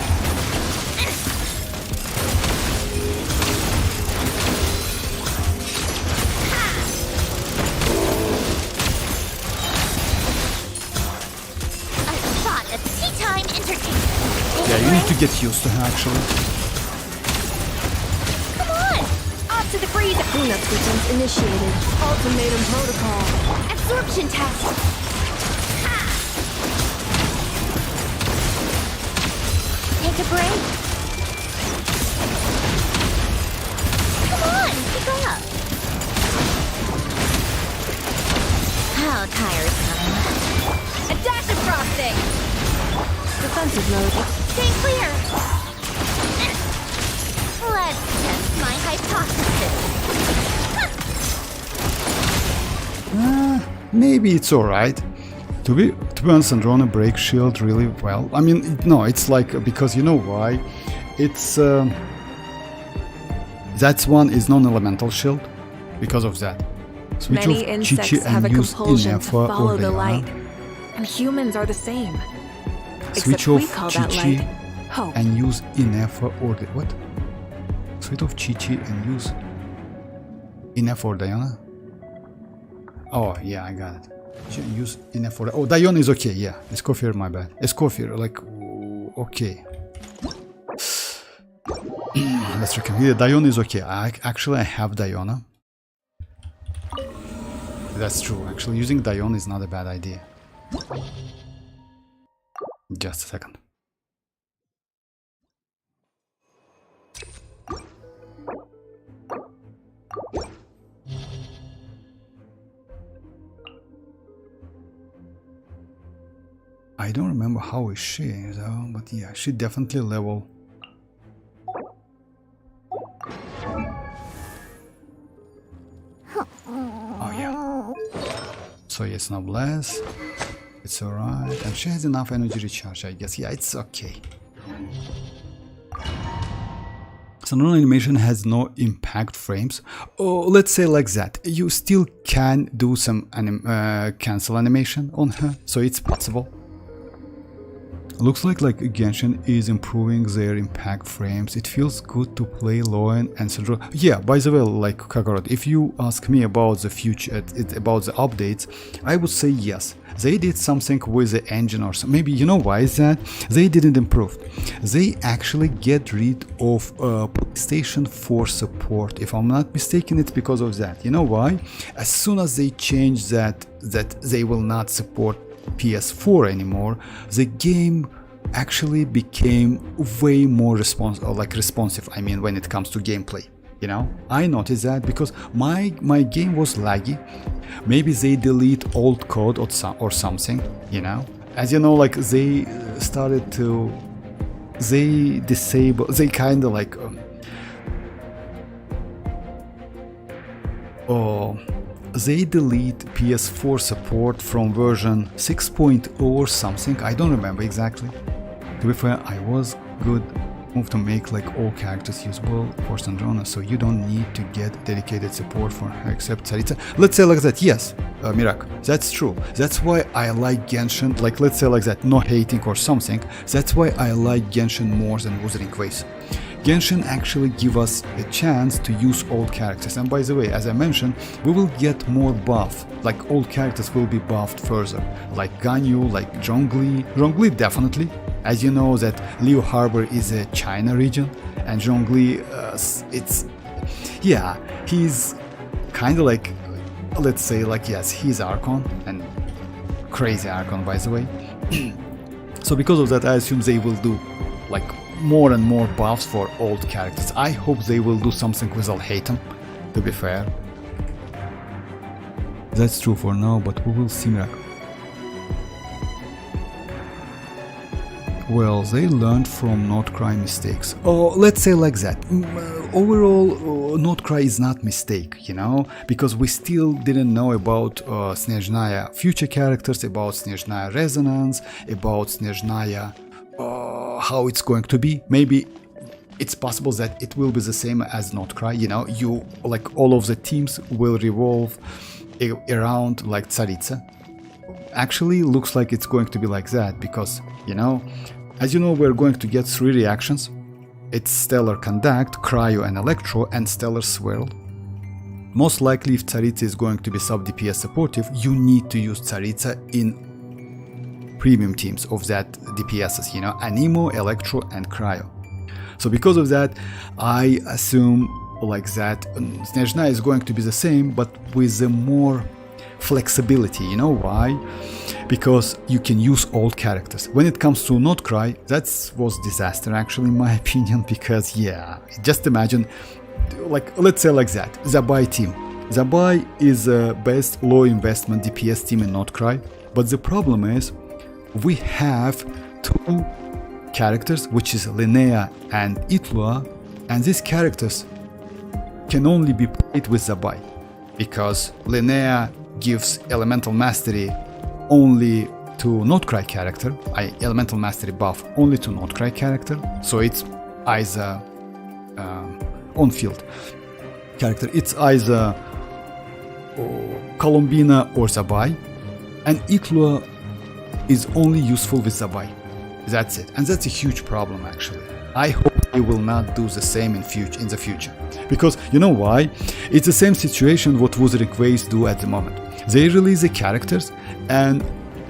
A shot of tea time entertainment. Yeah, you need to get used to her actually. Come on! Up to the freezer. Cleanup sequence initiated. Ultimatum protocol. Absorption test. Take a break. Come on, keep up. How tiresome. Adaptive frosting. Defensive mode. Stay clear. Let's test my hypothesis. Maybe it's alright. To be honest, Sandrone breaks shield really well. I mean, no, it's like, because you know why? It's that one is non-elemental shield because of that. Switch Many off insects Chichi have a and use compulsion to Inefa follow or the Diana. light, and humans are the same. Switch Except we off call that Chichi light hope. and use Inefa or what? Switch off Chichi and use Inefa or Diana? Oh yeah, I got it. Use Inefa or Diana is okay. Yeah, Escoffier, my bad. Escoffier, like okay. Let's check. Yeah, Diana is okay. Actually I have Diana. That's true. Actually, using Diana is not a bad idea. Just a second. I don't remember how is she though, but yeah, she definitely level. Oh yeah. So yes, Noblesse. It's alright. And she has enough energy recharge, I guess. Yeah, it's okay. Sandrone animation has no impact frames. Oh, let's say like that. You still can do some cancel animation on her, so it's possible. Looks like Genshin is improving their impact frames. It feels good to play Loen and Sandrone. Yeah, by the way, like Kakarot, if you ask me about the future, about the updates, I would say yes. They did something with the engine or something. Maybe you know why is that? They didn't improve. They actually get rid of PlayStation 4 support. If I'm not mistaken, it's because of that. You know why? As soon as they change that they will not support PS4 anymore, the game actually became way more responsive. I mean, when it comes to gameplay. You know, I noticed that because my game was laggy. Maybe they delete old code or something. You know, as you know, like they started to disable. They kind of like they delete PS4 support from version 6.0 or something. I don't remember exactly. To be fair, I was good move to make like all characters usable for Sandrone, so you don't need to get dedicated support for her except Tsaritsa. Let's say like that, yes, Mirak, that's true. That's why I like Genshin, like let's say like that, no hating or something. That's why I like Genshin more than Wuthering Waves. Genshin actually give us a chance to use old characters, and by the way, as I mentioned, we will get more buff, like old characters will be buffed further, like Ganyu, like Zhongli definitely. As you know that Liu Harbor is a China region, and Zhongli, he's kind of like, let's say like, yes, he's Archon, and crazy Archon by the way. So because of that, I assume they will do like more and more buffs for old characters. I hope they will do something with Alhaitham, to be fair. That's true for now, but we will see. Well, they learned from nod-krai mistakes. Oh, let's say like that. Overall, nod-krai is not mistake, you know, because we still didn't know about Snezhnaya future characters, about Snezhnaya resonance, about Snezhnaya how it's going to be. Maybe it's possible that it will be the same as nod-krai, you know, you like all of the teams will revolve around like Tsaritsa. Actually, looks like it's going to be like that because, you know, as you know, we're going to get 3 reactions. It's Stellar Conduct, Cryo and Electro, and Stellar Swirl. Most likely, if Tsaritsa is going to be sub-DPS supportive, you need to use Tsaritsa in premium teams of that DPSs, you know, Anemo, Electro, and Cryo. So because of that, I assume like that Snezhnaya is going to be the same, but with a more flexibility. You know why? Because you can use old characters. When it comes to nod-krai, that was disaster actually in my opinion, because yeah, just imagine, like let's say like that, Zibai team. Zibai is the best low investment DPS team in nod-krai, but the problem is we have 2 characters, which is Linnea and Itlua, and these characters can only be played with Zibai, because Linnea gives elemental mastery only to nod-krai character, elemental mastery buff only to nod-krai character, so it's either on-field character, it's either Columbina or Zibai, and Itlua is only useful with Zibai. That's it, and that's a huge problem actually. I hope they will not do the same in the future, because you know why? It's the same situation what Wuthering Waves do at the moment. They release the characters and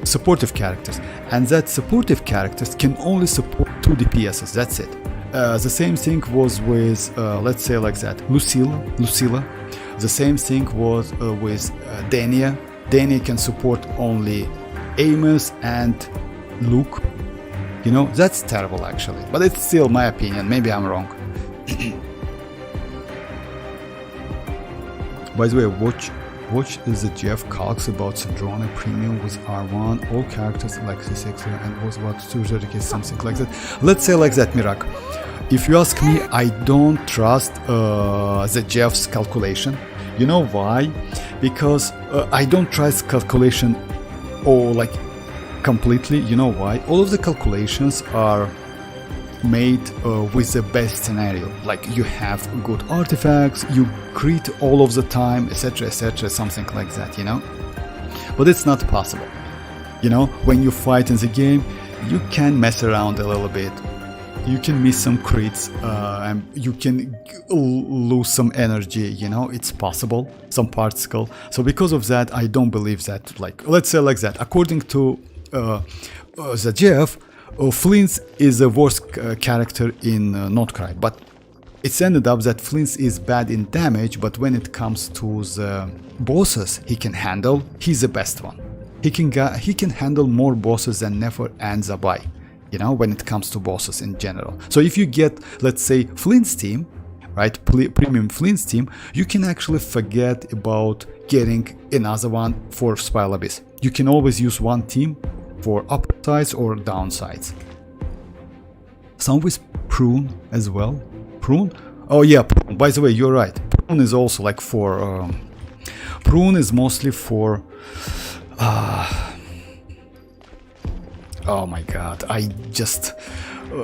supportive characters, and that supportive characters can only support 2 DPSs. That's it. The same thing was with let's say like that, Lucilla. The same thing was with Dania. Dania can support only Amos and Luke. You know, that's terrible actually, but it's still my opinion, maybe I'm wrong. By the way, watch the Jeff calcs about Sandrone Premium with R1, all characters like C6 and was about 230k, something like that. Let's say like that, Mirak. If you ask me, I don't trust the Jeff's calculation. You know why? Because I don't trust calculation or like completely. You know why? All of the calculations are made with the best scenario, like you have good artifacts, you crit all of the time, etc, something like that, you know. But it's not possible, you know. When you fight in the game, you can mess around a little bit. You can miss some crits, and you can lose some energy, you know, it's possible, some particle. So because of that, I don't believe that, like, let's say like that. According to the Jeff, Flins is the worst character in nod-krai, but it's ended up that Flins is bad in damage, but when it comes to the bosses he can handle, he's the best one. He can handle more bosses than Nefer and Zibai, you know, when it comes to bosses in general. So if you get, let's say, Flint's team, right, premium Flint's team, you can actually forget about getting another one for Spiral Abyss. You can always use one team for upsides or downsides. Some with Prune as well. Prune? Oh yeah, Prune. By the way, you're right. Prune is also like for... Prune is mostly for... oh my god, I just...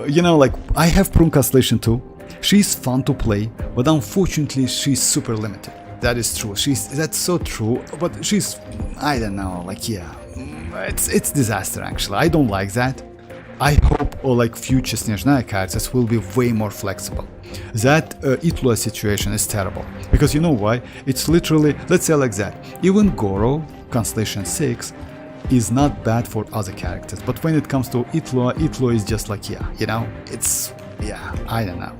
you know, like, I have Prune Constellation too. She's fun to play, but unfortunately she's super limited. That is true. That's so true, but she's... I don't know, like, yeah. It's disaster actually. I don't like that. I hope like future Snezhnaya characters will be way more flexible. That Itlua situation is terrible. Because you know why? It's literally, let's say like that. Even Goro, Constellation 6, is not bad for other characters. But when it comes to Itlua, Itlua is just like, yeah, you know, it's, yeah, I don't know.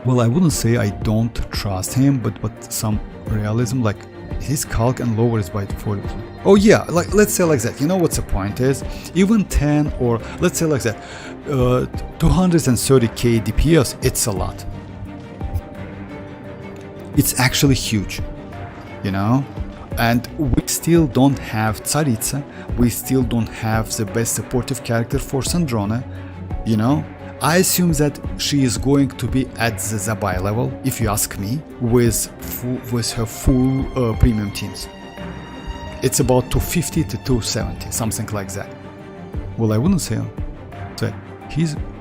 Well, I wouldn't say I don't trust him, but some realism, like his calc and lower is by 40. Oh yeah, like let's say like that. You know what the point is? Even 10 or let's say like that, 230k DPS, it's a lot. It's actually huge, you know? And we still don't have Tsaritsa, we still don't have the best supportive character for Sandrone, you know? I assume that she is going to be at the Zibai level, if you ask me, with her full premium teams. It's about 250 to 270, something like that. Well, I wouldn't say that.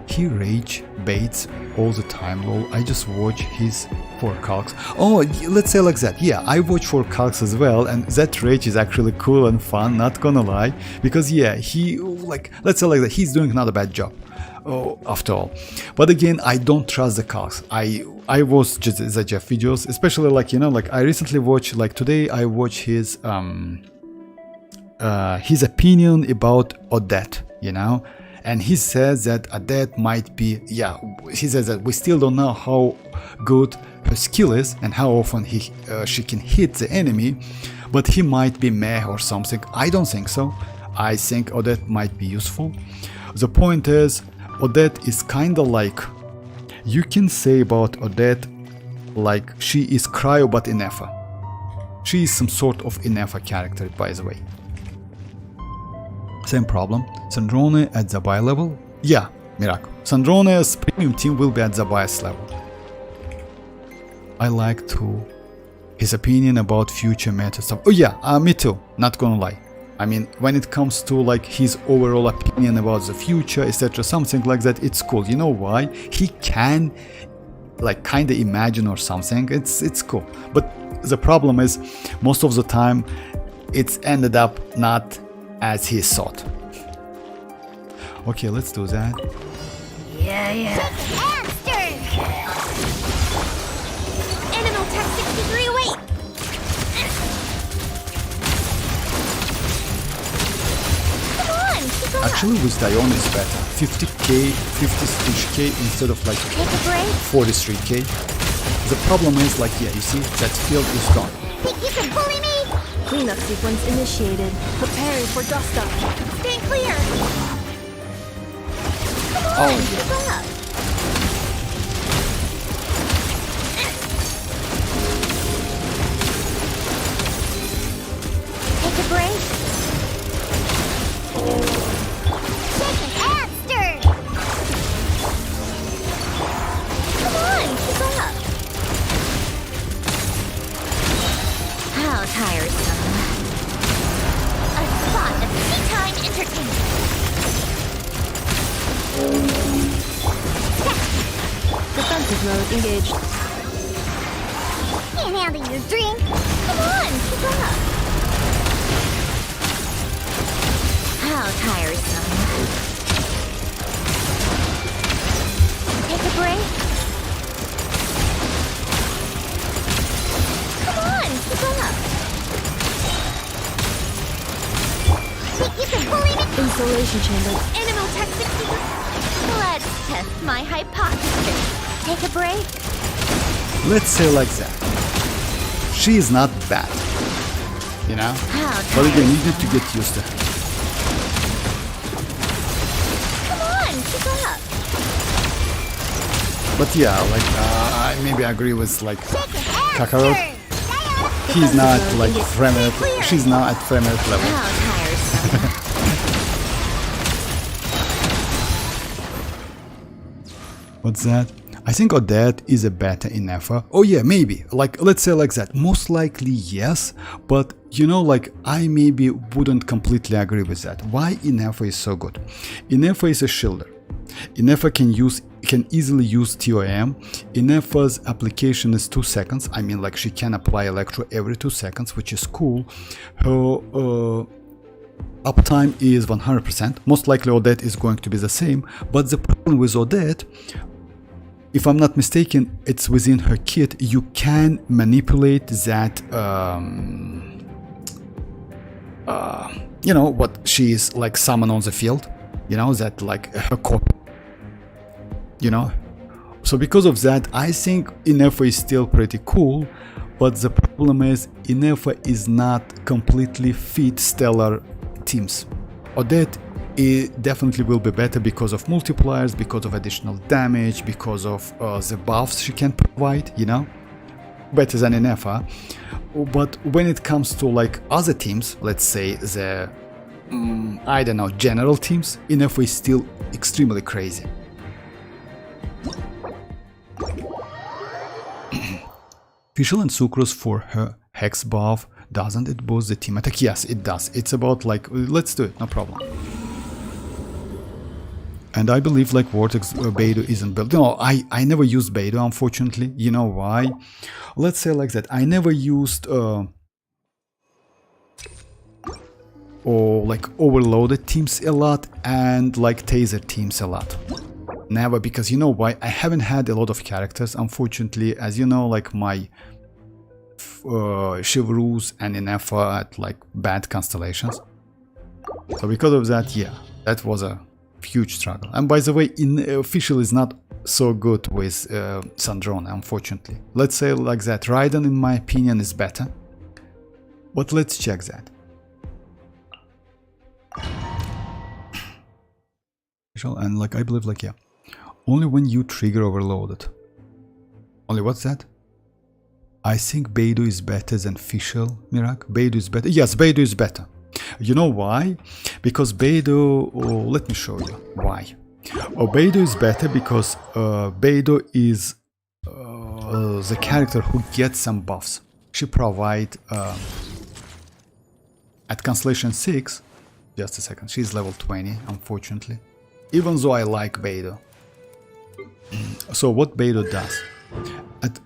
He rage baits all the time, lol. I just watch his 4 calcs. Oh, let's say like that. Yeah, I watch 4 calcs as well, and that rage is actually cool and fun, not gonna lie. Because yeah, he, like, let's say like that, he's doing not a bad job. Oh, after all. But again, I don't trust the calcs. I watch the Jeff videos, especially like, you know, like I recently watched, like today I watched his opinion about Odette, you know, and he says that Odette might be, yeah, he says that we still don't know how good her skill is and how often she can hit the enemy, but he might be meh or something. I don't think so. I think Odette might be useful. The point is, Odette is kinda like, you can say about Odette like she is Cryo but Inefa. She is some sort of Inefa character, by the way. Same problem. Sandrone at Zibai level? Yeah, Miracle. Sandrone's premium team will be at Zabai's level. I like his opinion about future meta stuff. Oh yeah, me too, not gonna lie. I mean, when it comes to like his overall opinion about the future, etc., something like that, it's cool. You know why? He can like kinda imagine or something. It's cool. But the problem is, most of the time, it's ended up not as he thought. Okay, let's do that. Yeah. Animal Tech 6308. Actually, with Dione is better. 50k, 50k instead of like 43k. The problem is like, yeah, you see, that field is gone. Think you can bully me? Cleanup sequence initiated. Preparing for dust up. Stay clear. Come on, keep up. Take a break. Tiresome. A spot of tea-time entertainment. Defensive mode engaged. Can't handle your drink. Come on, keep up. How tiresome. Installation chamber. Animal tech 60. Let's test my hypothesis. Take a break. Let's say like that. She is not bad, you know? But again, you need to get used to her. Come on, keep up. But yeah, like, maybe I agree with, like, Kakarot. He's not, like, framework. She's not at framework level. How tiresome. What's that? I think Odette is a beta in Nefa. Oh yeah, maybe. Like, let's say like that. Most likely yes, but you know, like, I maybe wouldn't completely agree with that. Why Inefa is so good? Inefa is a shielder. Inefa can easily use TOM. Inefa's application is 2 seconds. I mean, like, she can apply electro every 2 seconds, which is cool. Her uptime is 100%. Most likely Odette is going to be the same, but the problem with Odette, if I'm not mistaken, it's within her kit. You can manipulate that, you know, what she is like summon on the field, you know, that like her copy, you know. So because of that, I think Inefa is still pretty cool, but the problem is Inefa is not completely fit stellar teams. Odette, it definitely will be better because of multipliers, because of additional damage, because of the buffs she can provide, you know, better than Inefa. But when it comes to like other teams, let's say the I don't know, general teams, Inefa is still extremely crazy. Fischl and Sucrose for her Hex buff. Doesn't it boost the team attack? Yes, it does. It's about like, let's do it, no problem. And I believe like Vortex Beidou isn't built. No, I never used Beidou, unfortunately. You know why? Let's say like that. I never used or like overloaded teams a lot and like taser teams a lot. Never, because you know why? I haven't had a lot of characters, unfortunately. As you know, like my Chivalrous and Inefa at like bad constellations. So because of that, yeah, that was a huge struggle. And by the way, Fischl is not so good with Sandrone, unfortunately. Let's say like that. Raiden, in my opinion, is better. But let's check that. And like, I believe like, yeah, only when you trigger overloaded. Only what's that? I think Beidou is better than Fischl, Mirak. Beidou is better. Yes, Beidou is better. You know why? Because Beidou, let me show you why. Beidou is better because Beidou is the character who gets some buffs. She provides at Constellation 6, just a second, she's level 20, unfortunately. Even though I like Beidou. So what Beidou does?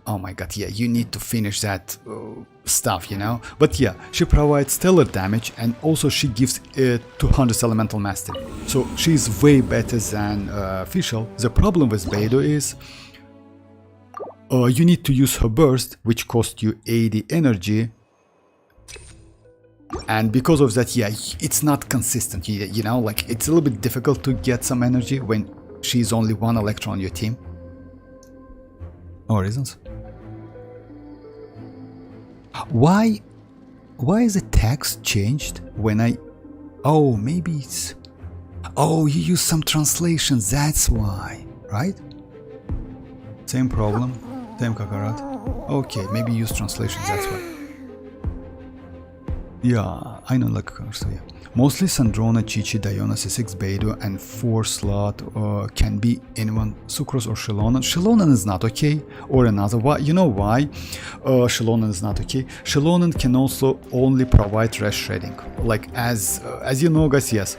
Oh my god, yeah, you need to finish that stuff, you know. But yeah, she provides stellar damage and also she gives 200 elemental mastery. So she's way better than Fischl. The problem with Beidou is you need to use her burst, which costs you 80 energy. And because of that, yeah, it's not consistent, you know, like it's a little bit difficult to get some energy when she's only one electron on your team. No reasons. Why is the text changed when I... Oh, maybe it's... Oh, you use some translations, that's why, right? Same problem, same Kakarot. Okay, maybe use translations, that's why. Yeah, I know like so yeah. Mostly Sandrone, Chichi, Diona, C6, Beidou, and 4 slot can be anyone, Sucrose or Xilonen. Xilonen is not okay, or another. Why? You know why? Xilonen is not okay. Xilonen can also only provide rest shredding. Like as you know, guys, yes,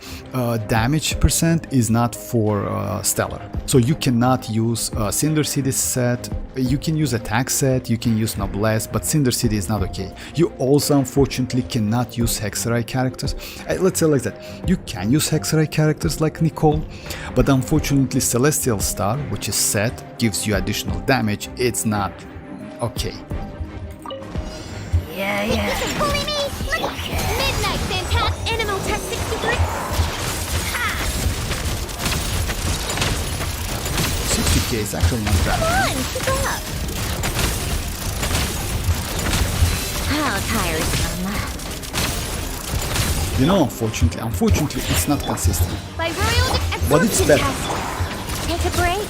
damage percent is not for stellar. So you cannot use Cinder City set. You can use attack set. You can use Noblesse, but Cinder City is not okay. You also unfortunately cannot use Hexerai characters. Let's say like that, you can use Hexerai characters like Nicole, but unfortunately Celestial Star, which is set, gives you additional damage. It's not okay. Yeah. Midnight Phantasm Animal Tech 63. Okay, it's actually not Come bad. on, keep up. How tiresome. You know, unfortunately, it's not consistent. By royal But it's absorption better. test. Take a break.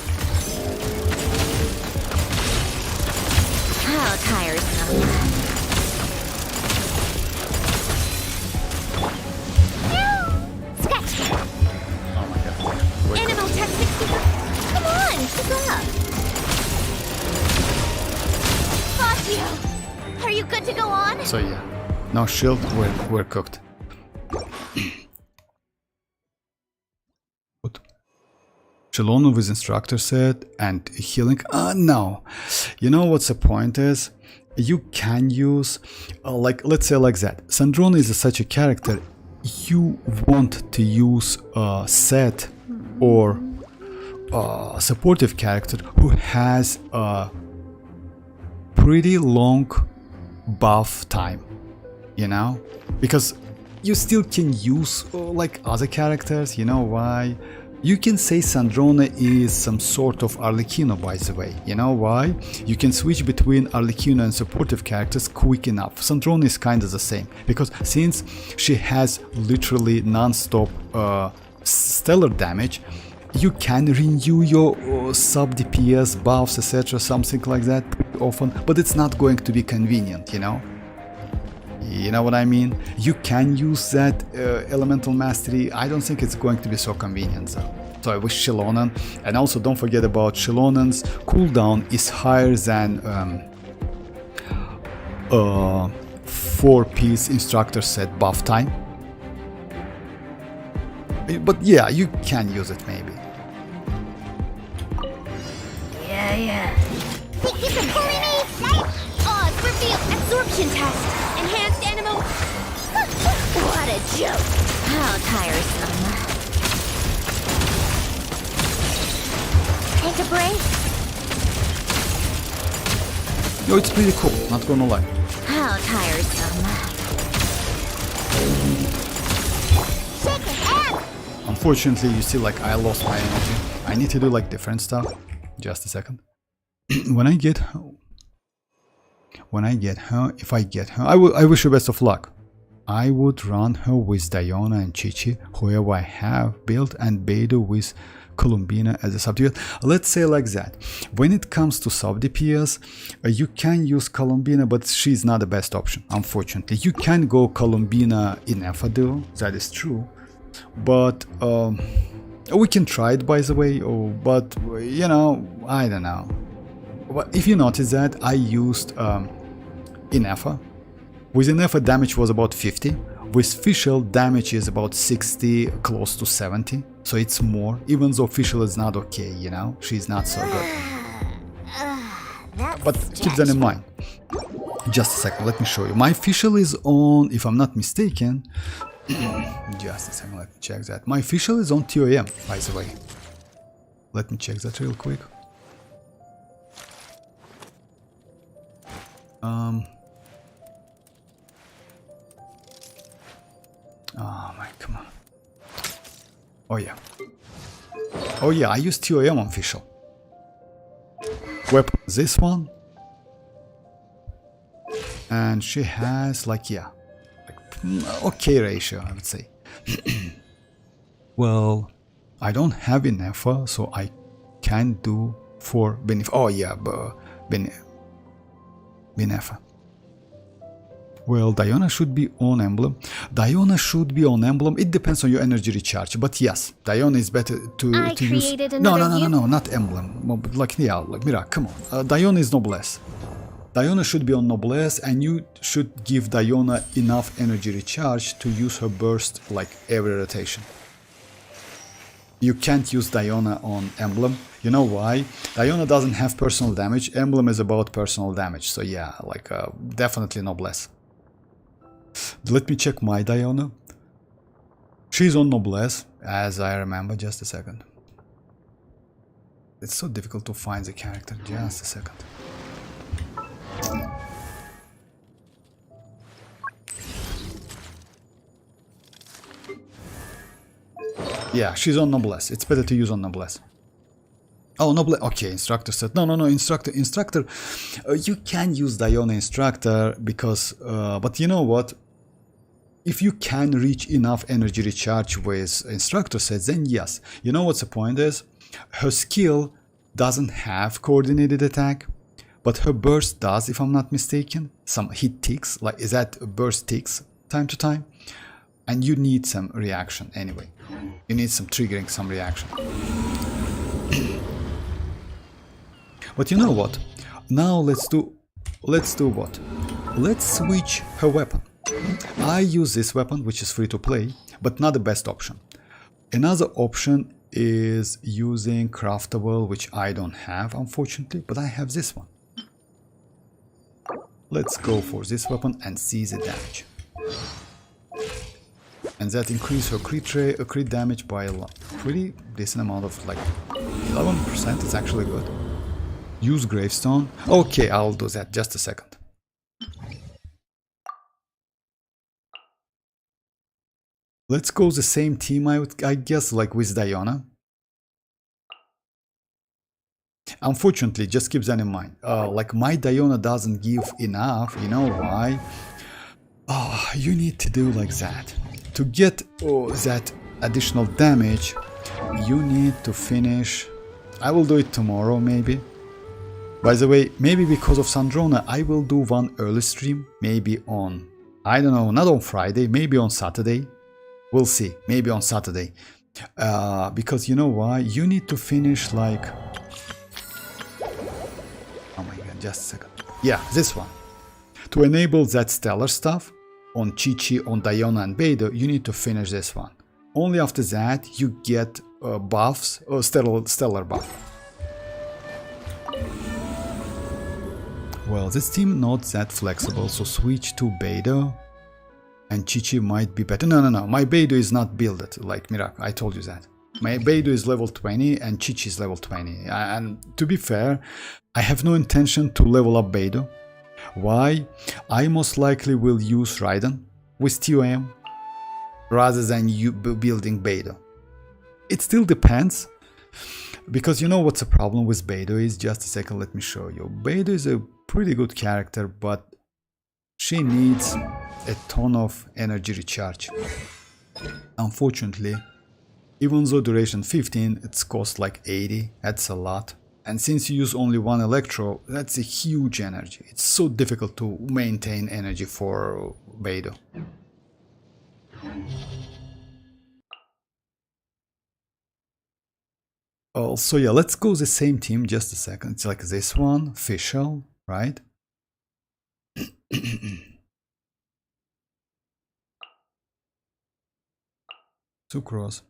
How tiresome. Sketch. Oh my god. Animal tech 65. Come on, keep up. Fazio, are you good to go on? So yeah, now shield, we're cooked. Good. Xilonen with instructor set and healing. No. You know what's the point is? You can use, like, let's say like that. Sandrone is such a character. You want to use a set or a supportive character who has a pretty long buff time, you know, because you still can use like other characters. You know why? You can say Sandrone is some sort of Arlecchino, by the way. You know why? You can switch between Arlecchino and supportive characters quick enough. Sandrone is kind of the same, because since she has literally non-stop stellar damage, you can renew your sub DPS buffs, etc., something like that pretty often, but it's not going to be convenient, you know? You know what I mean? You can use that elemental mastery. I don't think it's going to be so convenient though. So I wish Xilonen, and also don't forget about Xilonen's cooldown is higher than 4-piece instructor set buff time. But yeah, you can use it maybe. Yeah. Think you can bully me? Odds reveal absorption test. Enhanced animal. What a joke. How tiresome. Take a break. No, it's pretty cool, not gonna lie. How tiresome. Shake it out. Unfortunately, you see, like, I lost my energy. I need to do like different stuff. Just a second. When I get her, if I get her, I wish her best of luck. I would run her with Diona and Chichi, whoever I have built, and Beidou with Columbina as a sub DPS. Let's say like that. When it comes to sub DPS, you can use Columbina, but she's not the best option, unfortunately. You can go Columbina in Duo, that is true. But we can try it, by the way, but you know, I don't know. But if you notice that, I used Inefa. With Inefa, damage was about 50. With Fischl, damage is about 60, close to 70. So it's more, even though Fischl is not okay, you know? She's not so good. But keep that in mind. Just a second, let me show you. My Fischl is on, if I'm not mistaken, just a second, let me check that. My Fischl is on TOM, by the way. Let me check that real quick. Oh my, come on. Oh yeah, I use TOM on Fischl. Weapon, this one. And she has like, yeah, like, okay ratio, I would say. Well, I don't have enough, so I can do for benefit. Oh yeah, Benefa. Well, Diona should be on emblem. Diona should be on emblem. It depends on your energy recharge. But yes, Diona is better to use. No, not emblem. Like, yeah, like Mira, come on. Diona is noblesse. Diona should be on noblesse, and you should give Diona enough energy recharge to use her burst like every rotation. You can't use Diona on emblem. You know why? Diona doesn't have personal damage. Emblem is about personal damage. So yeah, like definitely noblesse. Let me check my Diona. She's on noblesse, as I remember. Just a second. It's so difficult to find the character. Just a second. Yeah, she's on noblesse. It's better to use on noblesse. Oh, no, okay, instructor said, no, instructor, you can use Diona instructor because, but you know what? If you can reach enough energy recharge with instructor sets, then yes. You know what's the point is? Her skill doesn't have coordinated attack, but her burst does, if I'm not mistaken. Some hit ticks, like is that burst ticks time to time? And you need some reaction anyway. You need some triggering, some reaction. But you know what? Now let's do what? Let's switch her weapon. I use this weapon, which is free to play, but not the best option. Another option is using craftable, which I don't have, unfortunately, but I have this one. Let's go for this weapon and see the damage. And that increases her crit damage by a pretty decent amount of like 11%. It's actually good. Use gravestone. Okay, I'll do that. Just a second. Let's go the same team, I guess, like with Diona. Unfortunately, just keep that in mind. Like my Diona doesn't give enough. You know why? Oh, you need to do like that. To get that additional damage, you need to finish. I will do it tomorrow, maybe. By the way, maybe because of Sandrone, I will do one early stream. Maybe on, I don't know, not on Friday, maybe on Saturday. We'll see, maybe on Saturday. Because you know why? You need to finish like... Oh my god, just a second. Yeah, this one. To enable that stellar stuff on Chi-Chi, on Diona and Beidou, you need to finish this one. Only after that you get buffs, or stellar buff. Well, this team not that flexible, so switch to Beidou. And Chi-Chi might be better. No, my Beidou is not builded like Mirak, I told you that. My Beidou is level 20 and Chi-Chi is level 20. And to be fair, I have no intention to level up Beidou. Why? I most likely will use Raiden with TOM rather than you building Beidou. It still depends, because you know what's the problem with Beidou is, just a second, let me show you. Beidou is a pretty good character, but she needs a ton of energy recharge. Unfortunately, even though duration 15, it's cost like 80, that's a lot. And since you use only one electro, that's a huge energy. It's so difficult to maintain energy for Beidou. So yeah, let's go the same team, just a second. It's like this one, official, right? Sucrose.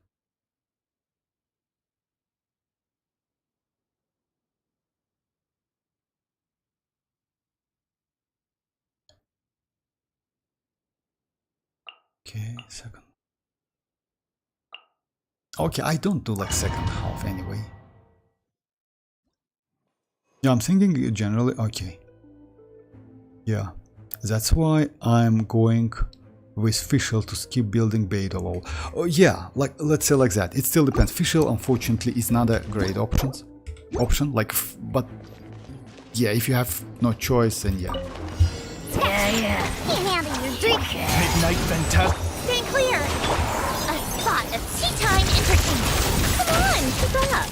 Okay, second. Okay, I don't do like second half anyway. Yeah, I'm thinking generally, okay. Yeah, that's why I'm going with Fischl to skip building Beidou. Oh yeah, like let's say like that. It still depends. Fischl, unfortunately, is not a great option. Like, but yeah, if you have no choice, then yeah. Can't handle your drink. Midnight Venta. Stay clear! A spot of tea time entertainment. Come on, keep up.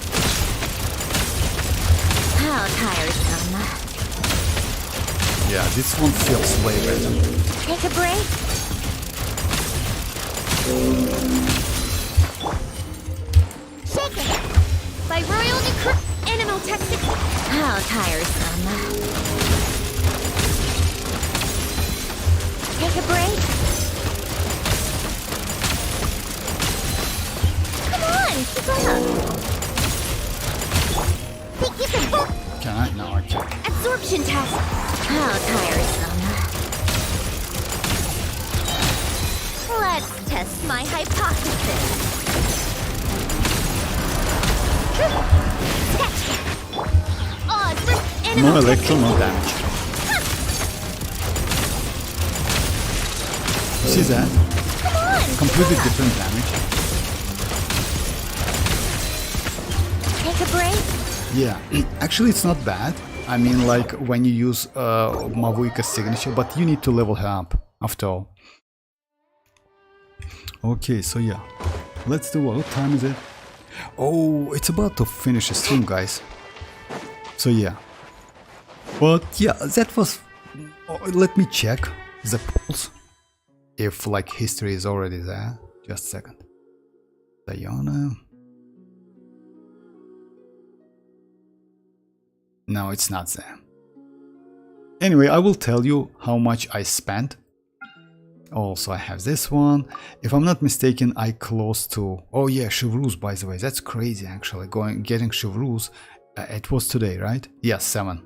How tiresome. Yeah, this one feels way better. Take a break. Shaken by Royal Animal Tactics. How tiresome. Take a break. Come on, keep up. Think you can book Can I? No, I can't. absorption test. How tiresome. Let's test my hypothesis. Odds for animal No electro, no damage. You see that? Come on! Completely different damage. Take a break. Yeah, actually it's not bad. I mean, like when you use Mavuika's signature, but you need to level her up after all. Okay, so yeah, let's do what time is it? Oh, it's about to finish the stream, guys. So yeah, but yeah, that was. Let me check the polls if like history is already there. Just a second. Diana. No, it's not there. Anyway, I will tell you how much I spent. Also, I have this one. If I'm not mistaken, I close to... Oh yeah, Chevreuse, by the way. That's crazy, actually. Getting Chevreuse. It was today, right? Yes, 7.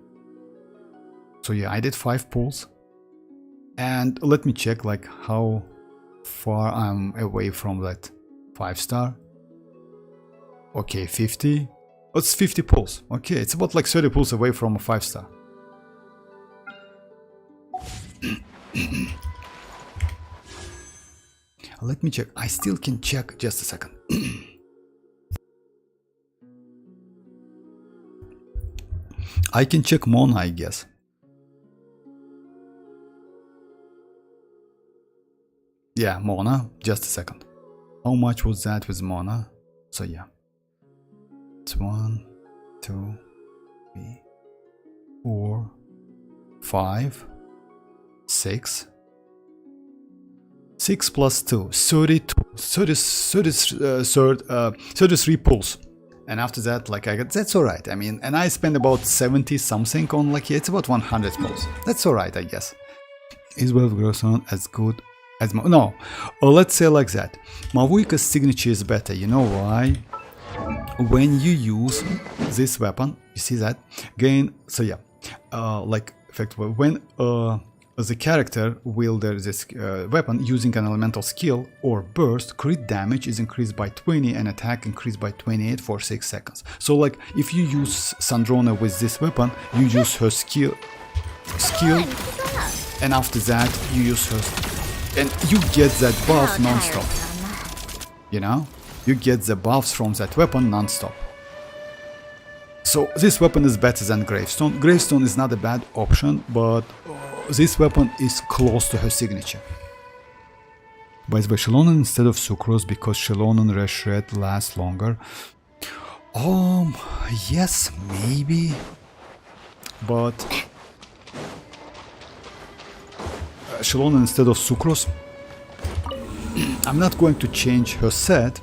So yeah, I did 5 pulls. And let me check like how far I'm away from that 5-star. Okay, 50. Oh, it's 50 pulls. Okay, it's about like 30 pulls away from a 5-star. Let me check. I still can check. Just a second. I can check Mona, I guess. Yeah, Mona. Just a second. How much was that with Mona? So yeah. It's 1, 2, 3, 4, 5, 6. 6 plus 2, 33 pulls. And after that, like I got, that's alright. I mean, and I spent about 70 something on like, it's about 100 pulls. That's alright, I guess. Is Wave Grosson as good as no, let's say like that. Mavuika's signature is better. You know why? When you use this weapon, you see that gain. So yeah, like effectively when the character wields this weapon using an elemental skill or burst, crit damage is increased by 20 and attack increased by 28 for 6 seconds. So like if you use Sandrone with this weapon, you use her skill, and after that you use her, and you get that buff non-stop. You know, you get the buffs from that weapon non-stop. So this weapon is better than Gravestone. Gravestone is not a bad option, but this weapon is close to her signature. By the way, xilonen instead of sucrose because xilonen red shred lasts longer. Yes, maybe. But xilonen instead of sucrose. I'm not going to change her set.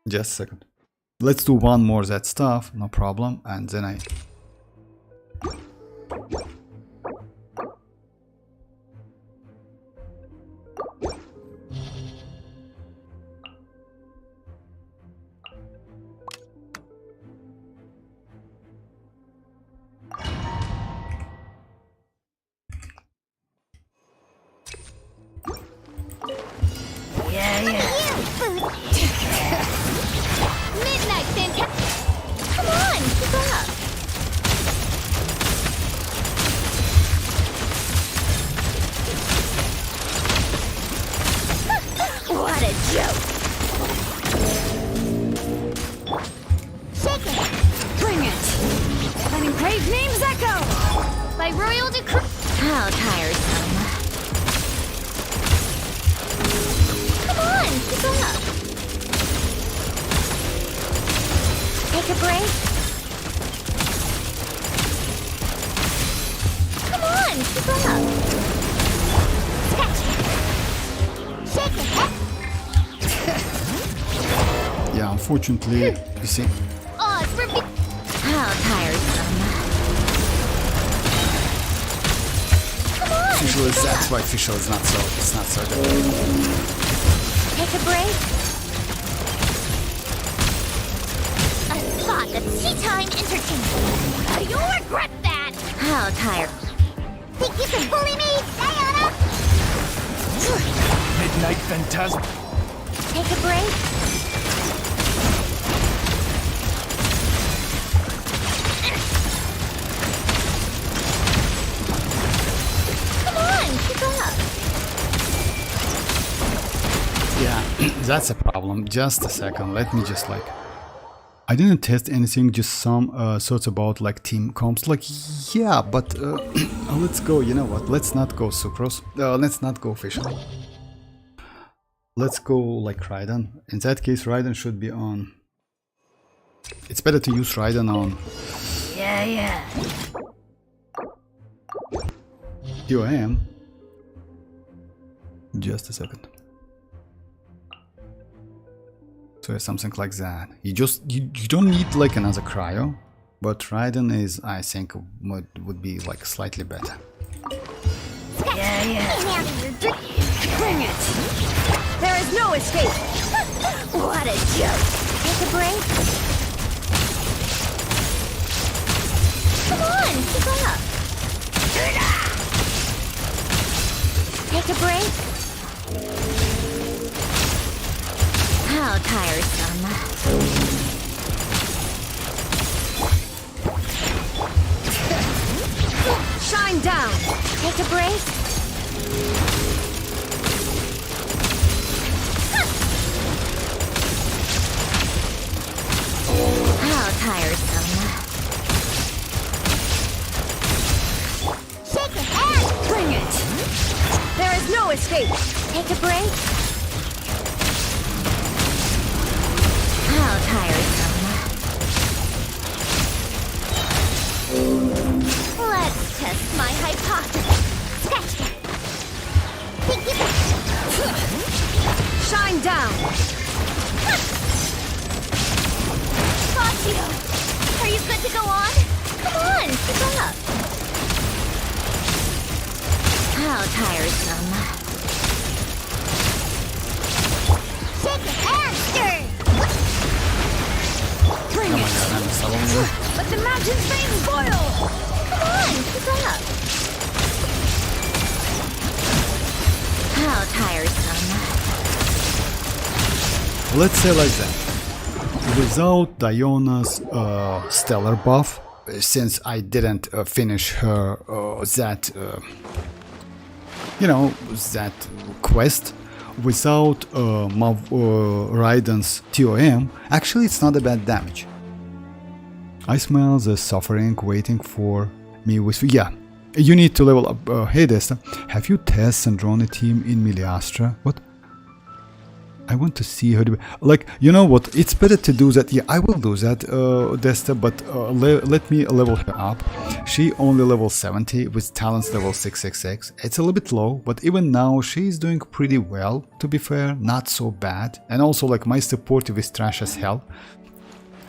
Just a second. Let's do one more of that stuff, no problem, and then I... Midnight, Fantastic! Come on, keep up! What a joke! Shake it! Bring it! Letting brave names echo! By royal decree... How tiresome. Come on, keep up! Take a break. Come on, keep up. Scratch. Shake it. Yeah, unfortunately, you see. Oh, it's how tiresome. Come on. Fischl is, that's why Fischl is not so, it's not so good. Take a break. Spot that's tea time entertainment. You'll regret that. How tired. Think you can bully me, Diana? Midnight Phantasm. Take a break. Come on, keep up. Yeah, that's a problem. Just a second. Let me just like... I didn't test anything, just some thoughts about like team comps. Like, yeah, but let's go, you know what, let's not go Sucrose, let's not go official. Let's go like Raiden. In that case, Raiden should be on. It's better to use Raiden on. Yeah. TOM. Just a second. So something like that. You don't need like another cryo, but Raiden is, I think, would be like slightly better. Yeah. Bring it! There is no escape! What a joke! Take a break. Come on, keep up. Take a break. How tiresome. Shine down! Take a break. How tiresome. Shake your hand! Bring it! There is no escape! Take a break. How tiresome. Let's test my hypothesis. Sketch. Shine down! Got you. Are you good to go on? Come on, keep up. How tiresome. Shake your hand, skirk! Bring it! Let the mountain's veins boil! Come on, keep up. How tiresome. Let's say like that. Without Diona's stellar buff, since I didn't finish her that quest, without Raiden's TOM, actually it's not a bad damage. I smell the suffering waiting for me with... Yeah, you need to level up. Hey Desta, have you tested Sandrone team in Miliastra? What? I want to see her. Like, you know what? It's better to do that. Yeah, I will do that, Desta, but let me level her up. She only level 70 with talents level 666. It's a little bit low, but even now she's doing pretty well, to be fair. Not so bad. And also, like, my supportive is trash as hell.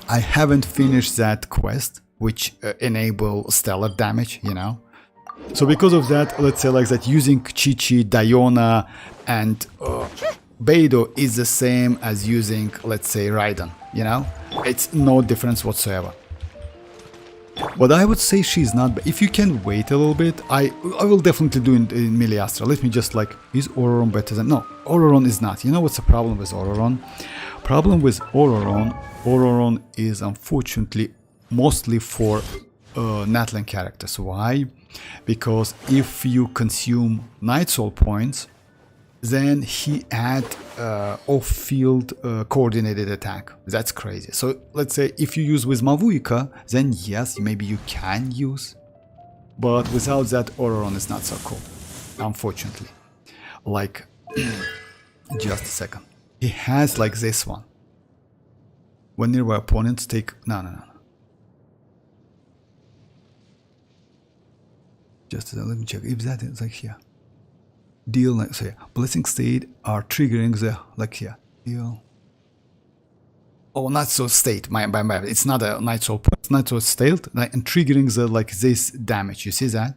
I haven't finished that quest, which enable stellar damage, you know. So because of that, let's say like that, using Chi-Chi, Diona, and Beidou is the same as using, let's say, Raiden, you know? It's no difference whatsoever. But I would say she's not bad. If you can wait a little bit, I will definitely do in Miliastra. Let me just like, is Auroron better than... No, Auroron is not. You know what's the problem with Auroron? Problem with Auroron is unfortunately mostly for natlan characters. Why? Because if you consume Night Soul points, then he add off-field coordinated attack. That's crazy. So let's say if you use with Mavuika, then yes, maybe you can use. But without that, Auroron is not so cool, unfortunately. Like, just a second. He has like this one. When nearby opponents take... No. Just let me check if that is like here. Deal, like, so yeah, blessing state are triggering the, like here, deal. Oh, not so state, my bad. It's not a night soul point, it's not so state, like, and triggering the, like, this damage, you see that?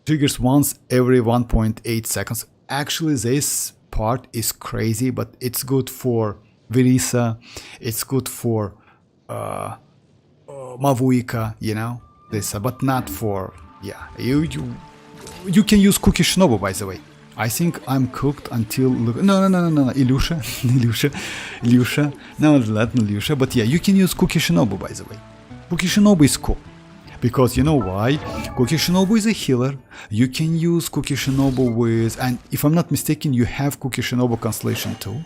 Triggers once every 1.8 seconds. Actually, this part is crazy, but it's good for Virisa, it's good for Mavuika, you know, this, but not for, yeah, you can use Cookie Shinobu, by the way. I think I'm cooked until... No, Ilyusha. No, not Ilyusha. But yeah, you can use Cookie Shinobu, by the way. Cookie Shinobu is cool. Because you know why? Cookie Shinobu is a healer. You can use Cookie Shinobu with... And if I'm not mistaken, you have Cookie Shinobu Constellation too.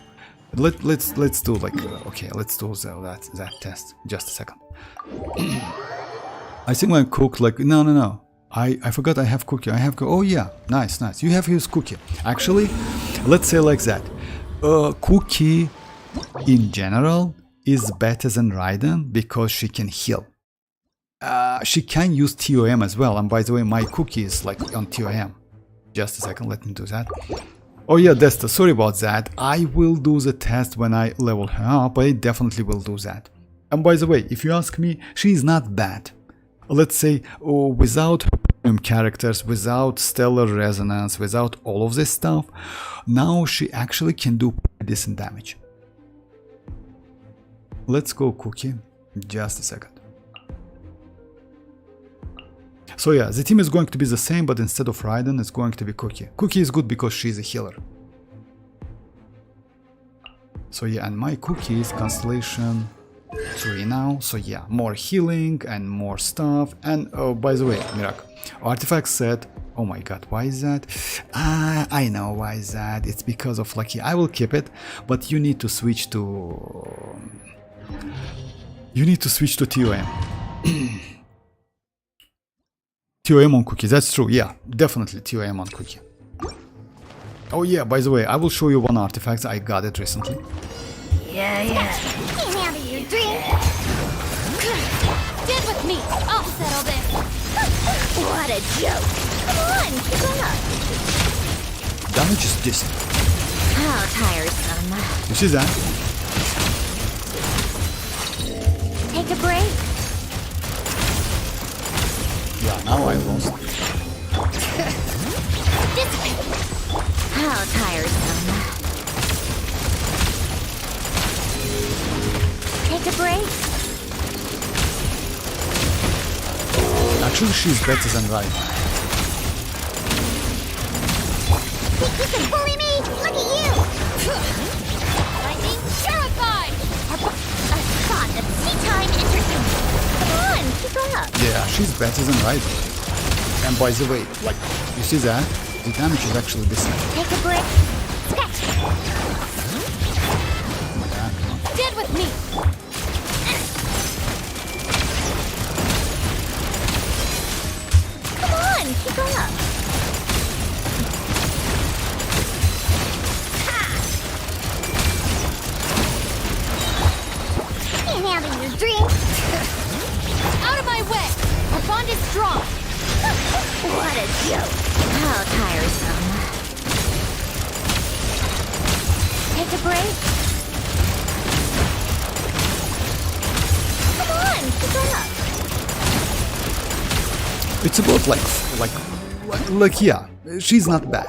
Let's do like okay, let's do that test. Just a second. I think when cook like no. I forgot I have cookie. I have oh yeah, nice. You have used cookie. Actually, let's say like that. Cookie in general is better than Raiden because she can heal. She can use TOM as well, and by the way, my cookie is like on TOM. Just a second, let me do that. Oh yeah, Desta, sorry about that. I will do the test when I level her up. I definitely will do that. And by the way, if you ask me, she is not bad. Let's say without her premium characters, without stellar resonance, without all of this stuff, now she actually can do decent damage. Let's go cookie. Just a second. So yeah, the team is going to be the same, but instead of Raiden, it's going to be Cookie. Cookie is good because she's a healer. So yeah, and my Cookie is Constellation 3 now. So yeah, more healing and more stuff. And oh, by the way, Mirak, artifact set. Oh my god, why is that? I know why is that. It's because of Lucky. I will keep it, but you need to switch to... You need to switch to TOM. TOM on Cookie, that's true, yeah, definitely TOM on Cookie. Oh yeah, by the way, I will show you one artifact, I got it recently. Yeah. Can't handle your drink. Stand with me. I'll settle this. What a joke. Come on, keep up. Damage is decent. How tiresome. You see that? Take a break. Yeah, now I lost. How tiresome. Take a break. Actually, she's better than Raiden. Think you can bully me? Look at you. Lightning terrified. A spot of tea time entertainment. Come on, keep up. Yeah, she's better than Raiden. And by the way, like, you see that? The damage is actually decent. Take a break. Sketch. Stand with me. Come on, keep up. Can't handle your drink. Out of my way. Our bond is strong. What a joke. How tiresome. Take a break. Come on, keep up. It's about like yeah, she's not bad.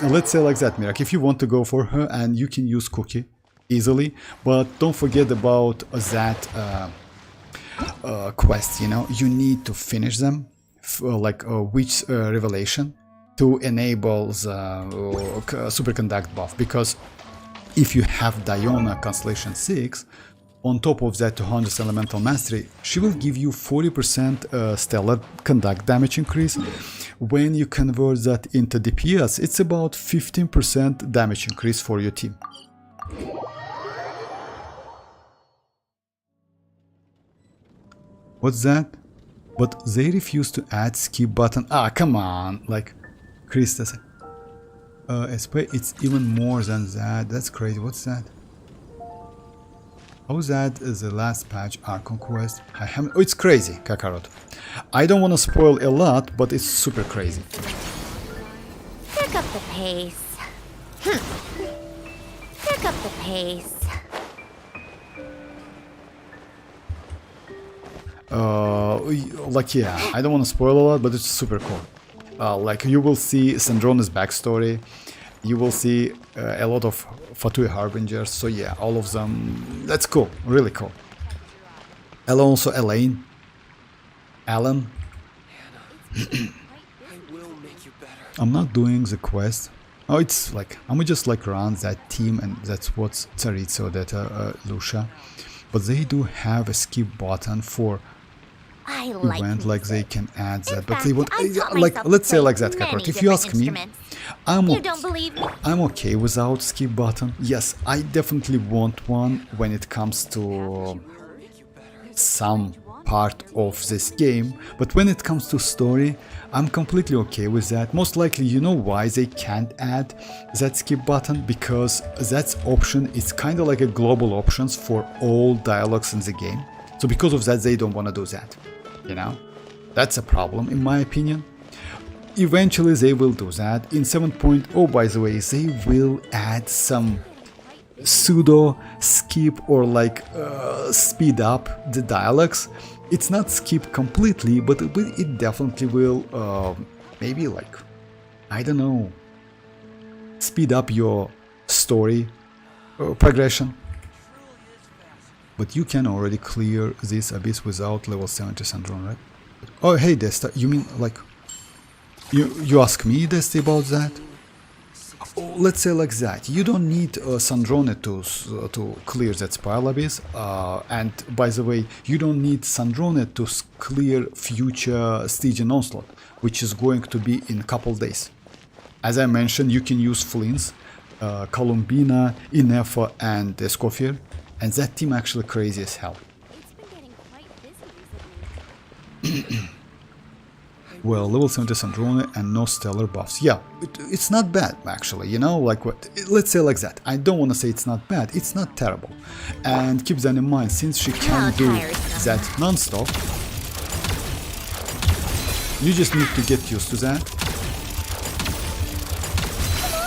Let's say like that, Mirak. If you want to go for her, and you can use Cookie easily, but don't forget about that quest. You know, you need to finish them, like witch revelation, to enable the superconduct buff. Because if you have Diona Constellation 6. On top of that 200 elemental mastery, she will give you 40% stellar conduct damage increase. When you convert that into DPS, it's about 15% damage increase for your team. What's that? But they refuse to add skip button. Ah, come on, like Christus. It's even more than that. That's crazy. What's that? How that is the last patch Archon quest? I haven't. Oh, it's crazy, Kakarot. I don't want to spoil a lot, but it's super crazy. Pick up the pace. Pick up the pace. Like yeah, I don't want to spoil a lot, but it's super cool. Like you will see Sandrone's backstory. You will see a lot of Fatui Harbingers, so yeah, all of them, that's cool, really cool. And also Elaine. Alan. I'm not doing the quest. Oh, it's like, I'm just like around that team, and that's what's Tsaritsa, that Lucia. But they do have a skip button for I like event like they music. can add that, In but they fact, want I've taught like myself let's to say play like that, many Kakarot. If you different ask me, instruments. I'm You don't believe me? I'm okay without skip button. Yes, I definitely want one when it comes to some part of this game, but when it comes to story, I'm completely okay with that. Most likely, you know why they can't add that skip button? Because that option is kind of like a global options for all dialogues in the game. So because of that, they don't want to do that, you know? That's a problem in my opinion. Eventually they will do that. In 7.0, by the way, they will add some pseudo skip or like speed up the dialogues. It's not skip completely, but it definitely will maybe like, I don't know, speed up your story progression. But you can already clear this abyss without level 70 Sandrone, right? Oh hey Desta, you mean like you ask me, Desta, about that? Let's say like that. You don't need Sandrone to clear that spiral abyss. And by the way, you don't need Sandrone to clear future Stygian onslaught, which is going to be in a couple days. As I mentioned, you can use flins, Columbina, Inefa, and Escoffier, and that team actually crazy as hell. Well, level 70 Sandrone and no stellar buffs. Yeah, it's not bad actually, you know, like what, let's say like that. I don't want to say it's not bad, it's not terrible. And keep that in mind, since she can do that non-stop, you just need to get used to that.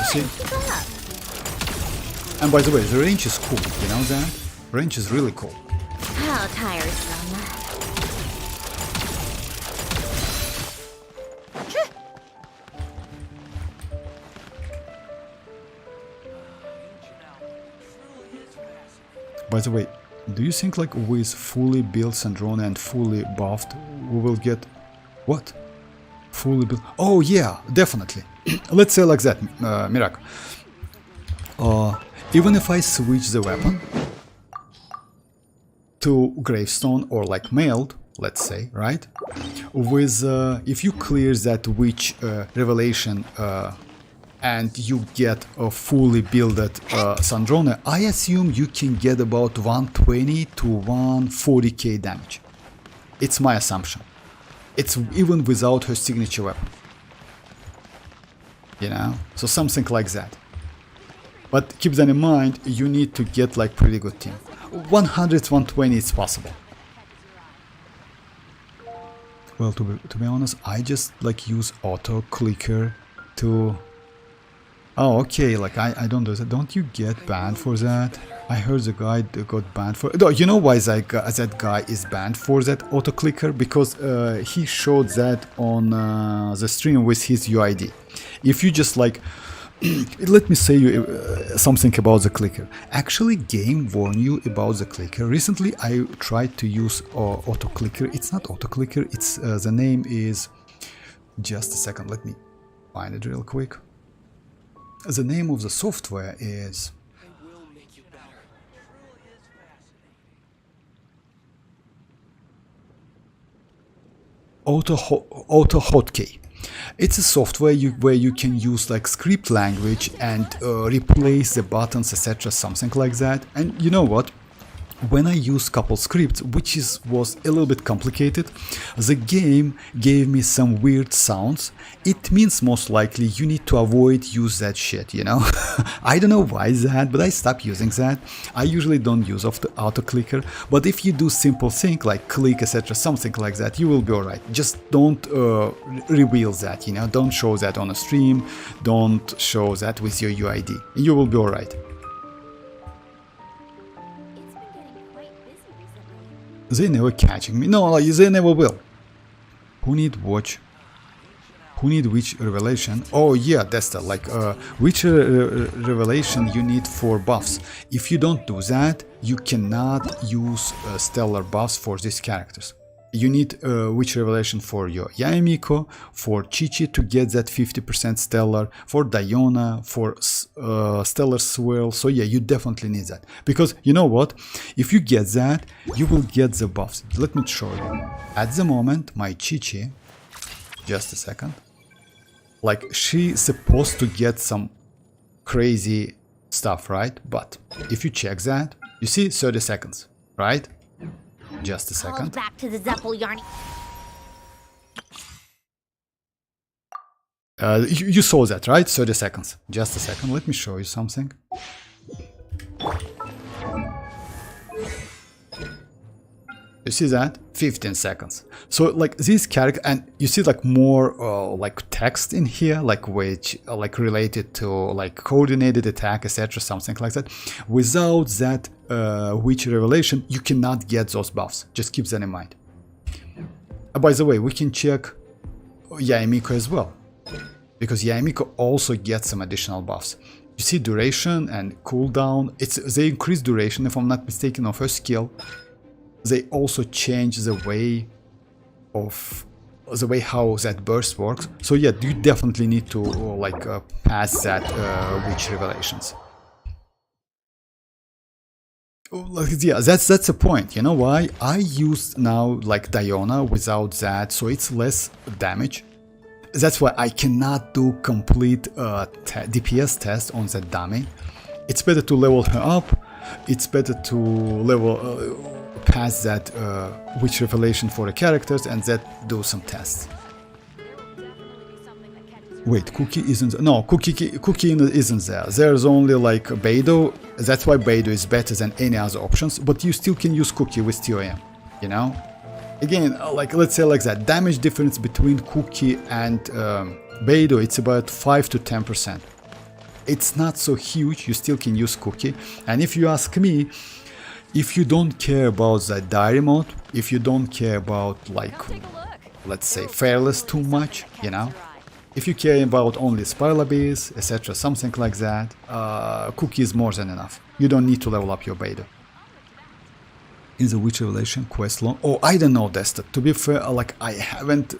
You see? And by the way, the range is cool, you know that? Range is really cool. How tiresome. By the way, do you think like with fully built Sandrone and fully buffed, we will get what? Fully built? Oh yeah, definitely. Let's say like that, Mirac. Even if I switch the weapon to gravestone or like mailed, let's say, right? With if you clear that witch revelation and you get a fully builded Sandrone, I assume you can get about 120 to 140k damage. It's my assumption. It's even without her signature weapon. You know? So something like that. But keep that in mind, you need to get like pretty good team. 100, 120 is possible. Well, to be honest, I just like use auto clicker to... Oh, okay, like I don't do that. Don't you get banned for that? I heard the guy got banned for... No, you know why that guy is banned for that auto clicker? Because he showed that on the stream with his UID. If you just like... Let me say you something about the clicker. Actually, game warned you about the clicker. Recently, I tried to use auto clicker. It's not auto clicker. It's the name is... Just a second, let me find it real quick. The name of the software is Auto Hotkey. It's a software where you can use like script language and replace the buttons, etc., something like that. And you know what? When I used couple scripts, which was a little bit complicated, the game gave me some weird sounds. It means most likely you need to avoid use that shit, you know? I don't know why that, but I stopped using that. I usually don't use the auto clicker, but if you do simple thing like click, etc., something like that, you will be alright. Just don't reveal that, you know? Don't show that on a stream, don't show that with your UID. You will be alright. They never catching me. No, they never will. Who need watch? Who need which revelation? Oh yeah, that's the like which revelation you need for buffs. If you don't do that, you cannot use stellar buffs for these characters. you need witch revelation for your Yaemiko, for Chichi to get that 50% stellar, for Diona, for stellar swirl. So yeah, you definitely need that, because you know what, if you get that, you will get the buffs. Let me show you. At the moment, my Chichi, just a second, like she's supposed to get some crazy stuff, right? But if you check that, you see 30 seconds, right? Just a second. Back to the Zeppel yarn. You saw that, right? 30 seconds. Just a second. Let me show you something. You see that? 15 seconds. So like this character, and you see like more like text in here, like which like related to like coordinated attack, etc., something like that. Without that witch revelation, you cannot get those buffs. Just keep that in mind. By the way, we can check Yaemiko as well, because Yaemiko also gets some additional buffs. You see duration and cooldown. They increase duration, if I'm not mistaken, of her skill. They also change the way how that burst works. So yeah, you definitely need to like pass that witch revelations. Yeah, that's the point. You know why I use now like Diona without that, so it's less damage. That's why I cannot do complete DPS test on that dummy. It's better to level her up. It's better to level pass that witch revelation for the characters and that do some tests. Wait, Cookie isn't... No, Cookie isn't there. There's only like Beidou. That's why Beidou is better than any other options, but you still can use Cookie with TOM, you know? Again, like let's say like that, damage difference between Cookie and Beidou, it's about 5 to 10%. It's not so huge, you still can use Cookie. And if you ask me, if you don't care about that diary mode, if you don't care about like, let's say, fearless too much, you know, if you care about only spiral abyss, etc., something like that, Cookie is more than enough. You don't need to level up your Beidou. In the witch revelation quest long? Oh, I don't know, Desta. To be fair, like I haven't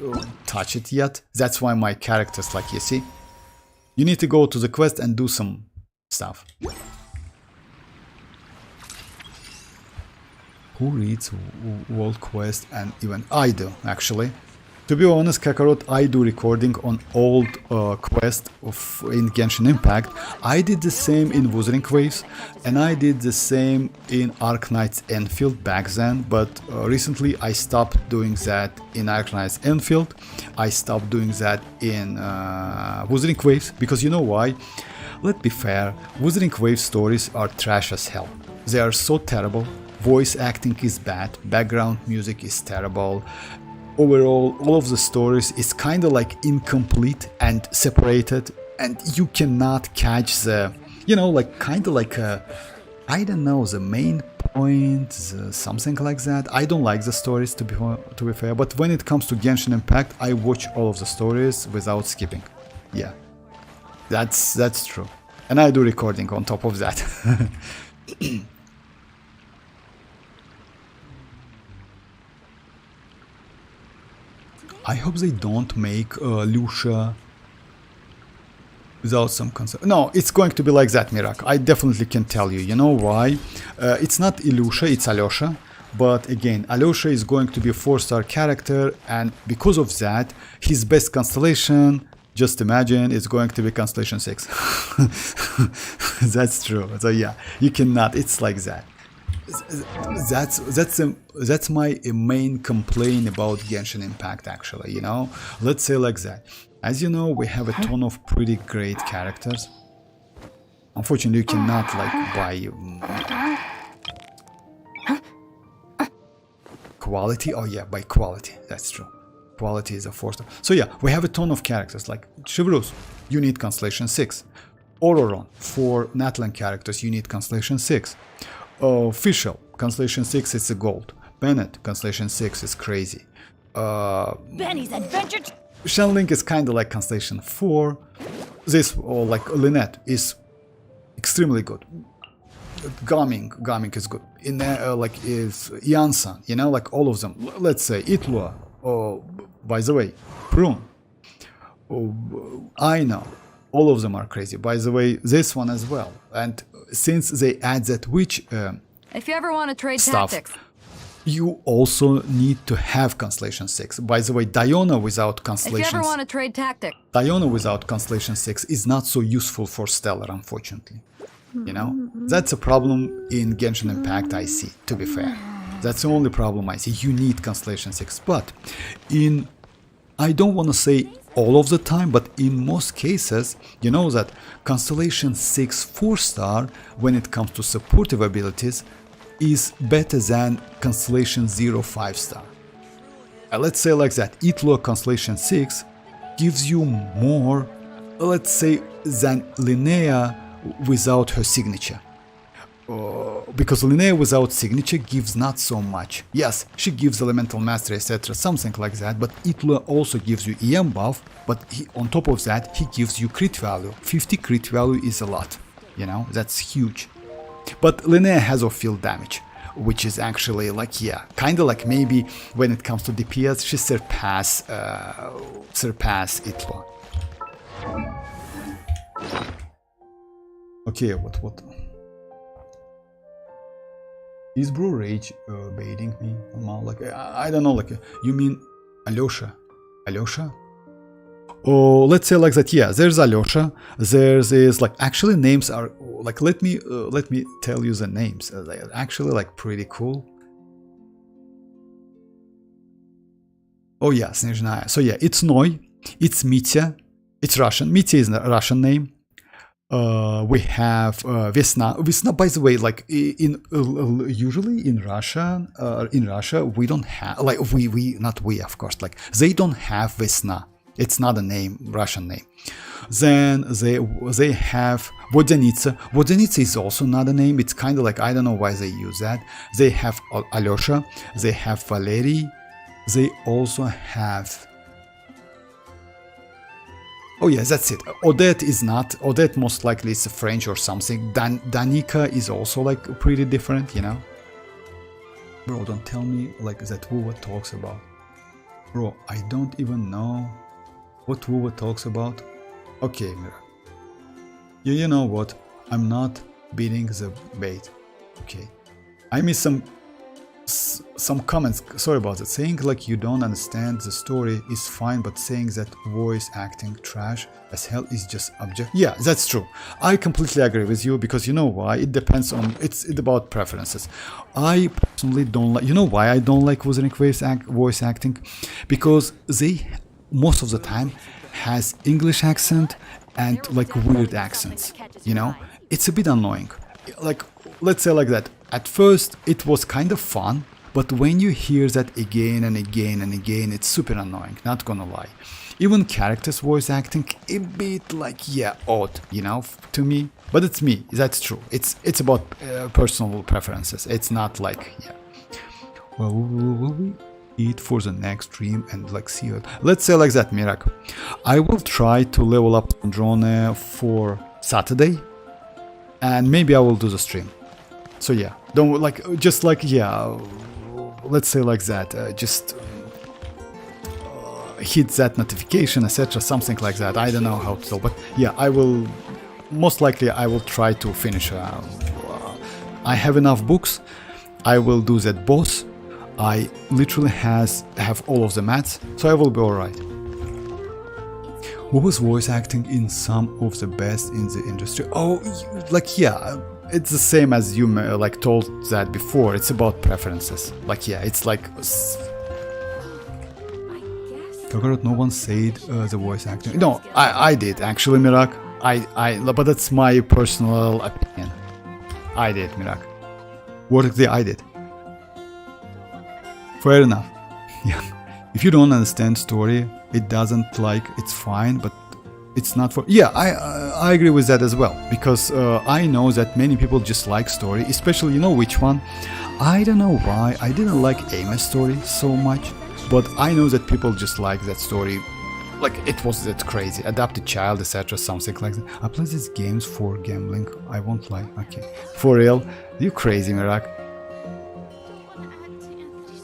touched it yet. That's why my characters, like you see, you need to go to the quest and do some stuff. Who reads World Quest and even I do, actually. To be honest, Kakarot, I do recording on old quest in Genshin Impact. I did the same in Wuthering Waves, and I did the same in Arknight's Enfield back then, but recently I stopped doing that in Arknight's Enfield. I stopped doing that in Wuthering Waves, because you know why? Let's be fair, Wuthering Waves stories are trash as hell. They are so terrible. Voice acting is bad, background music is terrible. Overall, all of the stories is kind of like incomplete and separated, and you cannot catch the, you know, like kind of like a, I don't know, the main point, something like that. I don't like the stories, to be fair, but when it comes to Genshin Impact, I watch all of the stories without skipping. Yeah, that's true, and I do recording on top of that. I hope they don't make Lucia without some concern. No, it's going to be like that, Mirak. I definitely can tell you. You know why? It's not Ilusha, it's Alyosha. But again, Alyosha is going to be a 4-star character, and because of that, his best constellation, just imagine, is going to be Constellation 6. That's true. So yeah, you cannot. It's like that. That's my main complaint about Genshin Impact, actually, you know. Let's say like that. As you know, we have a ton of pretty great characters. Unfortunately, you cannot like buy quality. Oh yeah, by quality. That's true. Quality is a 4-star. So yeah, we have a ton of characters like Chivrus. You need Constellation 6. Ororon, for Natlan characters, you need Constellation 6. Official, Constellation 6 is a gold. Bennett, Constellation 6 is crazy. Benny's adventure. Shenling is kind of like Constellation 4. This, or like Lynette, is extremely good. Gaming is good. In like is Yansan, you know, like all of them. Let's say Itlua, or by the way, Prune. I know, all of them are crazy. By the way, this one as well. And since they add that witch If you ever want to trade stuff, tactics, you also need to have Constellation 6. By the way, Diona without if you Constellation ever want to trade tactics, Diona without Constellation 6 is not so useful for Stellar, unfortunately. You know, that's a problem in Genshin Impact, I see, to be fair. That's the only problem I see. You need Constellation 6. But in, I don't want to say all of the time, but in most cases, you know that Constellation 6 4-star, when it comes to supportive abilities, is better than Constellation 0 5-star. Let's say like that, Itlua Constellation 6 gives you more, let's say, than Linnea without her signature. Because Linnea without signature gives not so much. Yes, she gives elemental mastery, etc., something like that, but Itlua also gives you EM buff, but on top of that, he gives you crit value. 50 crit value is a lot, you know, that's huge. But Linnea has off-field damage, which is actually like, yeah, kind of like maybe when it comes to DPS, she surpass Itlua. Okay, what? Is Bro Rage baiting me? Like, I don't know, like, you mean Alyosha? Alyosha? Oh, let's say like that, yeah, there's Alyosha, there's like, actually names are, like, let me tell you the names, they're actually like pretty cool. Oh yeah, Snezhnaya. So yeah, it's Noi, it's Mitya, it's Russian, Mitya is a Russian name. We have Vesna. Vesna, by the way, like in usually in Russia we don't have, like, not we of course, like they don't have Vesna. It's not a name, Russian name. Then they have Vodyanitsa. Vodyanitsa is also not a name. It's kind of like, I don't know why they use that. They have Alyosha. They have Valery. They also have. Oh yes, that's it. Odette is not. Odette most likely is French or something. Danica is also like pretty different, you know. Bro, don't tell me like that Wuwa talks about. Bro, I don't even know what Wuwa talks about. Okay, Mira. You know what? I'm not beating the bait. Okay. I missed some comments, sorry about that, saying like you don't understand the story is fine, but saying that voice acting trash as hell is just object. Yeah, that's true. I completely agree with you, because you know why? It depends on, it's about preferences. I personally don't like, you know why I don't like Wuznik voice acting? Because they most of the time has English accent and like weird accents, you know? It's a bit annoying. Like, let's say like that. At first, it was kind of fun, but when you hear that again and again and again, it's super annoying, not gonna lie. Even characters voice acting, a bit like, yeah, odd, you know, to me. But it's me, that's true. It's about personal preferences. It's not like, yeah. Well, will we eat for the next stream and like see it? Let's say like that, Mirak. I will try to level up Sandrone for Saturday, and maybe I will do the stream. So yeah, don't like, just like, yeah, let's say like that, just hit that notification, etc., something like that. I don't know how to tell, but yeah, I will, most likely I will try to finish. I have enough books. I will do that boss. I literally have all of the mats, so I will be alright. Who was voice acting in some of the best in the industry? Oh, like, yeah. It's the same as you like told that before. It's about preferences. Like, yeah, it's like Kakarot, no one said the voice acting. No, I did actually, Mirak. But that's my personal opinion. I did, Mirak. What I did. Fair enough. Yeah. If you don't understand story, it doesn't like, it's fine, but it's not for, yeah, I agree with that as well, because I know that many people just like story, especially, you know which one? I don't know why, I didn't like Amos story so much, but I know that people just like that story like it was that crazy. Adopted child, etc. Something like that. I play these games for gambling. I won't lie. Okay, for real. You crazy, Mirak?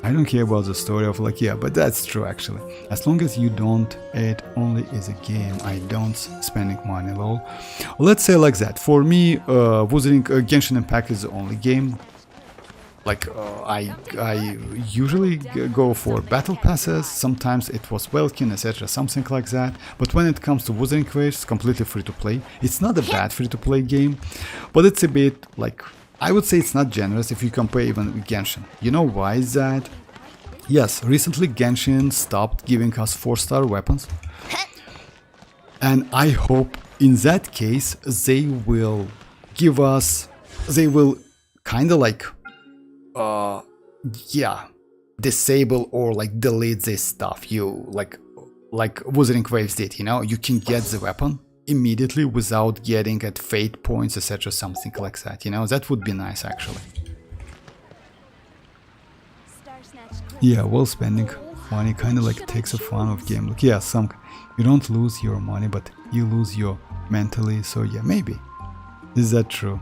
I don't care about the story of like, yeah, but that's true actually. As long as you don't, it only is a game. I don't spending money lol. Let's say like that. For me, Genshin Impact is the only game. Like I usually go for battle passes. Sometimes it was Welkin, etc. Something like that. But when it comes to Wuthering Waves, it's completely free to play. It's not a bad free to play game, but it's a bit like, I would say it's not generous if you compare even with Genshin. You know why is that? Yes, recently Genshin stopped giving us 4-star weapons. And I hope in that case they will give us, they will kind of like, yeah, disable or like delete this stuff. You like Wuthering Waves did, you know? You can get the weapon immediately without getting at fate points, etc. Something like that, you know? That would be nice actually. Yeah, well, spending money kind of like takes a fun of game. Like, yeah, you don't lose your money, but you lose your mentally. So yeah, maybe. Is that true?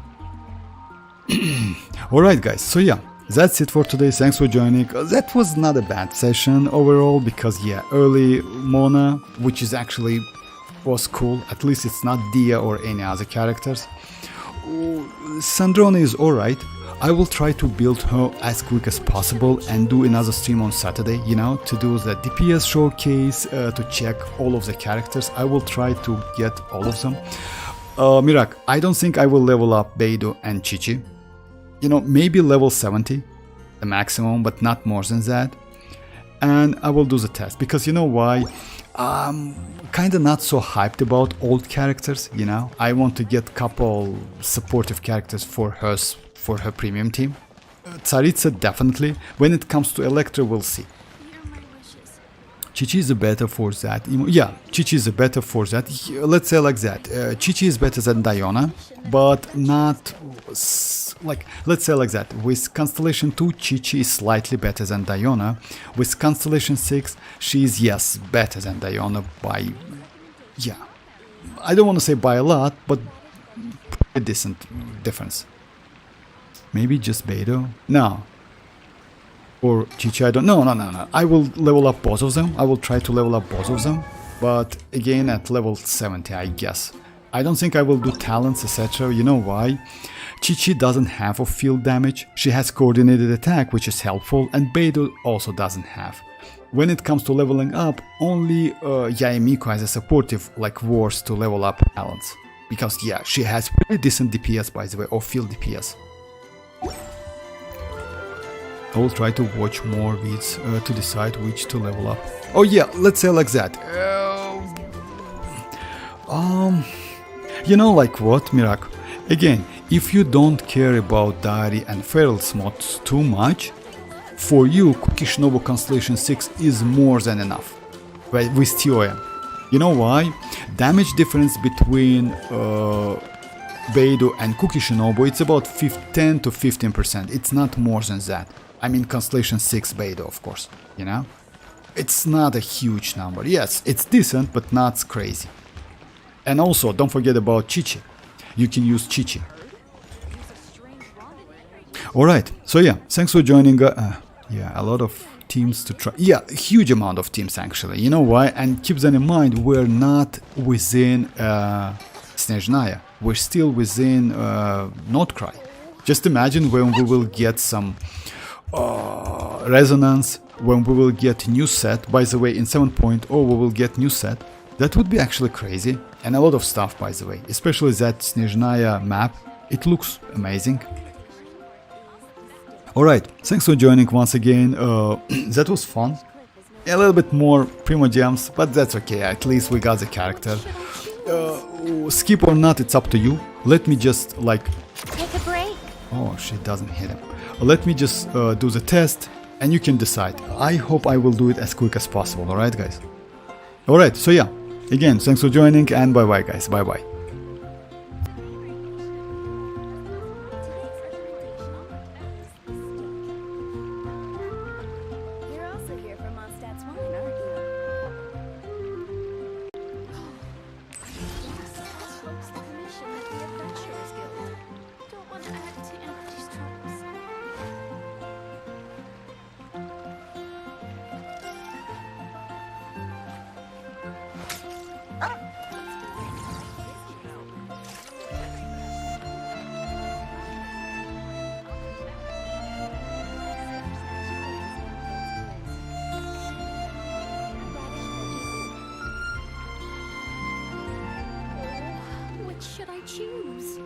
Alright guys, so yeah, that's it for today. Thanks for joining. That was not a bad session overall, because yeah, early Mona, which is actually was cool. At least it's not Dia or any other characters. Sandrone is alright. I will try to build her as quick as possible and do another stream on Saturday, you know, to do the DPS showcase, to check all of the characters. I will try to get all of them. Mirak, I don't think I will level up Beidou and Qiqi. You know, maybe level 70, the maximum, but not more than that. And I will do the test, because you know why? I'm kinda not so hyped about old characters, you know. I want to get couple supportive characters for her premium team. Tsaritsa definitely. When it comes to Electra, we'll see. Qiqi is better for that. Yeah, Qiqi is better for that. Let's say like that. Qiqi is better than Diona, but not like, let's say like that. With Constellation 2, Qiqi is slightly better than Diona. With Constellation 6, she is, yes, better than Diona by, yeah, I don't want to say by a lot, but a decent difference. Maybe just Beidou? No. Or Qiqi, I don't know. No. I will level up both of them. I will try to level up both of them. But again at level 70, I guess. I don't think I will do talents, etc. You know why? Qiqi doesn't have a field damage. She has coordinated attack, which is helpful. And Beidou also doesn't have. When it comes to leveling up, only Yaemiko has a supportive like wars to level up talents. Because yeah, she has pretty decent DPS by the way, or field DPS. I will try to watch more vids to decide which to level up. Oh yeah, let's say like that. You know like what, Mirak? Again, if you don't care about Diary and Feral's mods too much, for you Kukishinobu Constellation 6 is more than enough. Right, with TOM. You know why? Damage difference between Beidou and Kukishinobu, it's about 10 to 15%. It's not more than that. I mean Constellation 6 Beidou, of course, you know? It's not a huge number. Yes, it's decent, but not crazy. And also, don't forget about Qiqi. You can use Qiqi. Alright, so yeah, thanks for joining. Yeah, a lot of teams to try. Yeah, a huge amount of teams actually. You know why? And keep that in mind, we're not within Snezhnaya. We're still within nod-krai. Just imagine when we will get some resonance, when we will get new set. By the way, in 7.0 we will get new set. That would be actually crazy. And a lot of stuff, by the way. Especially that Snezhnaya map. It looks amazing. Alright, thanks for joining once again. That was fun. A little bit more primogems, but that's okay. At least we got the character. Skip or not, it's up to you. Let me just like... Take a break. Oh, she doesn't hit him. Let me just do the test and you can decide. I hope I will do it as quick as possible, alright guys? Alright, so yeah. Again, thanks for joining and bye bye guys, bye bye. You're also here from Mondstadt's Wine, aren't you? I choose?